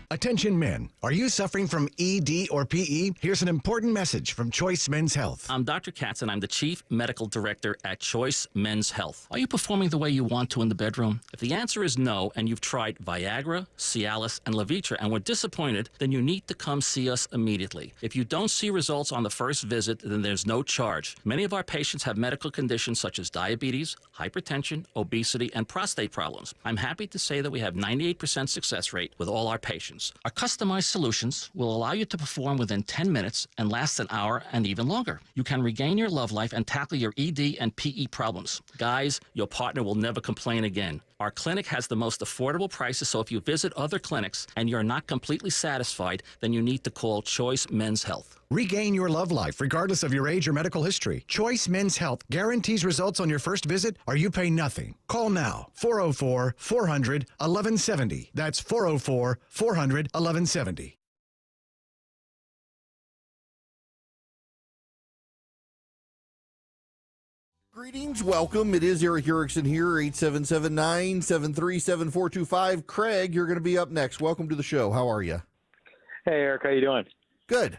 S22: Attention men, are you suffering from ED or PE? Here's an important message from Choice Men's Health.
S24: I'm Dr. Katz, and I'm the Chief Medical Director at Choice Men's Health. Are you performing the way you want to in the bedroom? If the answer is no, and you've tried Viagra, Cialis, and Levitra and were disappointed, then you need to come see us immediately. If you don't see results on the first visit, then there's no charge. Many of our patients have medical conditions such as diabetes, hypertension, obesity, and prostate problems. I'm happy to say that we have 98% success rate with all our patients. Our customized solutions will allow you to perform within 10 minutes and last an hour and even longer. You can regain your love life and tackle your ED and PE problems. Guys, your partner will never complain again. Our clinic has the most affordable prices, so if you visit other clinics and you're not completely satisfied, then you need to call Choice Men's Health.
S22: Regain your love life regardless of your age or medical history. Choice Men's Health guarantees results on your first visit or you pay nothing. Call now, 404-400-1170. That's 404-400-1170.
S15: Greetings, welcome. It is Eric Erickson here, 877-973-7425. Craig, you're going to be up next. Welcome to the show. How are you?
S2: Hey, Eric, how you doing?
S15: Good.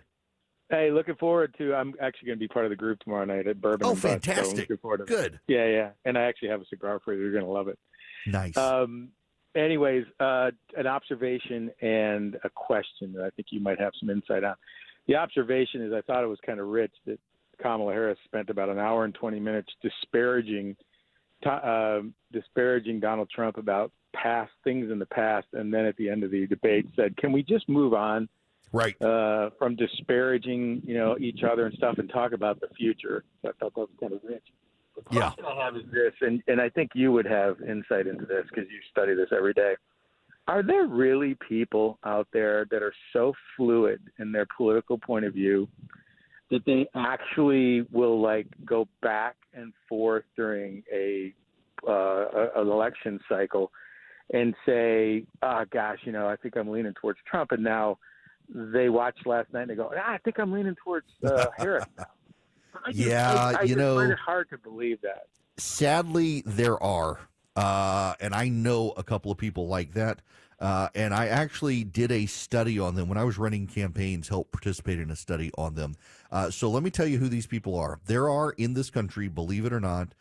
S2: Hey, looking forward to. I'm actually going to be part of the group tomorrow night at Bourbon.
S15: Oh,
S2: and Bud, so
S15: fantastic!
S2: looking forward to
S15: Good.
S2: Yeah, and I actually have a cigar for you. You're going to love it.
S15: Nice.
S2: Anyways, an observation and a question that I think you might have some insight on. The observation is I thought it was kind of rich that Kamala Harris spent about an hour and 20 minutes disparaging Donald Trump about past things in the past, and then at the end of the debate said, "Can we just move on,
S15: right,
S2: from disparaging, each other and stuff, and talk about the future?" So I thought that was kind of rich. The question I have is this, and I think you would have insight into this because you study this every day. Are there really people out there that are so fluid in their political point of view that they actually will go back and forth during an election cycle and say, "Oh gosh, I think I'm leaning towards Trump," and now they watched last night and they go, "I think I'm leaning towards Harris now." I just find it hard to believe that.
S15: Sadly, there are, and I know a couple of people like that. And I actually did a study on them when I was running campaigns, helped participate in a study on them. So let me tell you who these people are. There are in this country, believe it or not,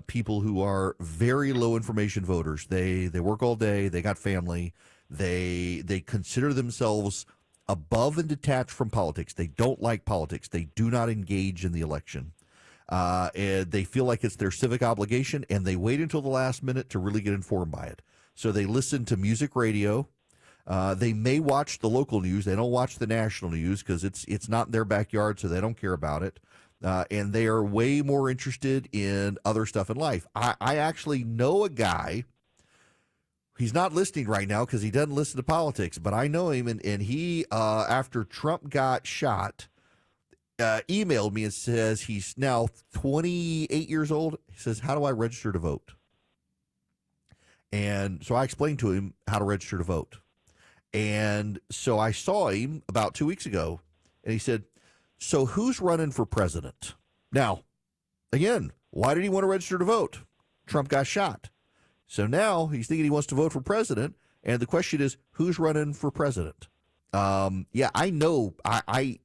S15: people who are very low information voters. They work all day. They got family. They consider themselves above and detached from politics. They don't like politics. They do not engage in the election. And they feel like it's their civic obligation, and they wait until the last minute to really get informed by it. So they listen to music radio. They may watch the local news. They don't watch the national news because it's not in their backyard, so they don't care about it. And they are way more interested in other stuff in life. I actually know a guy. He's not listening right now because he doesn't listen to politics, but I know him, and he, after Trump got shot, emailed me and says he's now 28 years old. He says, "How do I register to vote?" And so I explained to him how to register to vote. And so I saw him about 2 weeks ago, and he said, "So who's running for president?" Now, again, why did he want to register to vote? Trump got shot. So now he's thinking he wants to vote for president. And the question is, who's running for president? I know. I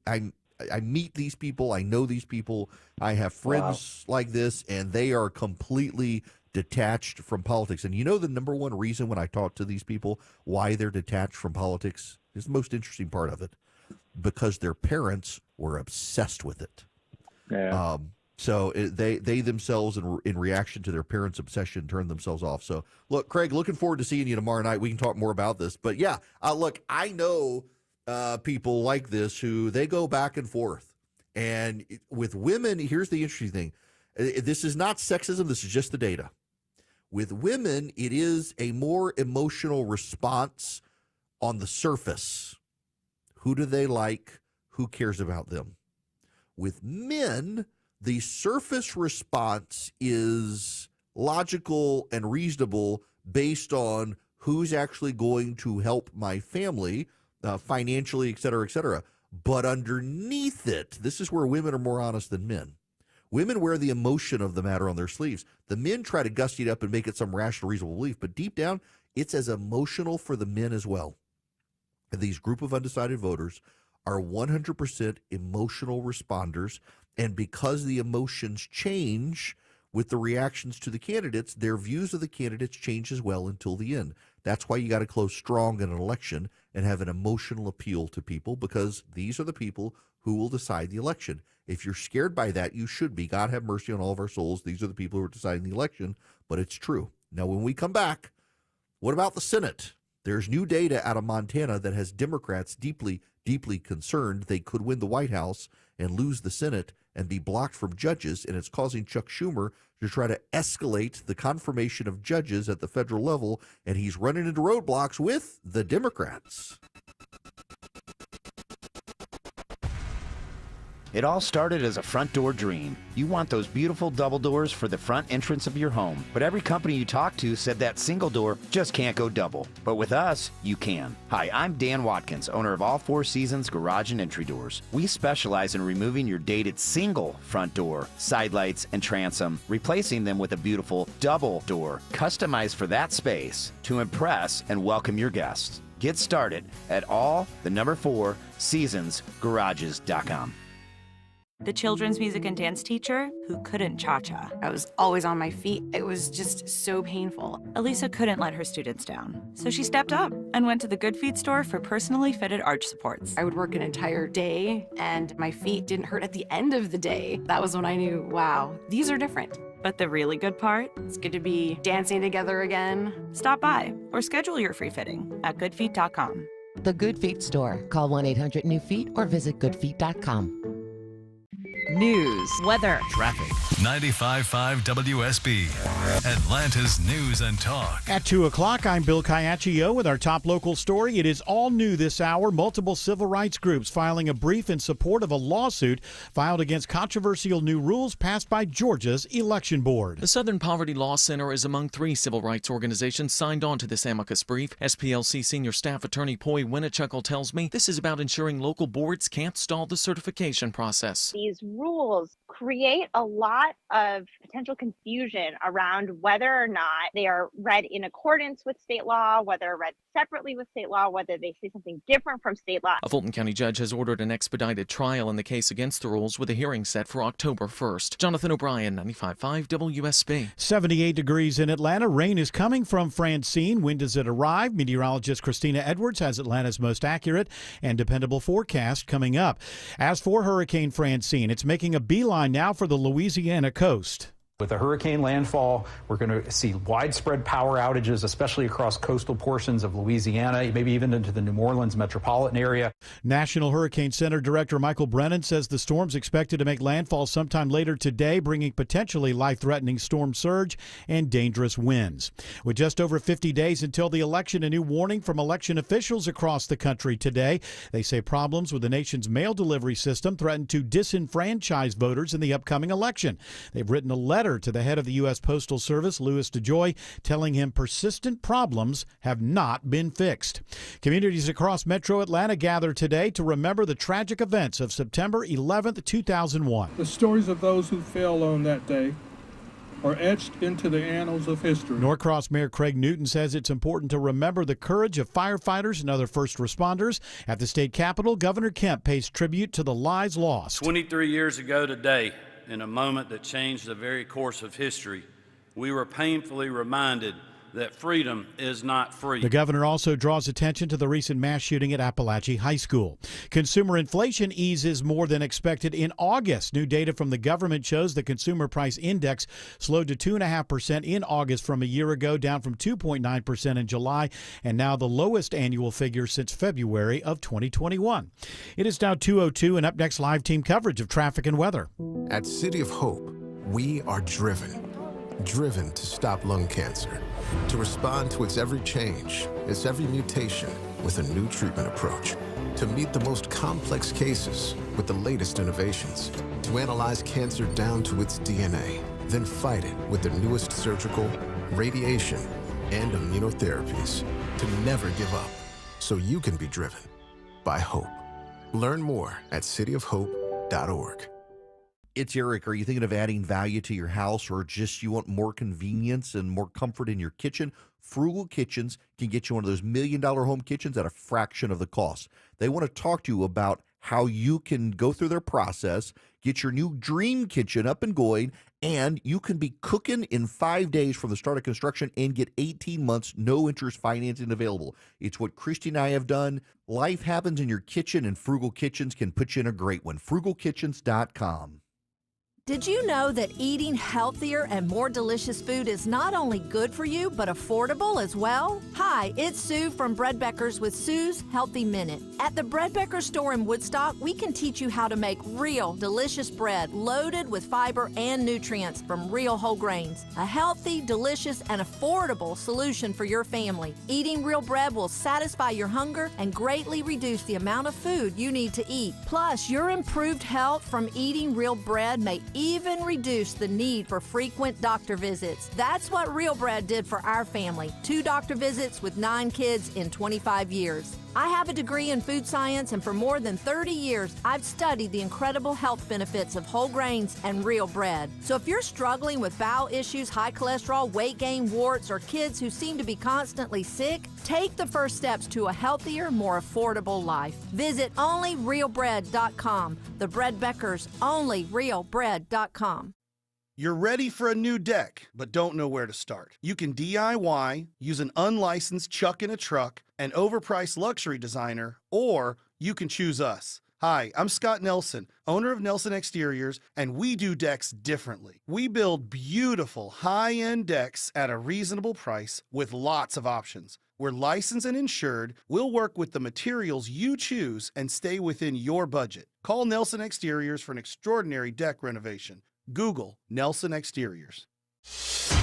S15: meet these people. I know these people. I have friends like this, and they are completely detached from politics. And the number one reason when I talk to these people why they're detached from politics is the most interesting part of it, because their parents were obsessed with it.
S2: Yeah.
S15: So they themselves, in reaction to their parents' obsession, turned themselves off. So look, Craig, looking forward to seeing you tomorrow night. We can talk more about this. But yeah, look, I know people like this who they go back and forth. And with women, here's the interesting thing. This is not sexism. This is just the data. With women, it is a more emotional response on the surface. Who do they like? Who cares about them? With men, the surface response is logical and reasonable based on who's actually going to help my family financially, et cetera, et cetera. But underneath it, this is where women are more honest than men. Women wear the emotion of the matter on their sleeves. The men try to gussy it up and make it some rational, reasonable belief. But deep down, it's as emotional for the men as well. And these group of undecided voters are 100% emotional responders. And because the emotions change with the reactions to the candidates, their views of the candidates change as well until the end. That's why you got to close strong in an election and have an emotional appeal to people, because these are the people who will decide the election. If you're scared by that, you should be. God have mercy on all of our souls. These are the people who are deciding the election, but it's true. Now, when we come back, what about the Senate? There's new data out of Montana that has Democrats deeply, deeply concerned they could win the White House and lose the Senate and be blocked from judges, and it's causing Chuck Schumer to try to escalate the confirmation of judges at the federal level, and he's running into roadblocks with the Democrats.
S4: It all started as a front door dream. You want those beautiful double doors for the front entrance of your home. But every company you talk to said that single door just can't go double. But with us, you can. Hi, I'm Dan Watkins, owner of All Four Seasons Garage and Entry Doors. We specialize in removing your dated single front door, side lights, and transom, replacing them with a beautiful double door, customized for that space to impress and welcome your guests. Get started at all4seasonsgarages.com.
S7: The children's music and dance teacher who couldn't cha-cha. I was always on my feet. It was just so painful. Elisa couldn't let her students down. So she stepped up and went to the Good Feet store for personally fitted arch supports. I would work an entire day and my feet didn't hurt at the end of the day. That was when I knew, wow, these are different. But the really good part? It's good to be dancing together again. Stop by or schedule your free fitting at goodfeet.com.
S16: The Good Feet store. Call 1-800-NEW-FEET or visit goodfeet.com.
S1: News,
S11: weather,
S3: traffic. 95.5 WSB, Atlanta's News and Talk.
S13: At 2 o'clock, I'm Bill Caiaccio with our top local story. It is all new this hour. Multiple civil rights groups filing a brief in support of a lawsuit filed against controversial new rules passed by Georgia's election board.
S14: The Southern Poverty Law Center is among 3 civil rights organizations signed on to this amicus brief. SPLC senior staff attorney Poi Winnechuckle tells me this is about ensuring local boards can't stall the certification process.
S25: These rules create a lot of potential confusion around whether or not they are read in accordance with state law, whether read separately with state law, whether they say something different from state law.
S14: A Fulton County judge has ordered an expedited trial in the case against the rules with a hearing set for October 1st. Jonathan O'Brien, 95.5 WSB.
S13: 78 degrees in Atlanta. Rain is coming from Francine. When does it arrive? Meteorologist Christina Edwards has Atlanta's most accurate and dependable forecast coming up. As for Hurricane Francine, it's making a beeline now for the Louisiana coast.
S26: With the hurricane landfall, we're going to see widespread power outages, especially across coastal portions of Louisiana, maybe even into the New Orleans metropolitan area.
S13: National Hurricane Center Director Michael Brennan says the storm's expected to make landfall sometime later today, bringing potentially life-threatening storm surge and dangerous winds. With just over 50 days until the election, a new warning from election officials across the country today. They say problems with the nation's mail delivery system threaten to disenfranchise voters in the upcoming election. They've written a letter to the head of the U.S. Postal Service, Louis DeJoy, telling him persistent problems have not been fixed. Communities across Metro Atlanta gather today to remember the tragic events of September 11th, 2001.
S27: The stories of those who fell on that day are etched into the annals of history.
S13: Norcross Mayor Craig Newton says it's important to remember the courage of firefighters and other first responders. At the state capitol, Governor Kemp pays tribute to the lives lost.
S28: 23 years ago today, in a moment that changed the very course of history, we were painfully reminded that freedom is not free.
S13: The governor also draws attention to the recent mass shooting at Appalachia High School. Consumer inflation eases more than expected in August. New data from the government shows the consumer price index slowed to 2.5% in August from a year ago, down from 2.9% in July, and now the lowest annual figure since February of 2021. It is now 2:02, and up next, live team coverage of traffic and weather.
S29: At City of Hope, we are driven to stop lung cancer, to respond to its every change, its every mutation with a new treatment approach, to meet the most complex cases with the latest innovations, to analyze cancer down to its DNA, then fight it with the newest surgical, radiation, and immunotherapies, to never give up, so you can be driven by hope. Learn more at cityofhope.org.
S15: It's Eric. Are you thinking of adding value to your house, or just you want more convenience and more comfort in your kitchen? Frugal Kitchens can get you one of those $1 million home kitchens at a fraction of the cost. They want to talk to you about how you can go through their process, get your new dream kitchen up and going, and you can be cooking in 5 days from the start of construction and get 18 months no interest financing available. It's what Christy and I have done. Life happens in your kitchen, and Frugal Kitchens can put you in a great one. FrugalKitchens.com.
S5: Did you know that eating healthier and more delicious food is not only good for you, but affordable as well? Hi, it's Sue from Bread Beckers with Sue's Healthy Minute. At the Bread Becker store in Woodstock, we can teach you how to make real, delicious bread loaded with fiber and nutrients from real whole grains. A healthy, delicious, and affordable solution for your family. Eating real bread will satisfy your hunger and greatly reduce the amount of food you need to eat. Plus, your improved health from eating real bread may even reduce the need for frequent doctor visits. That's what Real Bread did for our family. 2 doctor visits with 9 kids in 25 years. I have a degree in food science, and for more than 30 years, I've studied the incredible health benefits of whole grains and real bread. So if you're struggling with bowel issues, high cholesterol, weight gain, warts, or kids who seem to be constantly sick, take the first steps to a healthier, more affordable life. Visit onlyrealbread.com. The Bread Beckers, onlyrealbread.com.
S6: You're ready for a new deck, but don't know where to start. You can DIY, use an unlicensed chuck in a truck, an overpriced luxury designer, or you can choose us. Hi, I'm Scott Nelson, owner of Nelson Exteriors, and we do decks differently. We build beautiful, high-end decks at a reasonable price with lots of options. We're licensed and insured. We'll work with the materials you choose and stay within your budget. Call Nelson Exteriors for an extraordinary deck renovation. Google Nelson Exteriors.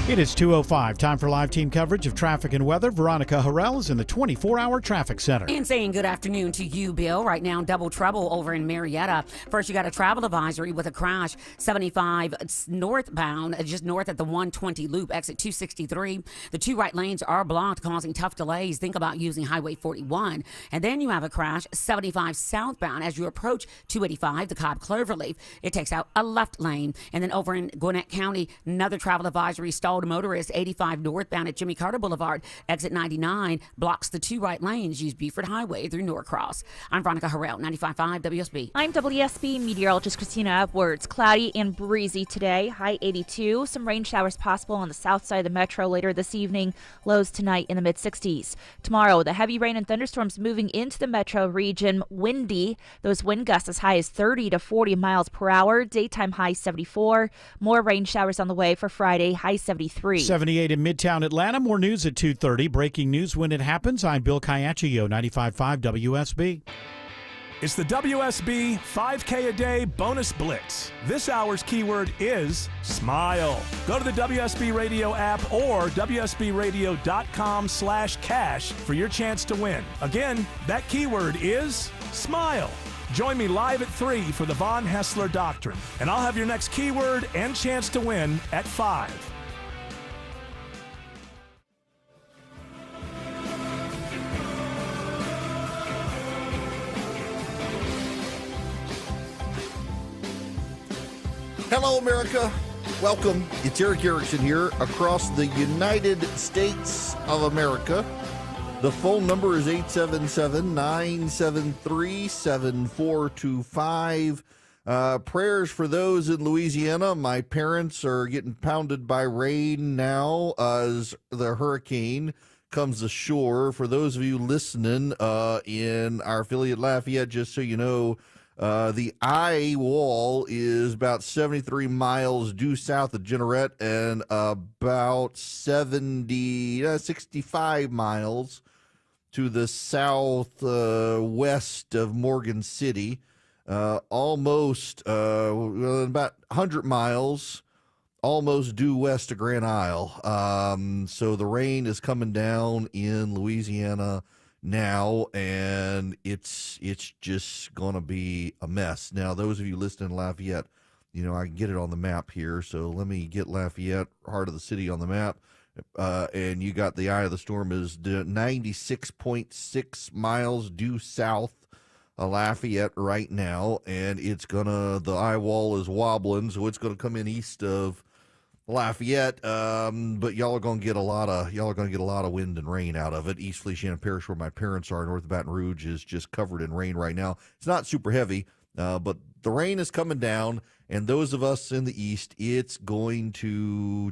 S13: It is 2:05. Time for live team coverage of traffic and weather. Veronica Harrell is in the 24-hour traffic center.
S8: And saying good afternoon to you, Bill. Right now, double trouble over in Marietta. First, you got a travel advisory with a crash 75 northbound, just north at the 120 loop, exit 263. The 2 right lanes are blocked, causing tough delays. Think about using Highway 41. And then you have a crash 75 southbound as you approach 285, the Cobb Cloverleaf. It takes out a left lane. And then over in Gwinnett County, another travel advisory stalled motorist 85 northbound at Jimmy Carter Boulevard, exit 99, blocks the 2 right lanes. Use Buford Highway through Norcross. I'm Veronica Harrell, 95.5 WSB.
S11: I'm WSB meteorologist Christina Edwards. Cloudy and breezy today, high 82. Some rain showers possible on the south side of the metro later this evening. Lows tonight in the mid-60s. Tomorrow, the heavy rain and thunderstorms moving into the metro region. Windy. Those wind gusts as high as 30 to 40 miles per hour. Daytime high 74. More rain showers on the way for Friday, high 73.
S13: 78 in Midtown Atlanta. More news at 2:30. Breaking news when it happens. I'm Bill Caiaccio, 95.5 WSB.
S9: It's the WSB 5K a day bonus blitz. This hour's keyword is smile. Go to the WSB Radio app or WSBradio.com/cash for your chance to win. Again, that keyword is smile. Join me live at 3 for the Von Hessler Doctrine, and I'll have your next keyword and chance to win at 5.
S15: Hello, America. Welcome. It's Eric Erickson here across the United States of America. The phone number is 877-973-7425. Prayers for those in Louisiana. My parents are getting pounded by rain now as the hurricane comes ashore. For those of you listening in our affiliate Lafayette, just so you know, the eye wall is about 73 miles due south of Jeanerette and about 65 miles to the southwest of Morgan City. Almost about 100 miles almost due west of Grand Isle. So the rain is coming down in Louisiana now, and it's just going to be a mess. Now, those of you listening in Lafayette, you know, I can get it on the map here. So let me get Lafayette, heart of the city, on the map. And you got the eye of the storm is 96.6 miles due south of Lafayette right now, and the eye wall is wobbling, so it's gonna come in east of Lafayette, but y'all are gonna get a lot of wind and rain out of it. East Feliciana Parish, where my parents are, north of Baton Rouge, is just covered in rain right now. It's not super heavy, but the rain is coming down, and those of us in the east, it's going to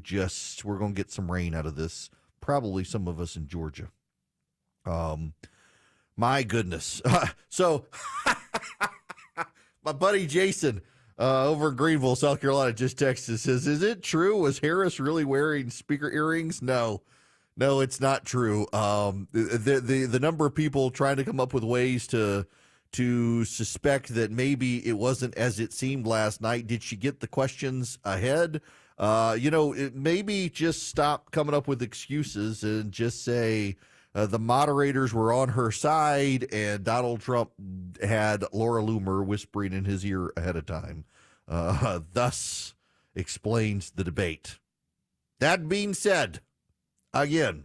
S15: we're gonna get some rain out of this. Probably some of us in Georgia. My goodness. So my buddy Jason over in Greenville, South Carolina, just texted, says, is it true? Was Harris really wearing speaker earrings? No, it's not true. The number of people trying to come up with ways to suspect that maybe it wasn't as it seemed last night. Did she get the questions ahead? Maybe just stop coming up with excuses and just say the moderators were on her side and Donald Trump had Laura Loomer whispering in his ear ahead of time. Thus explains the debate. That being said, again,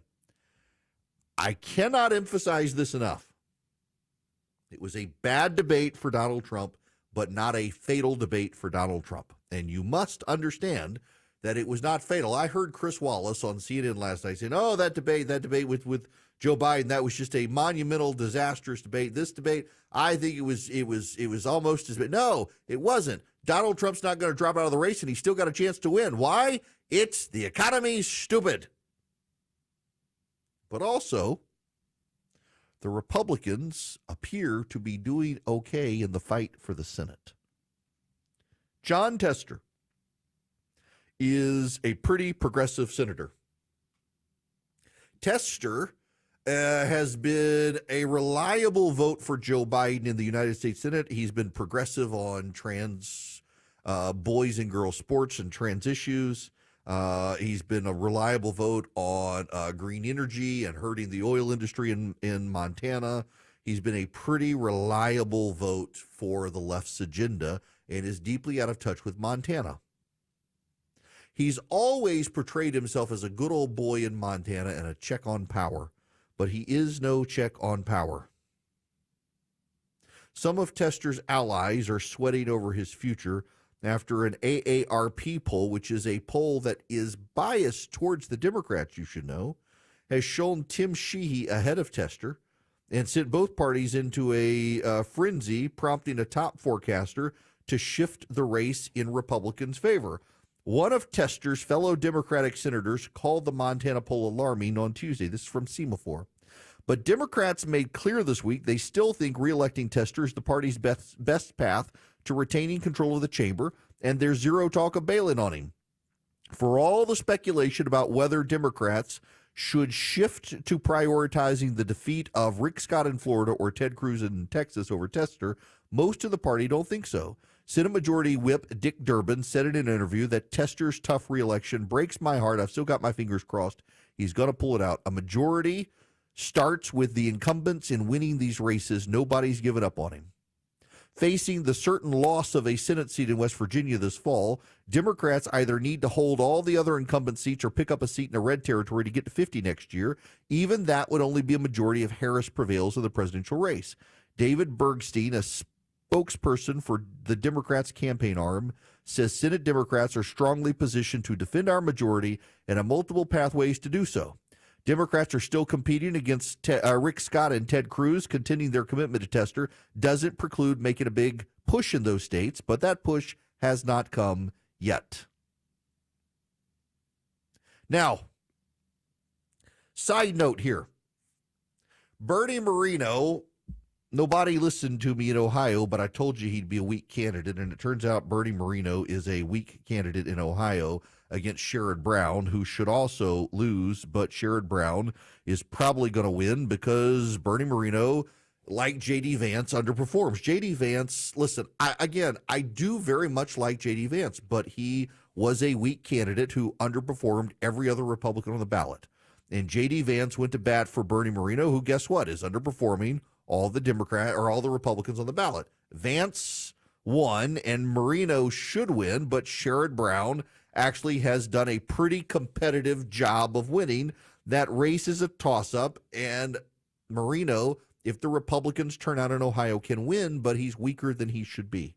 S15: I cannot emphasize this enough. It was a bad debate for Donald Trump, but not a fatal debate for Donald Trump. And you must understand that it was not fatal. I heard Chris Wallace on CNN last night saying, oh, that debate with Joe Biden, that was just a monumental, disastrous debate. This debate, I think it was almost as bad. No, it wasn't. Donald Trump's not going to drop out of the race, and he's still got a chance to win. Why? It's the economy's stupid. But also, the Republicans appear to be doing okay in the fight for the Senate. Jon Tester is a pretty progressive senator. Tester has been a reliable vote for Joe Biden in the United States Senate. He's been progressive on trans boys and girls sports and trans issues. He's been a reliable vote on green energy and hurting the oil industry in Montana. He's been a pretty reliable vote for the left's agenda and is deeply out of touch with Montana. He's always portrayed himself as a good old boy in Montana and a check on power, but he is no check on power. Some of Tester's allies are sweating over his future after an AARP poll, which is a poll that is biased towards the Democrats, you should know, has shown Tim Sheehy ahead of Tester and sent both parties into a frenzy, prompting a top forecaster to shift the race in Republicans' favor. One of Tester's fellow Democratic senators called the Montana poll alarming on Tuesday. This is from Semaphore. But Democrats made clear this week they still think reelecting Tester is the party's best path to retaining control of the chamber, and there's zero talk of bailing on him. For all the speculation about whether Democrats should shift to prioritizing the defeat of Rick Scott in Florida or Ted Cruz in Texas over Tester, most of the party don't think so. Senate Majority Whip Dick Durbin said in an interview that Tester's tough reelection breaks my heart. I've still got my fingers crossed. He's going to pull it out. A majority starts with the incumbents in winning these races. Nobody's given up on him. Facing the certain loss of a Senate seat in West Virginia this fall, Democrats either need to hold all the other incumbent seats or pick up a seat in a red territory to get to 50 next year. Even that would only be a majority if Harris prevails in the presidential race. David Bergstein, a spokesperson for the Democrats' campaign arm, says Senate Democrats are strongly positioned to defend our majority and have multiple pathways to do so. Democrats are still competing against Rick Scott and Ted Cruz. Contending their commitment to Tester doesn't preclude making a big push in those states, but that push has not come yet. Now, side note here. Bernie Moreno, nobody listened to me in Ohio, but I told you he'd be a weak candidate, and it turns out Bernie Moreno is a weak candidate in Ohio against Sherrod Brown, who should also lose, but Sherrod Brown is probably going to win because Bernie Moreno, like J.D. Vance, underperforms. J.D. Vance, listen, I do very much like J.D. Vance, but he was a weak candidate who underperformed every other Republican on the ballot. And J.D. Vance went to bat for Bernie Moreno, who, guess what, is underperforming all the Republicans on the ballot. Vance won, and Moreno should win, but Sherrod Brown actually has done a pretty competitive job of winning. That race is a toss-up, and Moreno, if the Republicans turn out in Ohio, can win, but he's weaker than he should be.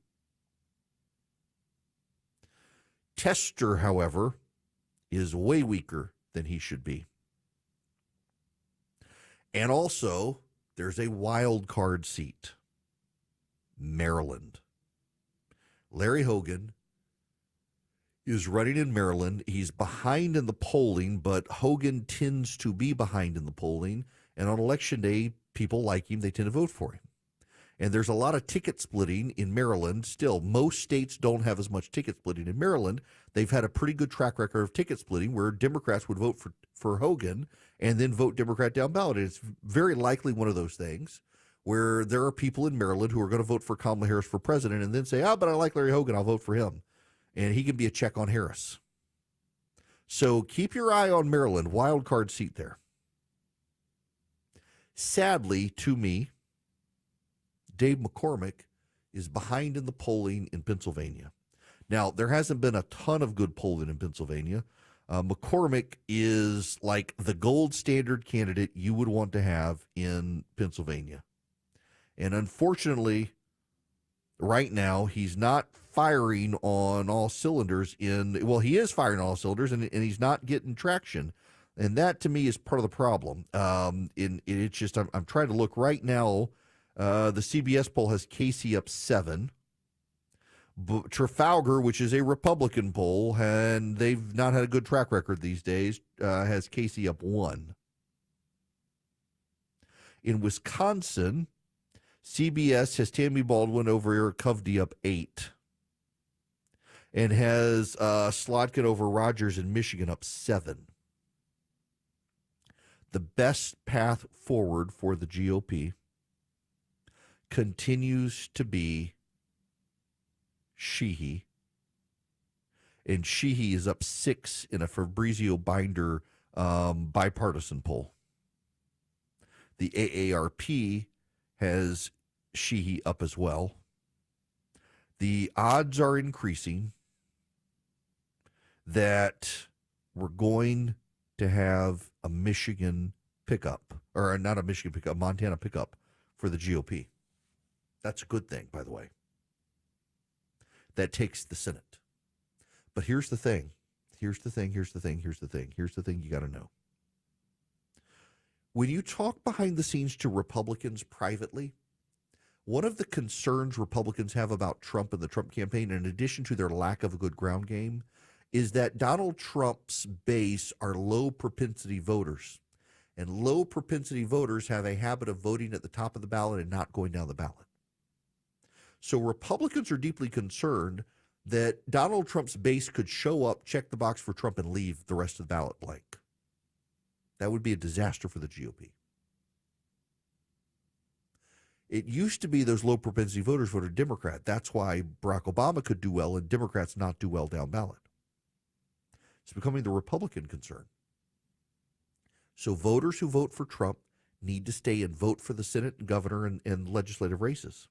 S15: Tester, however, is way weaker than he should be. And also, there's a wild card seat, Maryland. Larry Hogan is running in Maryland. He's behind in the polling, but Hogan tends to be behind in the polling. And on Election Day, people like him. They tend to vote for him. And there's a lot of ticket splitting in Maryland still. Most states don't have as much ticket splitting. In Maryland, they've had a pretty good track record of ticket splitting where Democrats would vote for Hogan and then vote Democrat down ballot. And it's very likely one of those things where there are people in Maryland who are going to vote for Kamala Harris for president and then say, but I like Larry Hogan, I'll vote for him. And he can be a check on Harris. So keep your eye on Maryland, wild card seat there. Sadly, to me, Dave McCormick is behind in the polling in Pennsylvania. Now, there hasn't been a ton of good polling in Pennsylvania. McCormick is like the gold standard candidate you would want to have in Pennsylvania. And unfortunately, right now, he's not firing on all cylinders he is firing on all cylinders, and he's not getting traction. And that, to me, is part of the problem. It's just, I'm trying to look right now. The CBS poll has Casey up 7. Trafalgar, which is a Republican poll, and they've not had a good track record these days, has Casey up 1. In Wisconsin, CBS has Tammy Baldwin over Eric Kovdy up 8. And has Slotkin over Rogers in Michigan up 7. The best path forward for the GOP continues to be Sheehy. And Sheehy is up 6 in a Fabrizio Binder bipartisan poll. The AARP has Sheehy up as well. The odds are increasing that we're going to have a Michigan pickup, or not a Michigan pickup, a Montana pickup for the GOP. That's a good thing, by the way. That takes the Senate. But here's the thing. Here's the thing you got to know. When you talk behind the scenes to Republicans privately, one of the concerns Republicans have about Trump and the Trump campaign, in addition to their lack of a good ground game, is that Donald Trump's base are low propensity voters. And low propensity voters have a habit of voting at the top of the ballot and not going down the ballot. So Republicans are deeply concerned that Donald Trump's base could show up, check the box for Trump, and leave the rest of the ballot blank. That would be a disaster for the GOP. It used to be those low propensity voters voted Democrat. That's why Barack Obama could do well and Democrats not do well down ballot. It's becoming the Republican concern. So voters who vote for Trump need to stay and vote for the Senate and governor and legislative races.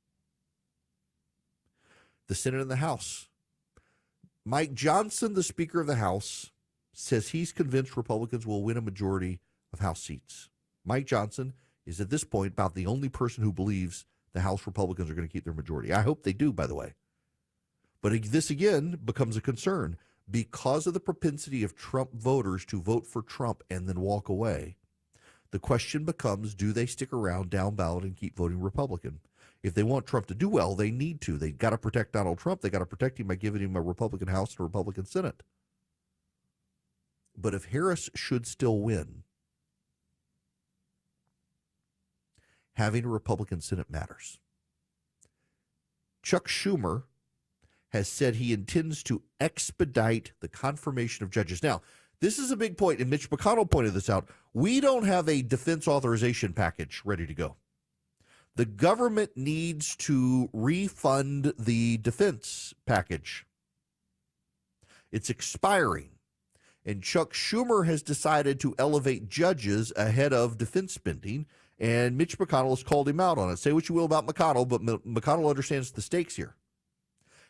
S15: The Senate and the House. Mike Johnson, the Speaker of the House, says he's convinced Republicans will win a majority of House seats. Mike Johnson is at this point about the only person who believes the House Republicans are going to keep their majority. I hope they do, by the way. But this again becomes a concern. Because of the propensity of Trump voters to vote for Trump and then walk away, the question becomes, do they stick around down ballot and keep voting Republican? If they want Trump to do well, they need to. They got to protect Donald Trump. They got to protect him by giving him a Republican House and a Republican Senate. But if Harris should still win, having a Republican Senate matters. Chuck Schumer has said he intends to expedite the confirmation of judges. Now, this is a big point, and Mitch McConnell pointed this out. We don't have a defense authorization package ready to go. The government needs to refund the defense package. It's expiring, and Chuck Schumer has decided to elevate judges ahead of defense spending, and Mitch McConnell has called him out on it. Say what you will about McConnell, but McConnell understands the stakes here.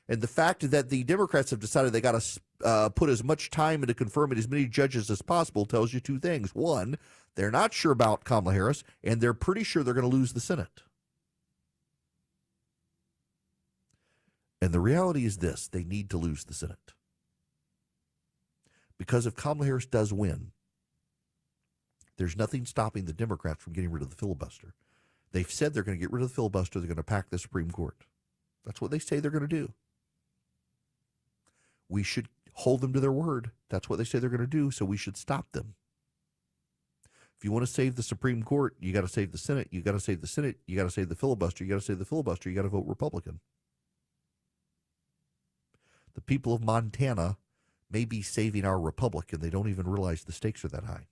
S15: And the fact that the Democrats have decided they got to put as much time into confirming as many judges as possible tells you two things. One, they're not sure about Kamala Harris, and they're pretty sure they're going to lose the Senate. And the reality is this, they need to lose the Senate. Because if Kamala Harris does win, there's nothing stopping the Democrats from getting rid of the filibuster. They've said they're going to get rid of the filibuster. They're going to pack the Supreme Court. That's what they say they're going to do. We should hold them to their word. That's what they say they're going to do, so we should stop them. If you want to save the Supreme Court, you got to save the Senate. You got to save the Senate. You got to save the filibuster. You got to save the filibuster. You got to vote Republican. The people of Montana may be saving our republic, and they don't even realize the stakes are that high.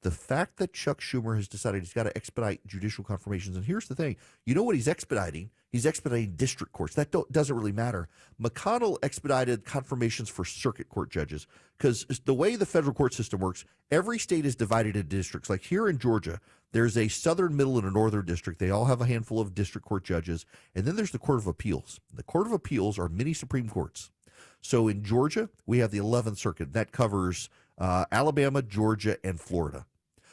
S15: The fact that Chuck Schumer has decided he's got to expedite judicial confirmations, and here's the thing, you know what he's expediting? He's expediting district courts. That doesn't really matter. McConnell expedited confirmations for circuit court judges because the way the federal court system works, every state is divided into districts. Like here in Georgia, there's a southern, middle, and a northern district. They all have a handful of district court judges. And then there's the Court of Appeals. The Court of Appeals are mini Supreme Courts. So in Georgia, we have the 11th Circuit. That covers Alabama, Georgia, and Florida.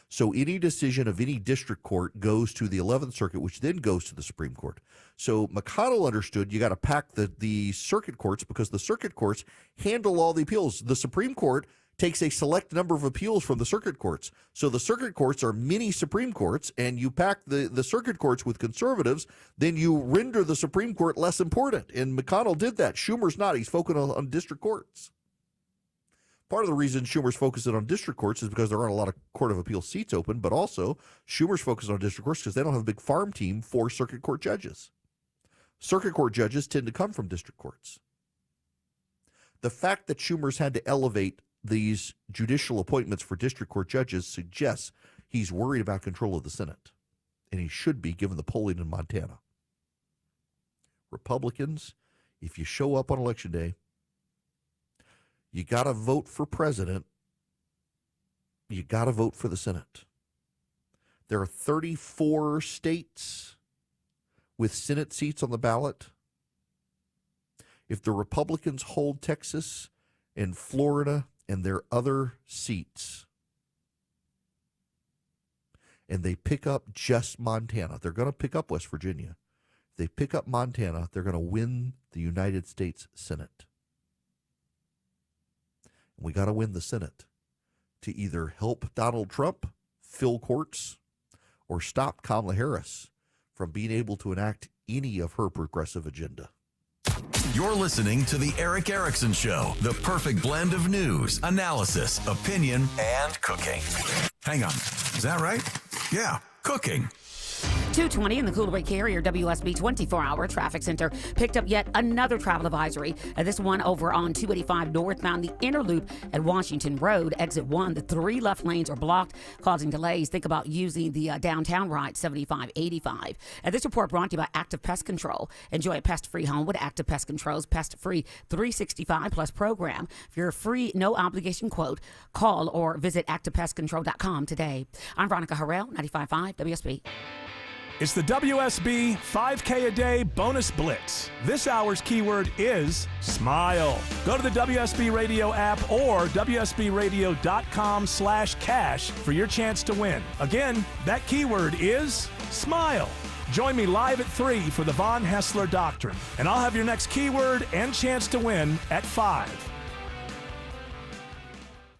S15: So any decision of any district court goes to the 11th Circuit, which then goes to the Supreme Court. So McConnell understood you got to pack the circuit courts because the circuit courts handle all the appeals. The Supreme Court takes a select number of appeals from the circuit courts. So the circuit courts are mini Supreme Courts, and you pack the circuit courts with conservatives, then you render the Supreme Court less important. And McConnell did that. Schumer's not. He's focused on district courts. Part of the reason Schumer's focusing on district courts is because there aren't a lot of Court of Appeal seats open, but also Schumer's focused on district courts because they don't have a big farm team for circuit court judges. Circuit court judges tend to come from district courts. The fact that Schumer's had to elevate these judicial appointments for district court judges suggests he's worried about control of the Senate, and he should be given the polling in Montana. Republicans, if you show up on Election Day, you got to vote for president. You got to vote for the Senate. There are 34 states with Senate seats on the ballot. If the Republicans hold Texas and Florida and their other seats, and they pick up just Montana, they're going to pick up West Virginia. If they pick up Montana, they're going to win the United States Senate. We got to win the Senate to either help Donald Trump fill courts or stop Kamala Harris from being able to enact any of her progressive agenda.
S3: You're listening to The Eric Erickson Show, the perfect blend of news, analysis, opinion, and cooking. Hang on. Is that right? Yeah, cooking.
S8: 2:20 in the Coolaway Carrier WSB 24-hour traffic center picked up yet another travel advisory. This one over on 285 northbound, the inner loop at Washington Road, exit 1. The 3 left lanes are blocked, causing delays. Think about using the downtown ride 7585. This report brought to you by Active Pest Control. Enjoy a pest-free home with Active Pest Control's pest-free 365 plus program. For your free, no obligation quote, call or visit activepestcontrol.com today. I'm Veronica Harrell, 95.5 WSB.
S9: It's the WSB 5K a day bonus blitz. This hour's keyword is smile. Go to the WSB Radio app or WSBradio.com/cash for your chance to win. Again, that keyword is smile. Join me live at 3 for the Von Haessler Doctrine, and I'll have your next keyword and chance to win at 5.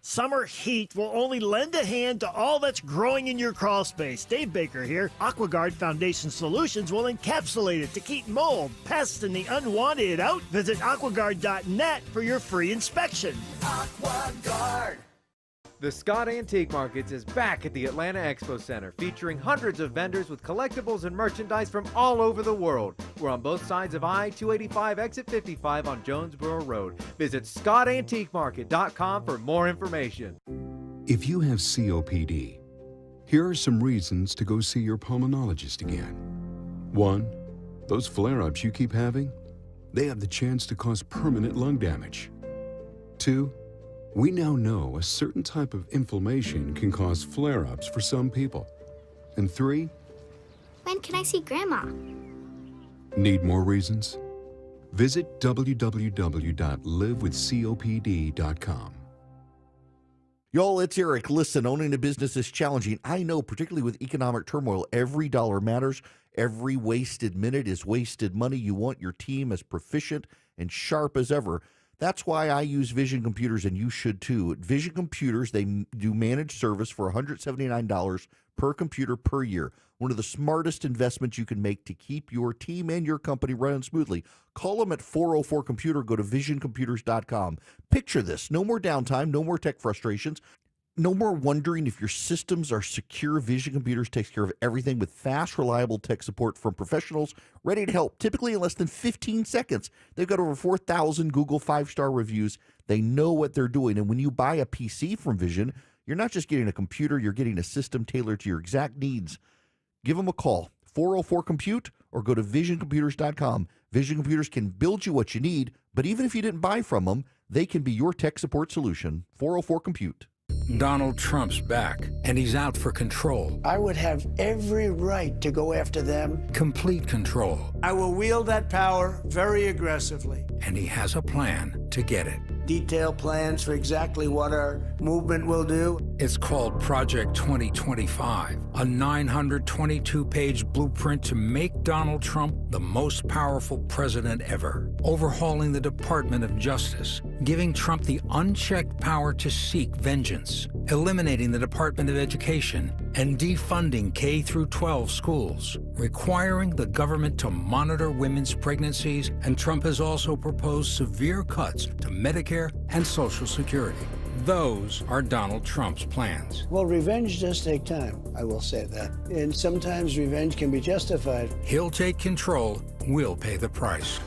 S10: Summer heat will only lend a hand to all that's growing in your crawl space. Dave Baker here. AquaGuard Foundation Solutions will encapsulate it to keep mold, pests, and the unwanted out. Visit aquaguard.net for your free inspection.
S12: AquaGuard. The Scott Antique Markets is back at the Atlanta Expo Center, featuring hundreds of vendors with collectibles and merchandise from all over the world. We're on both sides of I-285 exit 55 on Jonesboro Road. Visit ScottAntiqueMarket.com for more information.
S17: If you have COPD, here are some reasons to go see your pulmonologist again. 1. Those flare-ups you keep having, they have the chance to cause permanent lung damage. 2. We now know a certain type of inflammation can cause flare-ups for some people. And 3,
S18: when can I see Grandma?
S17: Need more reasons? Visit www.livewithcopd.com.
S15: Y'all, it's Eric. Listen, owning a business is challenging. I know, particularly with economic turmoil, every dollar matters. Every wasted minute is wasted money. You want your team as proficient and sharp as ever. That's why I use Vision Computers, and you should too. At Vision Computers, they do managed service for $179 per computer per year. One of the smartest investments you can make to keep your team and your company running smoothly. Call them at 404-COMPUTER. Go to visioncomputers.com. Picture this. No more downtime, no more tech frustrations. No more wondering if your systems are secure. Vision Computers takes care of everything with fast, reliable tech support from professionals ready to help, typically in less than 15 seconds. They've got over 4,000 Google 5-star reviews. They know what they're doing. And when you buy a PC from Vision, you're not just getting a computer, you're getting a system tailored to your exact needs. Give them a call, 404-COMPUTE, or go to visioncomputers.com. Vision Computers can build you what you need, but even if you didn't buy from them, they can be your tech support solution. 404-COMPUTE.
S2: Donald Trump's back, and he's out for control.
S4: I would have every right to go after them.
S2: Complete control.
S4: I will wield that power very aggressively.
S2: And he has a plan to get it.
S4: Detailed plans for exactly what our movement will do.
S2: It's called Project 2025, a 922-page blueprint to make Donald Trump the most powerful president ever. Overhauling the Department of Justice, giving Trump the unchecked power to seek vengeance, eliminating the Department of Education, and defunding K-12 schools, requiring the government to monitor women's pregnancies, and Trump has also proposed severe cuts to Medicare and Social Security. Those are Donald Trump's plans.
S4: Well, revenge does take time, I will say that. And sometimes revenge can be justified.
S2: He'll take control, we'll pay the price.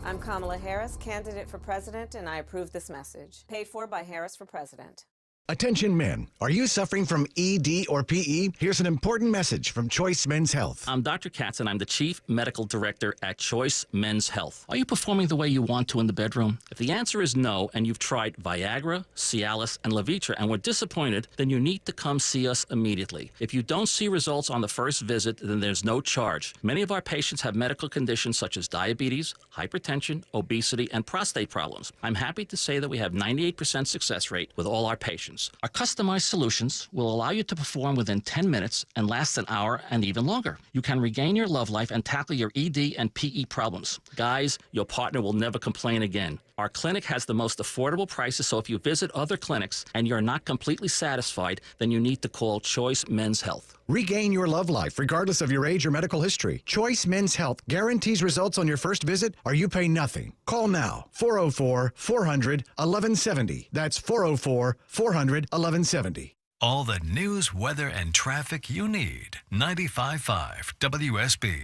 S7: I'm Kamala Harris, candidate for president, and I approve this message. Paid for by Harris for President.
S19: Attention men, are you suffering from ED or PE? Here's an important message from Choice Men's Health.
S20: I'm Dr. Katz, and I'm the Chief Medical Director at Choice Men's Health. Are you performing the way you want to in the bedroom? If the answer is no, and you've tried Viagra, Cialis, and Levitra and were disappointed, then you need to come see us immediately. If you don't see results on the first visit, then there's no charge. Many of our patients have medical conditions such as diabetes, hypertension, obesity, and prostate problems. I'm happy to say that we have 98% success rate with all our patients. Our customized solutions will allow you to perform within 10 minutes and last an hour and even longer. You can regain your love life and tackle your ED and PE problems. Guys, your partner will never complain again. Our clinic has the most affordable prices, so if you visit other clinics and you're not completely satisfied, then you need to call Choice Men's Health.
S19: Regain your love life regardless of your age or medical history. Choice Men's Health guarantees results on your first visit or you pay nothing. Call now, 404-400-1170. That's 404-400-1170.
S21: All the news, weather, and traffic you need. 95.5 WSB.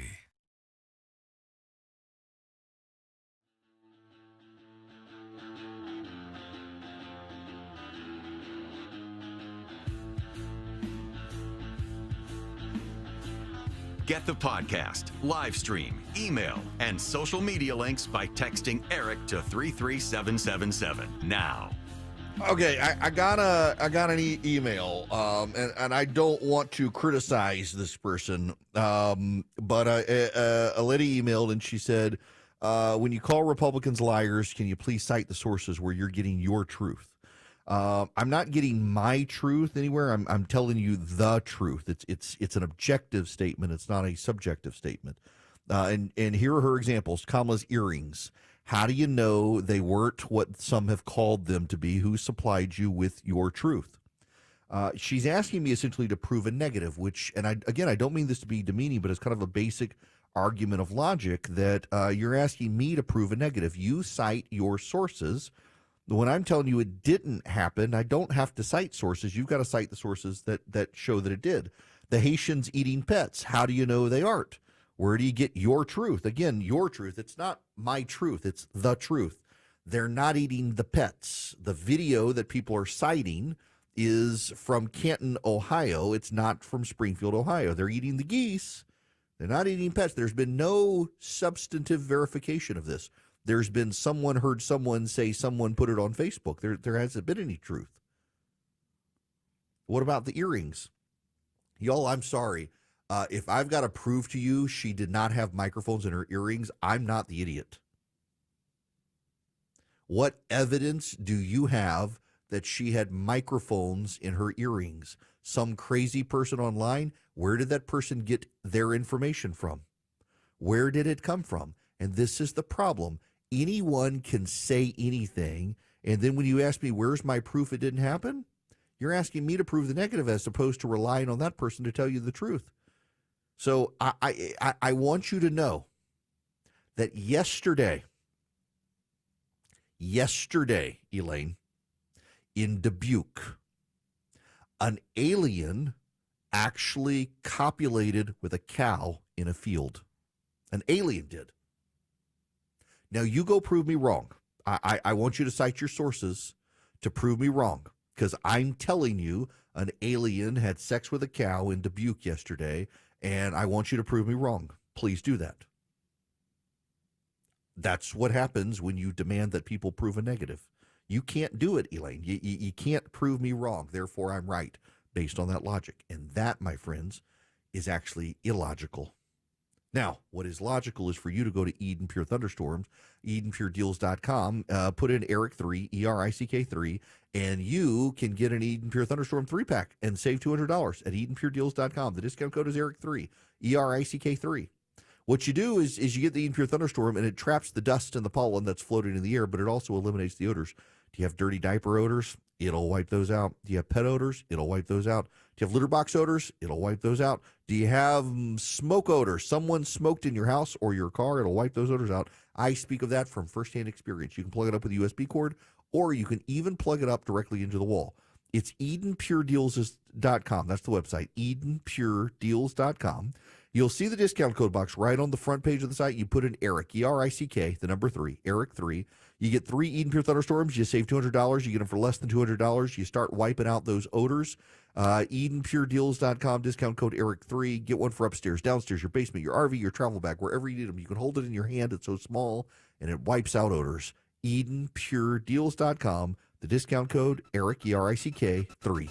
S3: Get the podcast, live stream, email, and social media links by texting Eric to 33777 now.
S15: Okay, I got an email, and I don't want to criticize this person, but a lady emailed and she said, when you call Republicans liars, can you please cite the sources where you're getting your truth? I'm not getting my truth anywhere. I'm telling you the truth. It's an objective statement. It's not a subjective statement. And here are her examples. Kamala's earrings. How do you know they weren't what some have called them to be? Who supplied you with your truth? She's asking me essentially to prove a negative, which, and I don't mean this to be demeaning, but it's kind of a basic argument of logic that you're asking me to prove a negative. You cite your sources. When I'm telling you it didn't happen, I don't have to cite sources. You've got to cite the sources that show that it did. The Haitians eating pets. How do you know they aren't? Where do you get your truth? Again, your truth. It's not my truth. It's the truth. They're not eating the pets. The video that people are citing is from Canton, Ohio. It's not from Springfield, Ohio. They're eating the geese. They're not eating pets. There's been no substantive verification of this. There's been heard someone say someone put it on Facebook. There hasn't been any truth. What about the earrings? Y'all, I'm sorry. If I've got to prove to you she did not have microphones in her earrings, I'm not the idiot. What evidence do you have that she had microphones in her earrings? Some crazy person online? Where did that person get their information from? Where did it come from? And this is the problem. anyone can say anything. And then when you ask me, where's my proof it didn't happen? You're asking me to prove the negative as opposed to relying on that person to tell you the truth. So I want you to know that yesterday, Elaine, in Dubuque, an alien actually copulated with a cow in a field. An alien did. Now, you go prove me wrong. I want you to cite your sources to prove me wrong, because I'm telling you an alien had sex with a cow in Dubuque yesterday, and I want you to prove me wrong. Please do that. That's what happens when you demand that people prove a negative. You can't do it, Elaine. You can't prove me wrong. Therefore, I'm right based on that logic. And that, my friends, is actually illogical. Now, what is logical is for you to go to Eden Pure Thunderstorms, EdenPureDeals.com, put in Eric3, ERICK3, and you can get an Eden Pure Thunderstorm 3-pack and save $200 at EdenPureDeals.com. The discount code is Eric3, ERICK3. What you do is you get the Eden Pure Thunderstorm, and it traps the dust and the pollen that's floating in the air, but it also eliminates the odors. Do you have dirty diaper odors? It'll wipe those out. Do you have pet odors? It'll wipe those out. Do you have litter box odors? It'll wipe those out. Do you have smoke odors? Someone smoked in your house or your car? It'll wipe those odors out. I speak of that from firsthand experience. You can plug it up with a USB cord, or you can even plug it up directly into the wall. It's EdenPureDeals.com. That's the website, EdenPureDeals.com. You'll see the discount code box right on the front page of the site. You put in Eric, ERICK, the number 3, Eric3. You get 3 Eden Pure Thunderstorms. You save $200. You get them for less than $200. You start wiping out those odors. EdenPureDeals.com, discount code Eric3. Get one for upstairs, downstairs, your basement, your RV, your travel bag, wherever you need them. You can hold it in your hand. It's so small, and it wipes out odors. EdenPureDeals.com, the discount code Eric, ERICK3.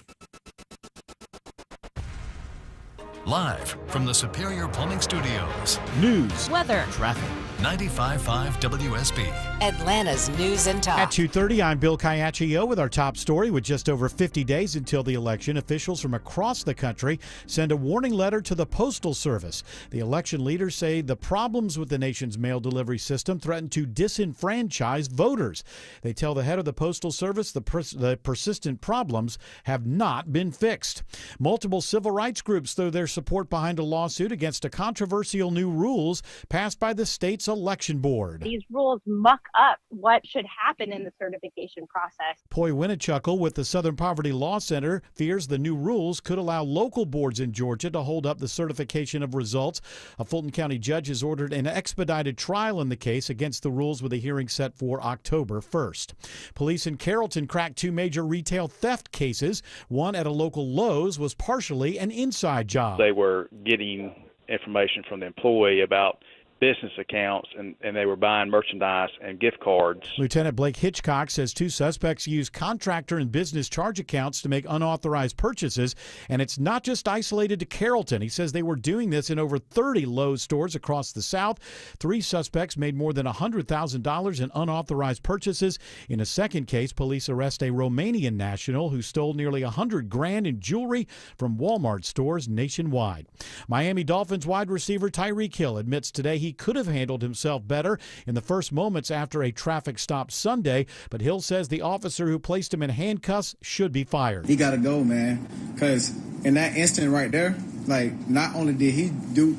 S21: Live from the Superior Plumbing Studios.
S13: News,
S1: weather,
S21: traffic. 95.5 WSB.
S1: Atlanta's news and talk.
S13: At 2:30, I'm Bill Caiaccio with our top story. With just over 50 days until the election, officials from across the country send a warning letter to the Postal Service. The election leaders say the problems with the nation's mail delivery system threaten to disenfranchise voters. They tell the head of the Postal Service the persistent problems have not been fixed. Multiple civil rights groups throw their support behind a lawsuit against a controversial new rules passed by the state's election board.
S14: These rules muck up what should happen in the certification process.
S13: Poi Winnechuckle with the Southern Poverty Law Center fears the new rules could allow local boards in Georgia to hold up the certification of results. A Fulton County judge has ordered an expedited trial in the case against the rules, with a hearing set for October 1st. Police in Carrollton cracked 2 major retail theft cases. One at a local Lowe's was partially an inside job.
S16: They were getting information from the employee about business accounts, and they were buying merchandise and gift cards.
S13: Lieutenant Blake Hitchcock says 2 suspects used contractor and business charge accounts to make unauthorized purchases, and it's not just isolated to Carrollton. He says they were doing this in over 30 Lowe's stores across the South. 3 suspects made more than $100,000 in unauthorized purchases. In a second case, police arrest a Romanian national who stole nearly $100,000 in jewelry from Walmart stores nationwide. Miami Dolphins wide receiver Tyreek Hill admits today he could have handled himself better in the first moments after a traffic stop Sunday, but Hill says the officer who placed him in handcuffs should be fired.
S22: He got to go, man, because in that instant right there, like, not only did he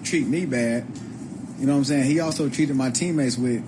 S22: treat me bad, you know what I'm saying, he also treated my teammates with,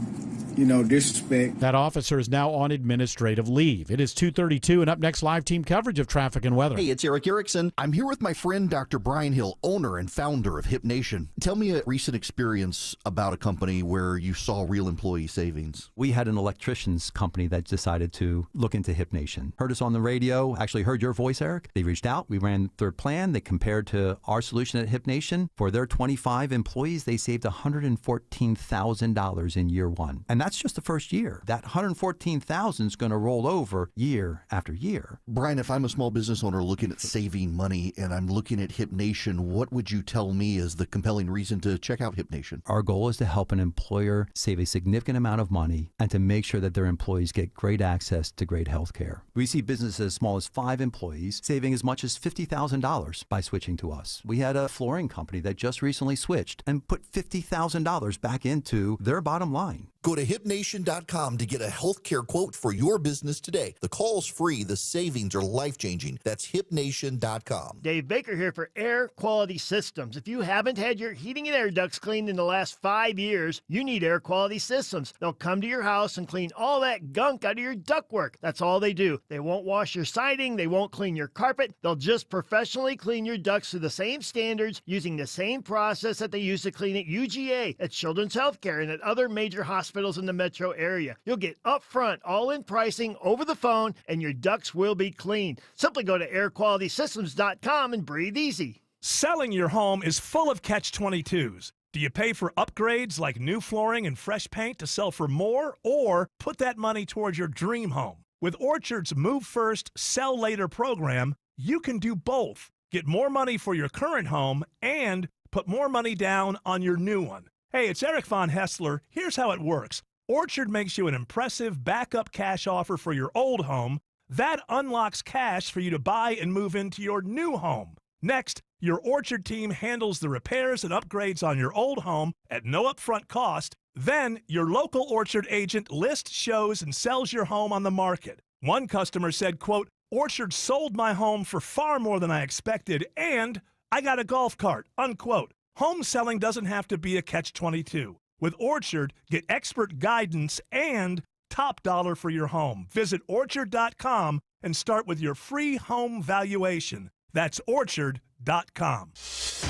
S22: disrespect.
S13: That officer is now on administrative leave. It is 2:32, and up next, live team coverage of traffic and weather.
S23: Hey, it's Eric Erickson. I'm here with my friend, Dr. Brian Hill, owner and founder of Hip Nation. Tell me a recent experience about a company where you saw real employee savings.
S24: We had an electricians company that decided to look into Hip Nation. Heard us on the radio, actually heard your voice, Eric. They reached out. We ran their plan. They compared to our solution at Hip Nation. For their 25 employees, they saved $114,000 in year 1. And that's just the first year. That $114,000 is going to roll over year after year.
S23: Brian, if I'm a small business owner looking at saving money and I'm looking at Hip Nation, what would you tell me is the compelling reason to check out Hip Nation?
S24: Our goal is to help an employer save a significant amount of money and to make sure that their employees get great access to great health care. We see businesses as small as 5 employees saving as much as $50,000 by switching to us. We had a flooring company that just recently switched and put $50,000 back into their bottom line.
S23: Go to hipnation.com to get a healthcare quote for your business today. The call's free. The savings are life-changing. That's hipnation.com.
S10: Dave Baker here for Air Quality Systems. If you haven't had your heating and air ducts cleaned in the last 5 years, you need Air Quality Systems. They'll come to your house and clean all that gunk out of your ductwork. That's all they do. They won't wash your siding. They won't clean your carpet. They'll just professionally clean your ducts to the same standards using the same process that they use to clean at UGA, at Children's Healthcare, and at other major hospitals in the metro area. You'll get upfront, all-in pricing over the phone, and your ducts will be clean. Simply go to airqualitysystems.com and breathe easy.
S9: Selling your home is full of catch-22s. Do you pay for upgrades like new flooring and fresh paint to sell for more, or put that money towards your dream home? With Orchard's Move First, Sell Later program, you can do both. Get more money for your current home and put more money down on your new one. Hey, it's Eric Von Hessler. Here's how it works. Orchard makes you an impressive backup cash offer for your old home. That unlocks cash for you to buy and move into your new home. Next, your Orchard team handles the repairs and upgrades on your old home at no upfront cost. Then, your local Orchard agent lists, shows, and sells your home on the market. One customer said, quote, "Orchard sold my home for far more than I expected, and I got a golf cart," unquote. Home selling doesn't have to be a catch-22. With Orchard, get expert guidance and top dollar for your home. Visit orchard.com and start with your free home valuation. That's orchard.com.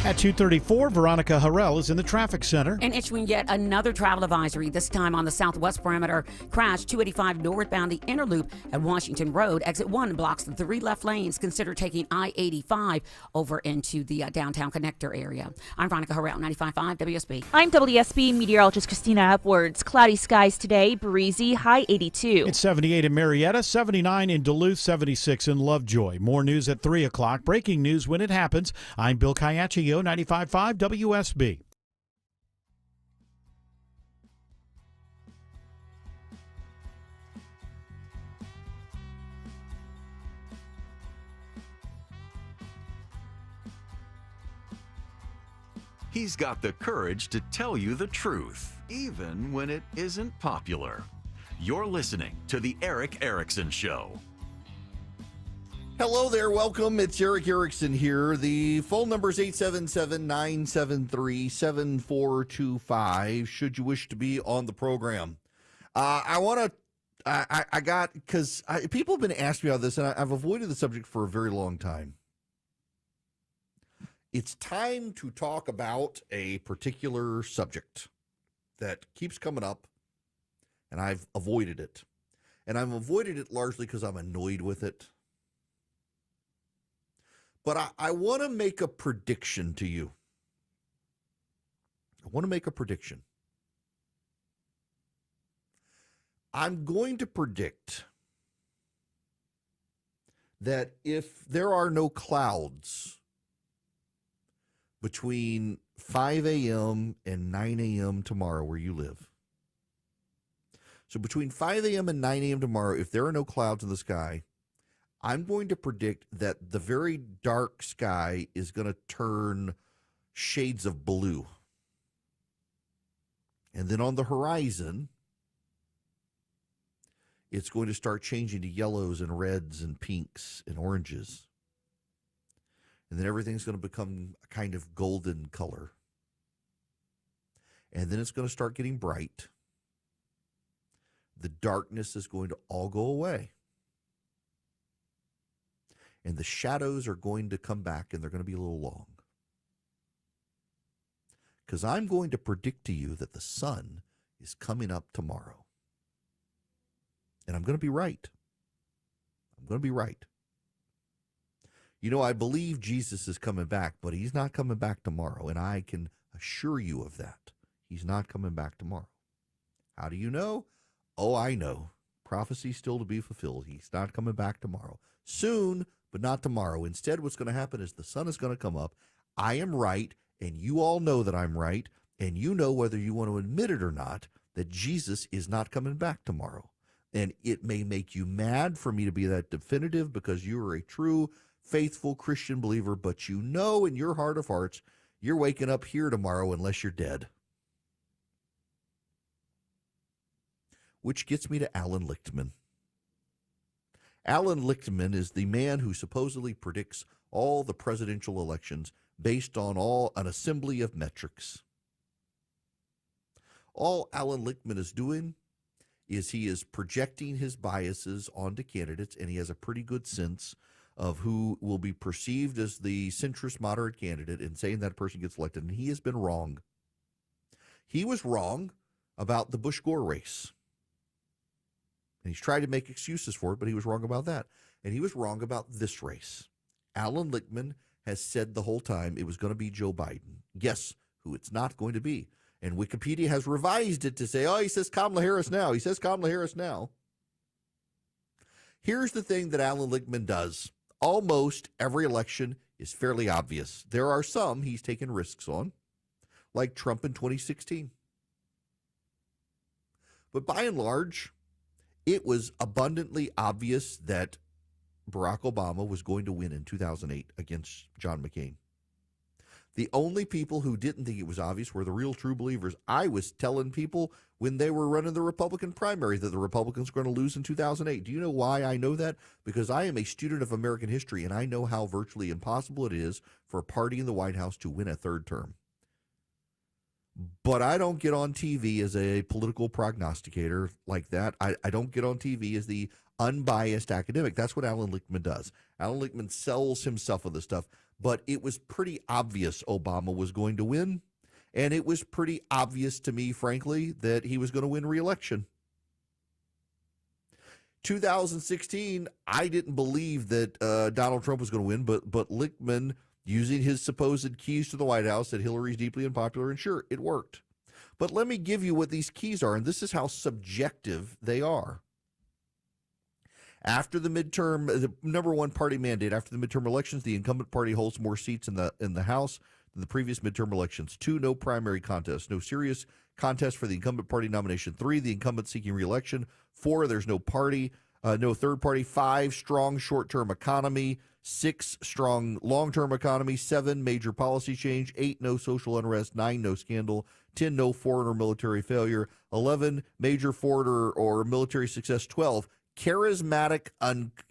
S13: At 2:34, Veronica Harrell is in the traffic center.
S5: And issuing yet another travel advisory, this time on the southwest perimeter. Crash 285 northbound the inner loop at Washington Road. Exit 1 blocks the 3 left lanes. Consider taking I-85 over into the downtown connector area. I'm Veronica Harrell, 95.5 WSB.
S6: I'm WSB meteorologist Christina Upwards. Cloudy skies today, breezy, high 82.
S13: It's 78 in Marietta, 79 in Duluth, 76 in Lovejoy. More news at 3 o'clock. Breaking news when it happens. I'm Bill Caiaccio, 95.5 WSB.
S3: He's got the courage to tell you the truth, even when it isn't popular. You're listening to The Eric Erickson Show.
S15: Hello there, welcome. It's Eric Erickson here. The phone number is 877-973-7425, should you wish to be on the program. Because people have been asking me about this, and I've avoided the subject for a very long time. It's time to talk about a particular subject that keeps coming up, and I've avoided it. And I've avoided it largely because I'm annoyed with it. But I want to make a prediction to you. I want to make a prediction. I'm going to predict that if there are no clouds between 5 a.m. and 9 a.m. tomorrow where you live. So between 5 a.m. and 9 a.m. tomorrow, if there are no clouds in the sky, I'm going to predict that the very dark sky is going to turn shades of blue. And then on the horizon, it's going to start changing to yellows and reds and pinks and oranges. And then everything's going to become a kind of golden color. And then it's going to start getting bright. The darkness is going to all go away. And the shadows are going to come back, and they're going to be a little long. Because I'm going to predict to you that the sun is coming up tomorrow. And I'm going to be right. I'm going to be right. You know, I believe Jesus is coming back, but he's not coming back tomorrow. And I can assure you of that. He's not coming back tomorrow. How do you know? Oh, I know. Prophecy still to be fulfilled. He's not coming back tomorrow. Soon, but not tomorrow. Instead, what's going to happen is the sun is going to come up. I am right, and you all know that I'm right, and you know, whether you want to admit it or not, that Jesus is not coming back tomorrow. And it may make you mad for me to be that definitive because you are a true, faithful Christian believer, but you know in your heart of hearts, you're waking up here tomorrow unless you're dead. which gets me to Alan Lichtman. Alan Lichtman is the man who supposedly predicts all the presidential elections based on an assembly of metrics. All Alan Lichtman is doing is he is projecting his biases onto candidates, and he has a pretty good sense of who will be perceived as the centrist moderate candidate and saying that person gets elected, and he has been wrong. He was wrong about the Bush-Gore race. And he's tried to make excuses for it, but he was wrong about that. And he was wrong about this race. Alan Lichtman has said the whole time it was going to be Joe Biden. Guess who it's not going to be. And Wikipedia has revised it to say, oh, he says Kamala Harris now. He says Kamala Harris now. Here's the thing that Alan Lichtman does. Almost every election is fairly obvious. There are some he's taken risks on, like Trump in 2016. But by and large, it was abundantly obvious that Barack Obama was going to win in 2008 against John McCain. The only people who didn't think it was obvious were the real true believers. I was telling people when they were running the Republican primary that the Republicans were going to lose in 2008. Do you know why I know that? Because I am a student of American history, and I know how virtually impossible it is for a party in the White House to win a third term. But I don't get on TV as a political prognosticator like that. I don't get on TV as the unbiased academic. That's what Alan Lichtman does. Alan Lichtman sells himself with this stuff. But it was pretty obvious Obama was going to win. And it was pretty obvious to me, frankly, that he was going to win re-election. 2016, I didn't believe that Donald Trump was going to win, but Lichtman, using his supposed keys to the White House, said Hillary's deeply unpopular, and sure, it worked. But let me give you what these keys are, and this is how subjective they are. After the midterm, the number one party mandate, after the midterm elections, the incumbent party holds more seats in the House than the previous midterm elections. 2, no primary contest. No serious contest for the incumbent party nomination. 3, the incumbent seeking re-election. 4, there's no party, no third party. 5, strong short-term economy. 6, strong long-term economy. 7, major policy change. 8, no social unrest. 9, no scandal. 10, no foreign or military failure. 11, major foreign or military success. 12, charismatic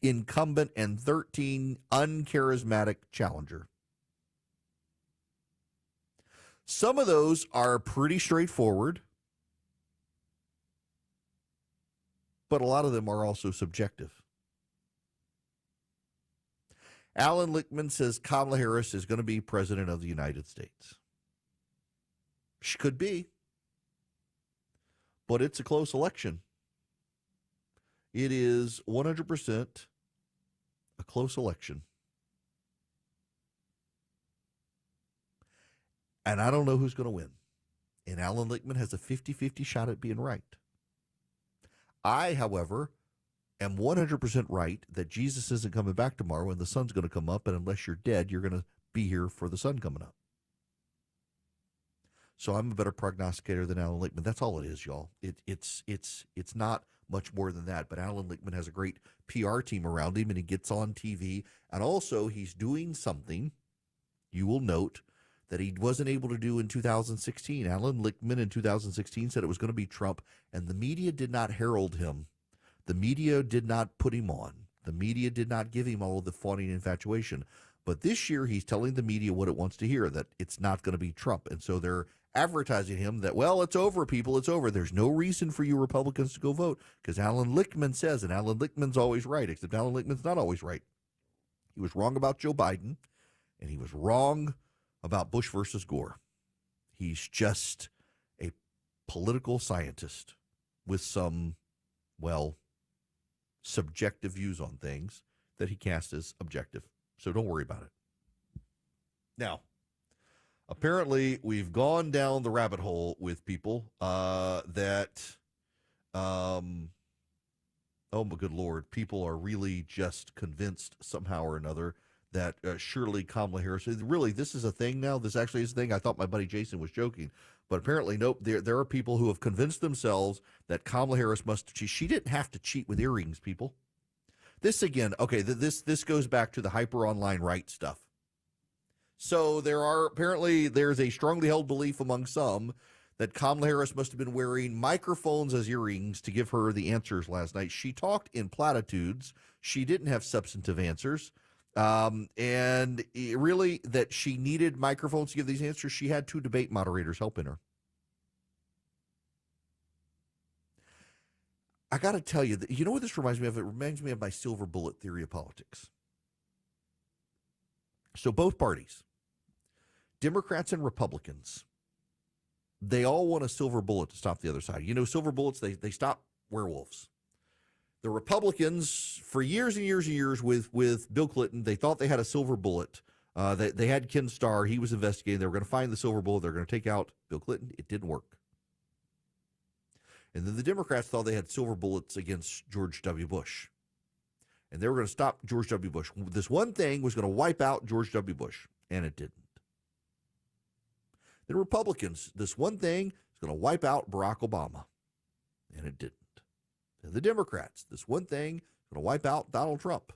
S15: incumbent, and 13, uncharismatic challenger. Some of those are pretty straightforward, but a lot of them are also subjective. Alan Lichtman says Kamala Harris is going to be president of the United States. She could be, but it's a close election. It is 100% a close election. And I don't know who's going to win. And Alan Lichtman has a 50-50 shot at being right. I, however, am 100% right that Jesus isn't coming back tomorrow and the sun's going to come up, and unless you're dead, you're going to be here for the sun coming up. So I'm a better prognosticator than Alan Lichtman. That's all it is, y'all. It's not much more than that. But Alan Lichtman has a great PR team around him, and he gets on TV. And also, he's doing something, you will note, that he wasn't able to do in 2016. Alan Lichtman in 2016 said it was going to be Trump, and the media did not herald him. The media did not put him on. The media did not give him all of the fawning infatuation. But this year, he's telling the media what it wants to hear, that it's not going to be Trump. And so they're advertising him that, well, it's over, people, it's over. There's no reason for you Republicans to go vote, because Alan Lichtman says, and Alan Lichtman's always right, except Alan Lichtman's not always right. He was wrong about Joe Biden, and he was wrong about Bush versus Gore. He's just a political scientist with some, well, subjective views on things that he casts as objective. So don't worry about it. Now, apparently we've gone down the rabbit hole with people that, oh my good Lord, people are really just convinced somehow or another that surely Kamala Harris, really, this is a thing now? This actually is a thing? I thought my buddy Jason was joking. But apparently, nope, there are people who have convinced themselves that Kamala Harris must cheat. She didn't have to cheat with earrings, people. This again, okay, this goes back to the hyper online right stuff. So there's a strongly held belief among some that Kamala Harris must have been wearing microphones as earrings to give her the answers last night. She talked in platitudes. She didn't have substantive answers. And really that she needed microphones to give these answers. She had two debate moderators helping her. I got to tell you, you know what this reminds me of? It reminds me of my silver bullet theory of politics. So both parties, Democrats and Republicans, they all want a silver bullet to stop the other side. You know, silver bullets, they stop werewolves. The Republicans, for years and years and years with Bill Clinton, they thought they had a silver bullet. They had Ken Starr. He was investigating. They were going to find the silver bullet. They're going to take out Bill Clinton. It didn't work. And then the Democrats thought they had silver bullets against George W. Bush. And they were going to stop George W. Bush. This one thing was going to wipe out George W. Bush, and it didn't. The Republicans, this one thing is going to wipe out Barack Obama, and it didn't. And the Democrats, this one thing is going to wipe out Donald Trump.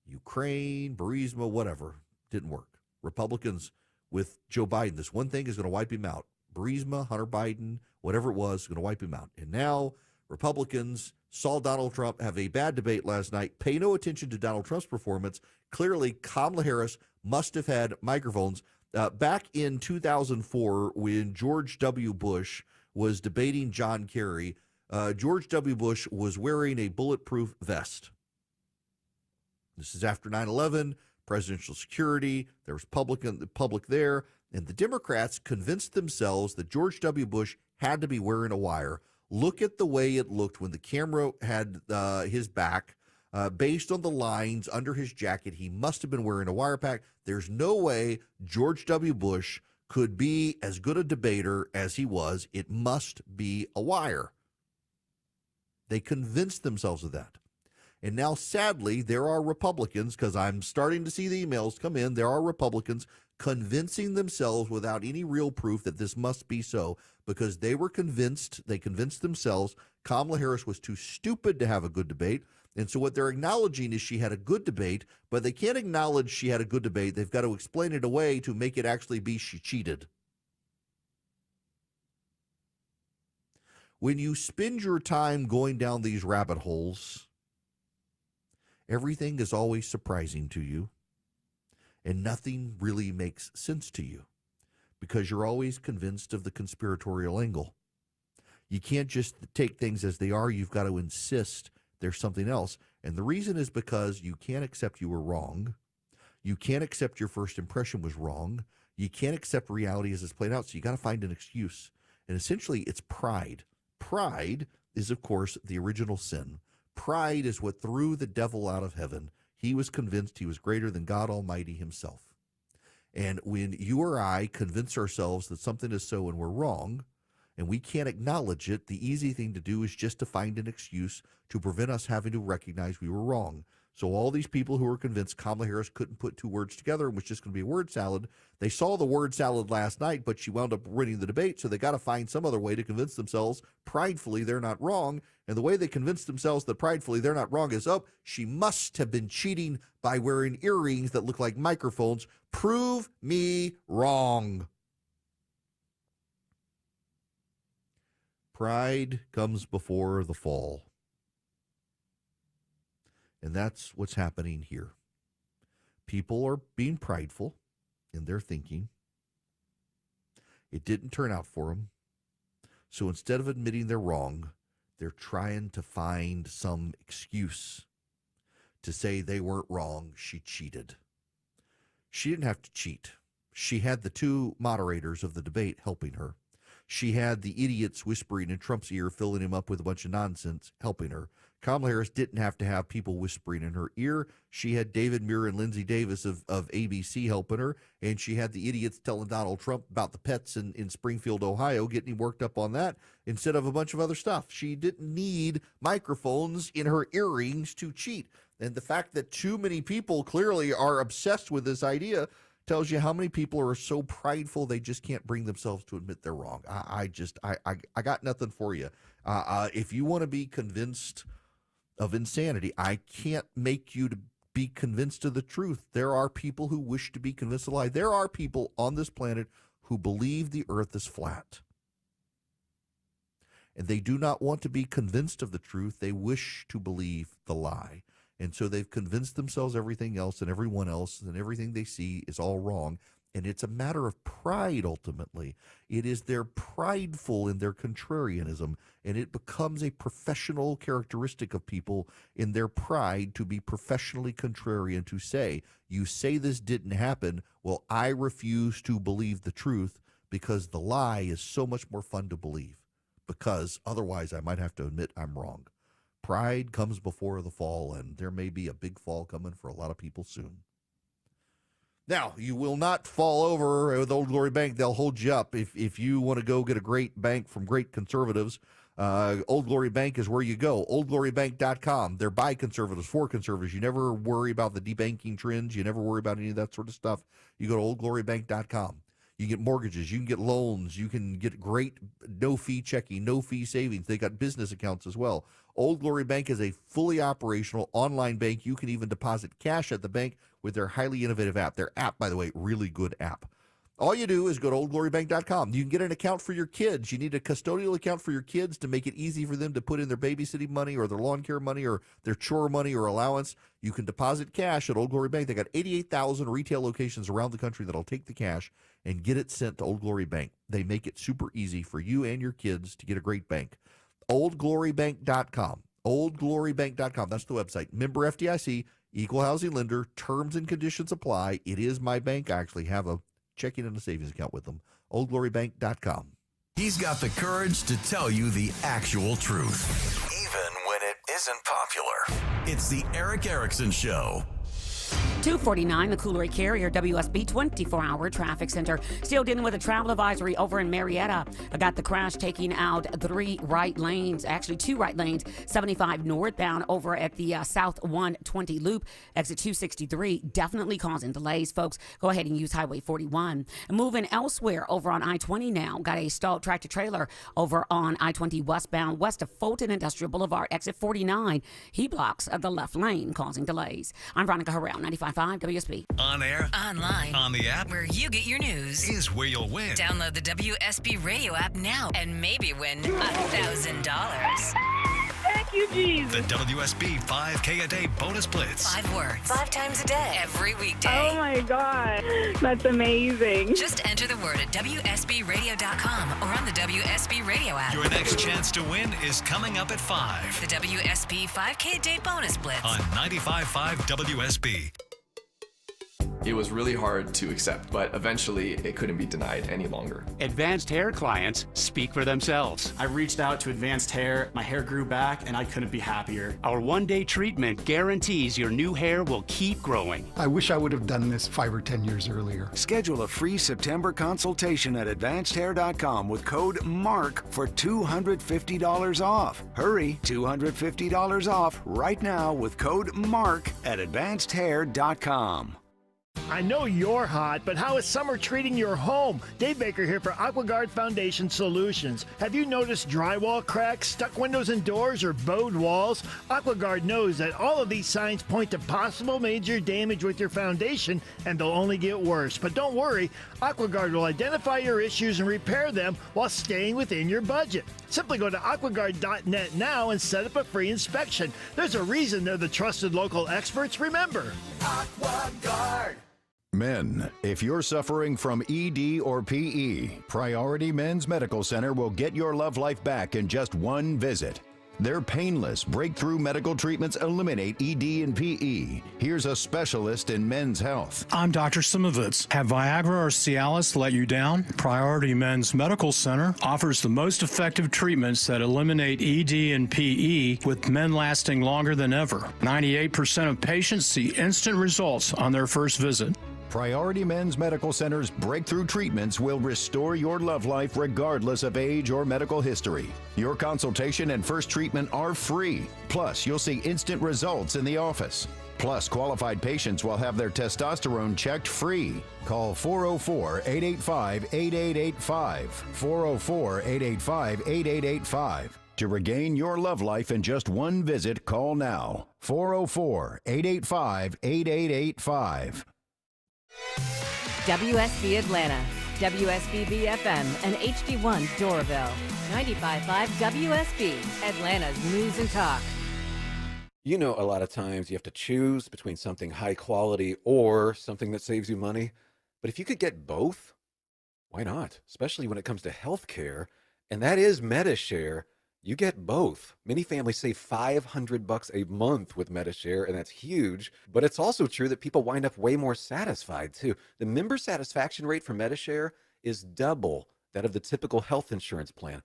S15: Ukraine, Burisma, whatever, didn't work. Republicans with Joe Biden, this one thing is going to wipe him out. Burisma, Hunter Biden, whatever it was, going to wipe him out. And now Republicans saw Donald Trump have a bad debate last night, pay no attention to Donald Trump's performance. Clearly, Kamala Harris must have had microphones. Back in 2004, when George W. Bush was debating John Kerry, George W. Bush was wearing a bulletproof vest. This is after 9/11, presidential security. There was the public there. And the Democrats convinced themselves that George W. Bush had to be wearing a wire. Look at the way it looked when the camera had his back. Based on the lines under his jacket, he must have been wearing a wire pack. There's no way George W. Bush could be as good a debater as he was. It must be a wire. They convinced themselves of that. And now, sadly, there are Republicans, because I'm starting to see the emails come in, there are Republicans convincing themselves without any real proof that this must be so, because they were convinced, they convinced themselves Kamala Harris was too stupid to have a good debate. And so what they're acknowledging is she had a good debate, but they can't acknowledge she had a good debate. They've got to explain it away to make it actually be she cheated. When you spend your time going down these rabbit holes, everything is always surprising to you, and nothing really makes sense to you because you're always convinced of the conspiratorial angle. You can't just take things as they are. You've got to insist there's something else. And the reason is because you can't accept you were wrong. You can't accept your first impression was wrong. You can't accept reality as it's played out. So you got to find an excuse. And essentially, it's pride. Pride is, of course, the original sin. Pride is what threw the devil out of heaven. He was convinced he was greater than God Almighty himself. And when you or I convince ourselves that something is so and we're wrong, and we can't acknowledge it, the easy thing to do is just to find an excuse to prevent us having to recognize we were wrong. So all these people who were convinced Kamala Harris couldn't put two words together and was just going to be a word salad, they saw the word salad last night, but she wound up winning the debate, so they got to find some other way to convince themselves pridefully they're not wrong. And the way they convinced themselves that pridefully they're not wrong is, she must have been cheating by wearing earrings that look like microphones. Prove me wrong. Pride comes before the fall. And that's what's happening here. People are being prideful in their thinking. It didn't turn out for them. So instead of admitting they're wrong, they're trying to find some excuse to say they weren't wrong, she cheated. She didn't have to cheat. She had the two moderators of the debate helping her. She had the idiots whispering in Trump's ear, filling him up with a bunch of nonsense, helping her. Kamala Harris didn't have to have people whispering in her ear. She had David Muir and Lindsey Davis of ABC helping her, and she had the idiots telling Donald Trump about the pets in Springfield, Ohio, getting him worked up on that instead of a bunch of other stuff. She didn't need microphones in her earrings to cheat. And the fact that too many people clearly are obsessed with this idea tells you how many people are so prideful they just can't bring themselves to admit they're wrong. I got nothing for you. If you want to be convinced of insanity, I can't make you to be convinced of the truth. There are people who wish to be convinced of a lie. There are people on this planet who believe the earth is flat. and they do not want to be convinced of the truth. They wish to believe the lie. And so they've convinced themselves everything else and everyone else and everything they see is all wrong. And it's a matter of pride, ultimately. It is they're prideful in their contrarianism, and it becomes a professional characteristic of people in their pride to be professionally contrarian, to say, you say this didn't happen, well, I refuse to believe the truth because the lie is so much more fun to believe, because otherwise I might have to admit I'm wrong. Pride comes before the fall, and there may be a big fall coming for a lot of people soon. Now, you will not fall over with Old Glory Bank. They'll hold you up. If you want to go get a great bank from great conservatives, Old Glory Bank is where you go. OldGloryBank.com. They're by conservatives, for conservatives. You never worry about the debanking trends. You never worry about any of that sort of stuff. You go to OldGloryBank.com. You get mortgages. You can get loans. You can get great no-fee checking, no-fee savings. They got business accounts as well. Old Glory Bank is a fully operational online bank. You can even deposit cash at the bank with their highly innovative app. Their app, by the way, really good app. All you do is go to OldGloryBank.com. You can get an account for your kids. You need a custodial account for your kids to make it easy for them to put in their babysitting money or their lawn care money or their chore money or allowance. You can deposit cash at Old Glory Bank. They got 88,000 retail locations around the country that'll take the cash and get it sent to Old Glory Bank. They make it super easy for you and your kids to get a great bank. OldGloryBank.com. OldGloryBank.com. That's the website. Member FDIC, equal housing lender. Terms and conditions apply. It is my bank. I actually have a checking and a savings account with them. OldGloryBank.com.
S3: He's got the courage to tell you the actual truth, even when it isn't popular. It's the Eric Erickson Show.
S5: 249, the Coolray Carrier WSB 24-hour traffic center. Still dealing with a travel advisory over in Marietta. I got the crash taking out 3 right lanes, actually 2 right lanes, 75 northbound over at the South 120 loop, exit 263, definitely causing delays, folks. Go ahead and use Highway 41. Moving elsewhere over on I-20 now. Got a stalled tractor trailer over on I-20 westbound west of Fulton Industrial Boulevard, exit 49. He blocks the left lane, causing delays. I'm Veronica Harrell, 95.5 WSB.
S21: On air,
S1: Online,
S21: on the app,
S1: where you get your news,
S21: is where you'll win.
S1: Download the WSB radio app now and maybe win $1,000.
S14: Thank you, Jesus.
S21: The WSB 5K a day bonus blitz.
S1: 5 words, 5 times a day, every weekday.
S14: Oh my God, that's amazing.
S1: Just enter the word at WSBradio.com or on the WSB radio app.
S21: Your next chance to win is coming up at 5.
S1: The WSB 5K a day bonus blitz
S21: On 95.5 WSB.
S8: It was really hard to accept, but eventually it couldn't be denied any longer.
S11: Advanced Hair clients speak for themselves.
S12: I reached out to Advanced Hair, my hair grew back, and I couldn't be happier.
S11: Our one-day treatment guarantees your new hair will keep growing.
S18: I wish I would have done this 5 or 10 years earlier.
S25: Schedule a free September consultation at AdvancedHair.com with code MARK for $250 off. Hurry, $250 off right now with code MARK at AdvancedHair.com.
S10: I know you're hot, but how is summer treating your home? Dave Baker here for AquaGuard Foundation Solutions. Have you noticed drywall cracks, stuck windows and doors, or bowed walls? AquaGuard knows that all of these signs point to possible major damage with your foundation, and they'll only get worse. But don't worry, AquaGuard will identify your issues and repair them while staying within your budget. Simply go to aquaguard.net now and set up a free inspection. There's a reason they're the trusted local experts. Remember, AquaGuard.
S26: Men, if you're suffering from ED or PE, Priority Men's Medical Center will get your love life back in just one visit. Their painless, breakthrough medical treatments eliminate ED and PE. Here's a specialist in men's health.
S27: I'm Dr. Simovitz. Have Viagra or Cialis let you down? Priority Men's Medical Center offers the most effective treatments that eliminate ED and PE, with men lasting longer than ever. 98% of patients see instant results on their first visit.
S26: Priority Men's Medical Center's breakthrough treatments will restore your love life regardless of age or medical history. Your consultation and first treatment are free. Plus, you'll see instant results in the office. Plus, qualified patients will have their testosterone checked free. Call 404-885-8885. 404-885-8885. To regain your love life in just one visit, call now. 404-885-8885.
S28: WSB Atlanta, WSB-FM, and HD1 Doraville.
S2: 95.5 WSB, Atlanta's News and Talk.
S4: You know, a lot of times you have to choose between something high quality or something that saves you money. But if you could get both, why not? Especially when it comes to healthcare, and that is MediShare. You get both. Many families save $500 a month with MediShare, and that's huge. But it's also true that people wind up way more satisfied too. The member satisfaction rate for MediShare is double that of the typical health insurance plan.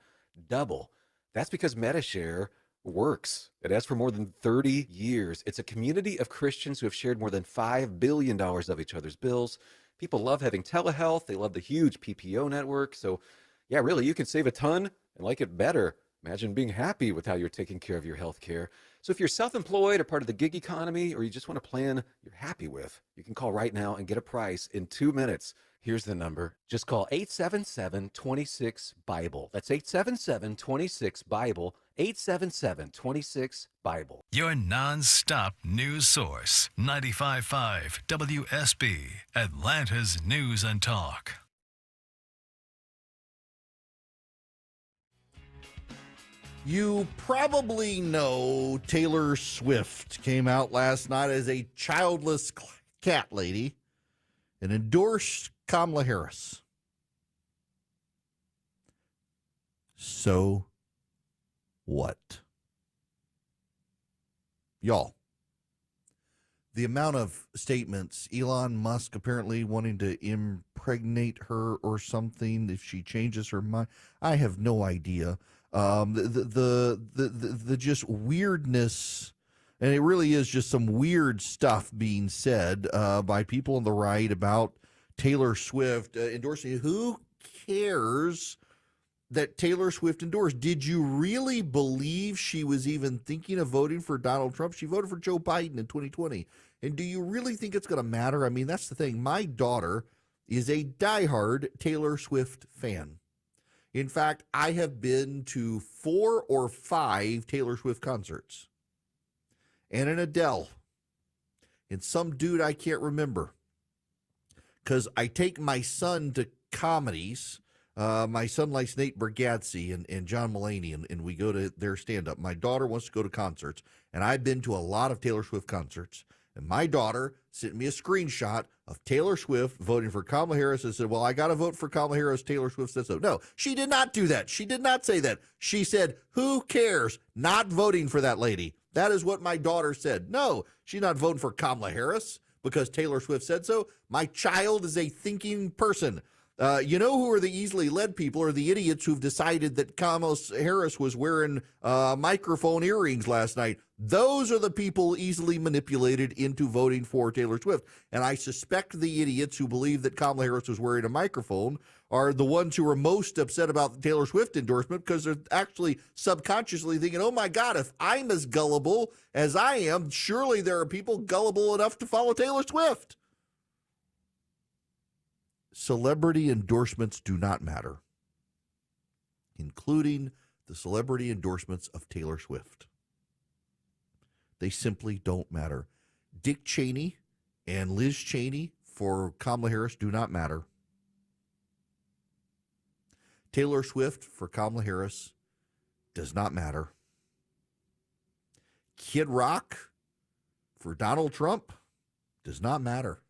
S4: Double. That's because MediShare works. It has for more than 30 years. It's a community of Christians who have shared more than $5 billion of each other's bills. People love having telehealth. They love the huge PPO network. So yeah, really, you can save a ton and like it better. Imagine being happy with how you're taking care of your health care. So if you're self-employed or part of the gig economy, or you just want a plan you're happy with, you can call right now and get a price in 2 minutes. Here's the number. Just call 877-26-BIBLE. That's 877-26-BIBLE, 877-26-BIBLE.
S21: Your non-stop news source, 95.5 WSB, Atlanta's News and Talk.
S15: You probably know Taylor Swift came out last night as a childless cat lady and endorsed Kamala Harris. So what? Y'all, the amount of statements, Elon Musk apparently wanting to impregnate her or something if she changes her mind, I have no idea. The just weirdness, and it really is just some weird stuff being said by people on the right about Taylor Swift endorsing. Who cares that Taylor Swift endorsed? Did you really believe she was even thinking of voting for Donald Trump? She voted for Joe Biden in 2020. And do you really think it's going to matter? I mean, that's the thing. My daughter is a diehard Taylor Swift fan. In fact, I have been to 4 or 5 Taylor Swift concerts and an Adele and some dude I can't remember, because I take my son to comedies. My son likes Nate Bargatze and John Mulaney, and we go to their stand-up. My daughter wants to go to concerts, and I've been to a lot of Taylor Swift concerts. And my daughter sent me a screenshot of Taylor Swift voting for Kamala Harris and said, well, I got to vote for Kamala Harris. Taylor Swift said so. No, she did not do that. She did not say that. She said, who cares? Not voting for that lady. That is what my daughter said. No, she's not voting for Kamala Harris because Taylor Swift said so. My child is a thinking person. You know who are the easily led people are the idiots who've decided that Kamala Harris was wearing microphone earrings last night. Those are the people easily manipulated into voting for Taylor Swift. And I suspect the idiots who believe that Kamala Harris was wearing a microphone are the ones who are most upset about the Taylor Swift endorsement, because they're actually subconsciously thinking, oh my God, if I'm as gullible as I am, surely there are people gullible enough to follow Taylor Swift. Celebrity endorsements do not matter, including the celebrity endorsements of Taylor Swift. They simply don't matter. Dick Cheney and Liz Cheney for Kamala Harris do not matter. Taylor Swift for Kamala Harris does not matter. Kid Rock for Donald Trump does not matter.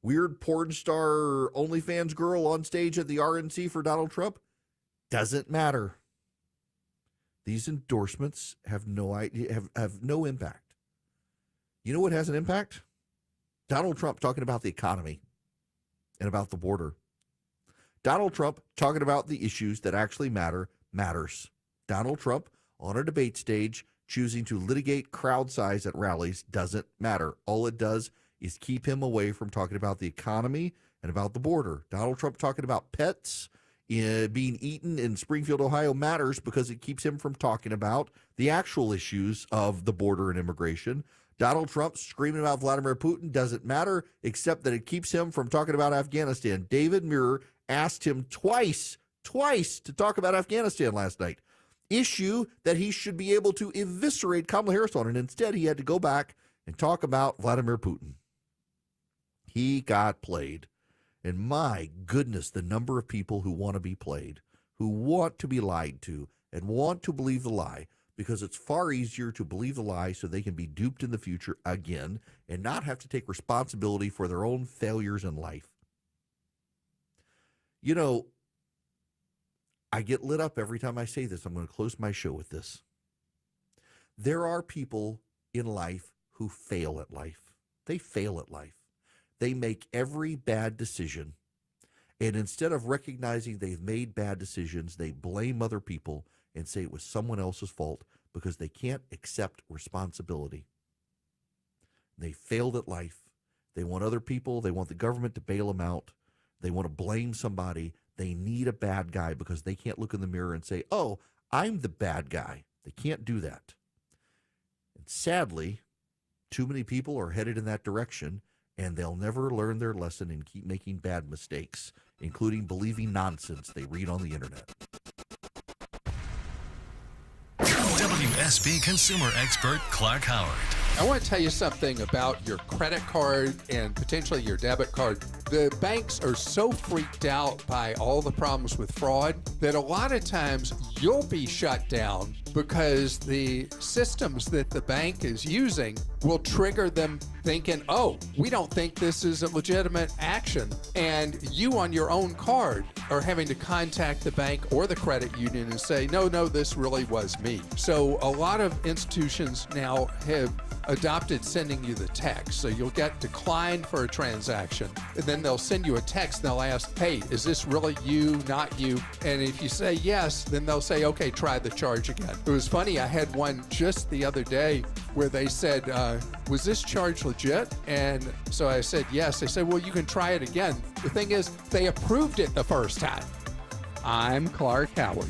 S15: Weird porn star OnlyFans girl on stage at the RNC for Donald Trump doesn't matter. These endorsements have no idea, have no impact. You know what has an impact? Donald Trump talking about the economy and about the border. Donald Trump talking about the issues that actually matters. Donald Trump on a debate stage choosing to litigate crowd size at rallies doesn't matter. All it does is keep him away from talking about the economy and about the border. Donald Trump talking about pets being eaten in Springfield, Ohio matters because it keeps him from talking about the actual issues of the border and immigration. Donald Trump screaming about Vladimir Putin doesn't matter, except that it keeps him from talking about Afghanistan. David Muir asked him twice to talk about Afghanistan last night. Issue that he should be able to eviscerate Kamala Harris on, and instead he had to go back and talk about Vladimir Putin. He got played. And my goodness, the number of people who want to be played, who want to be lied to and want to believe the lie, because it's far easier to believe the lie so they can be duped in the future again and not have to take responsibility for their own failures in life. You know, I get lit up every time I say this. I'm going to close my show with this. There are people in life who fail at life. They fail at life. They make every bad decision. And instead of recognizing they've made bad decisions, they blame other people and say it was someone else's fault because they can't accept responsibility. They failed at life. They want other people. They want the government to bail them out. They want to blame somebody. They need a bad guy because they can't look in the mirror and say, oh, I'm the bad guy. They can't do that. And sadly, too many people are headed in that direction, and they'll never learn their lesson and keep making bad mistakes, including believing nonsense they read on the internet.
S21: WSB consumer expert Clark Howard.
S7: I want to tell you something about your credit card and potentially your debit card. The banks are so freaked out by all the problems with fraud that a lot of times you'll be shut down because the systems that the bank is using will trigger them thinking, oh, we don't think this is a legitimate action. And you on your own card are having to contact the bank or the credit union and say, no, this really was me. So a lot of institutions now have adopted sending you the text. So you'll get declined for a transaction, and then they'll send you a text and they'll ask, hey, is this really you, not you? And if you say yes, then they'll say, okay, try the charge again. It was funny, I had one just the other day where they said, was this charge legit? And so I said yes. They said, well, you can try it again. The thing is, they approved it the first time. I'm Clark Howard.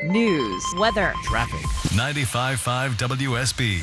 S2: News, weather,
S21: traffic. 95.5 WSB,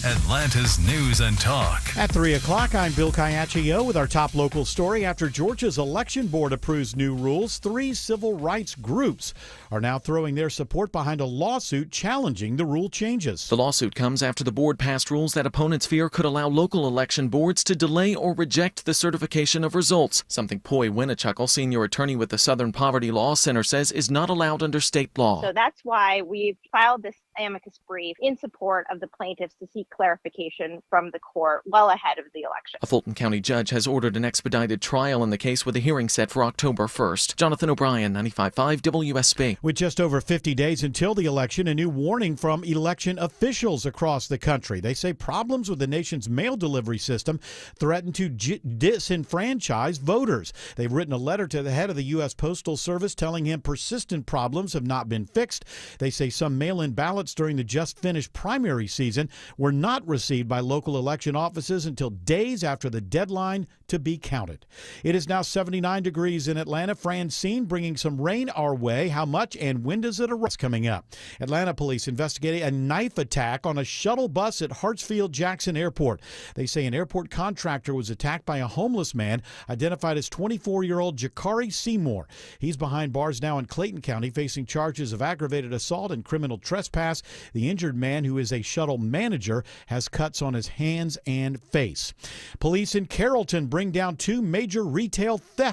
S21: Atlanta's news and talk.
S13: At 3 o'clock, I'm Bill Caiaccio with our top local story. After Georgia's election board approves new rules, 3 civil rights groups are now throwing their support behind a lawsuit challenging the rule changes.
S16: The lawsuit comes after the board passed rules that opponents fear could allow local election boards to delay or reject the certification of results, something Poi Winnichuckle, senior attorney with the Southern Poverty Law Center, says is not allowed under state law.
S14: So that's why we've filed this amicus brief in support of the plaintiffs to seek clarification from the court well ahead of the election.
S16: A Fulton County judge has ordered an expedited trial in the case with a hearing set for October 1st. Jonathan O'Brien, 95.5 WSB.
S13: With just over 50 days until the election, a new warning from election officials across the country. They say problems with the nation's mail delivery system threaten to disenfranchise voters. They've written a letter to the head of the U.S. Postal Service telling him persistent problems have not been fixed. They say some mail-in ballots during the just-finished primary season were not received by local election offices until days after the deadline to be counted. It is now 79 degrees in Atlanta. Francine bringing some rain our way. How much and when does it arrive? Coming up. Atlanta police investigating a knife attack on a shuttle bus at Hartsfield-Jackson Airport. They say an airport contractor was attacked by a homeless man identified as 24-year-old Jakari Seymour. He's behind bars now in Clayton County facing charges of aggravated assault and criminal trespass. The injured man, who is a shuttle manager, has cuts on his hands and face. Police in Carrollton bring down 2 major retail theft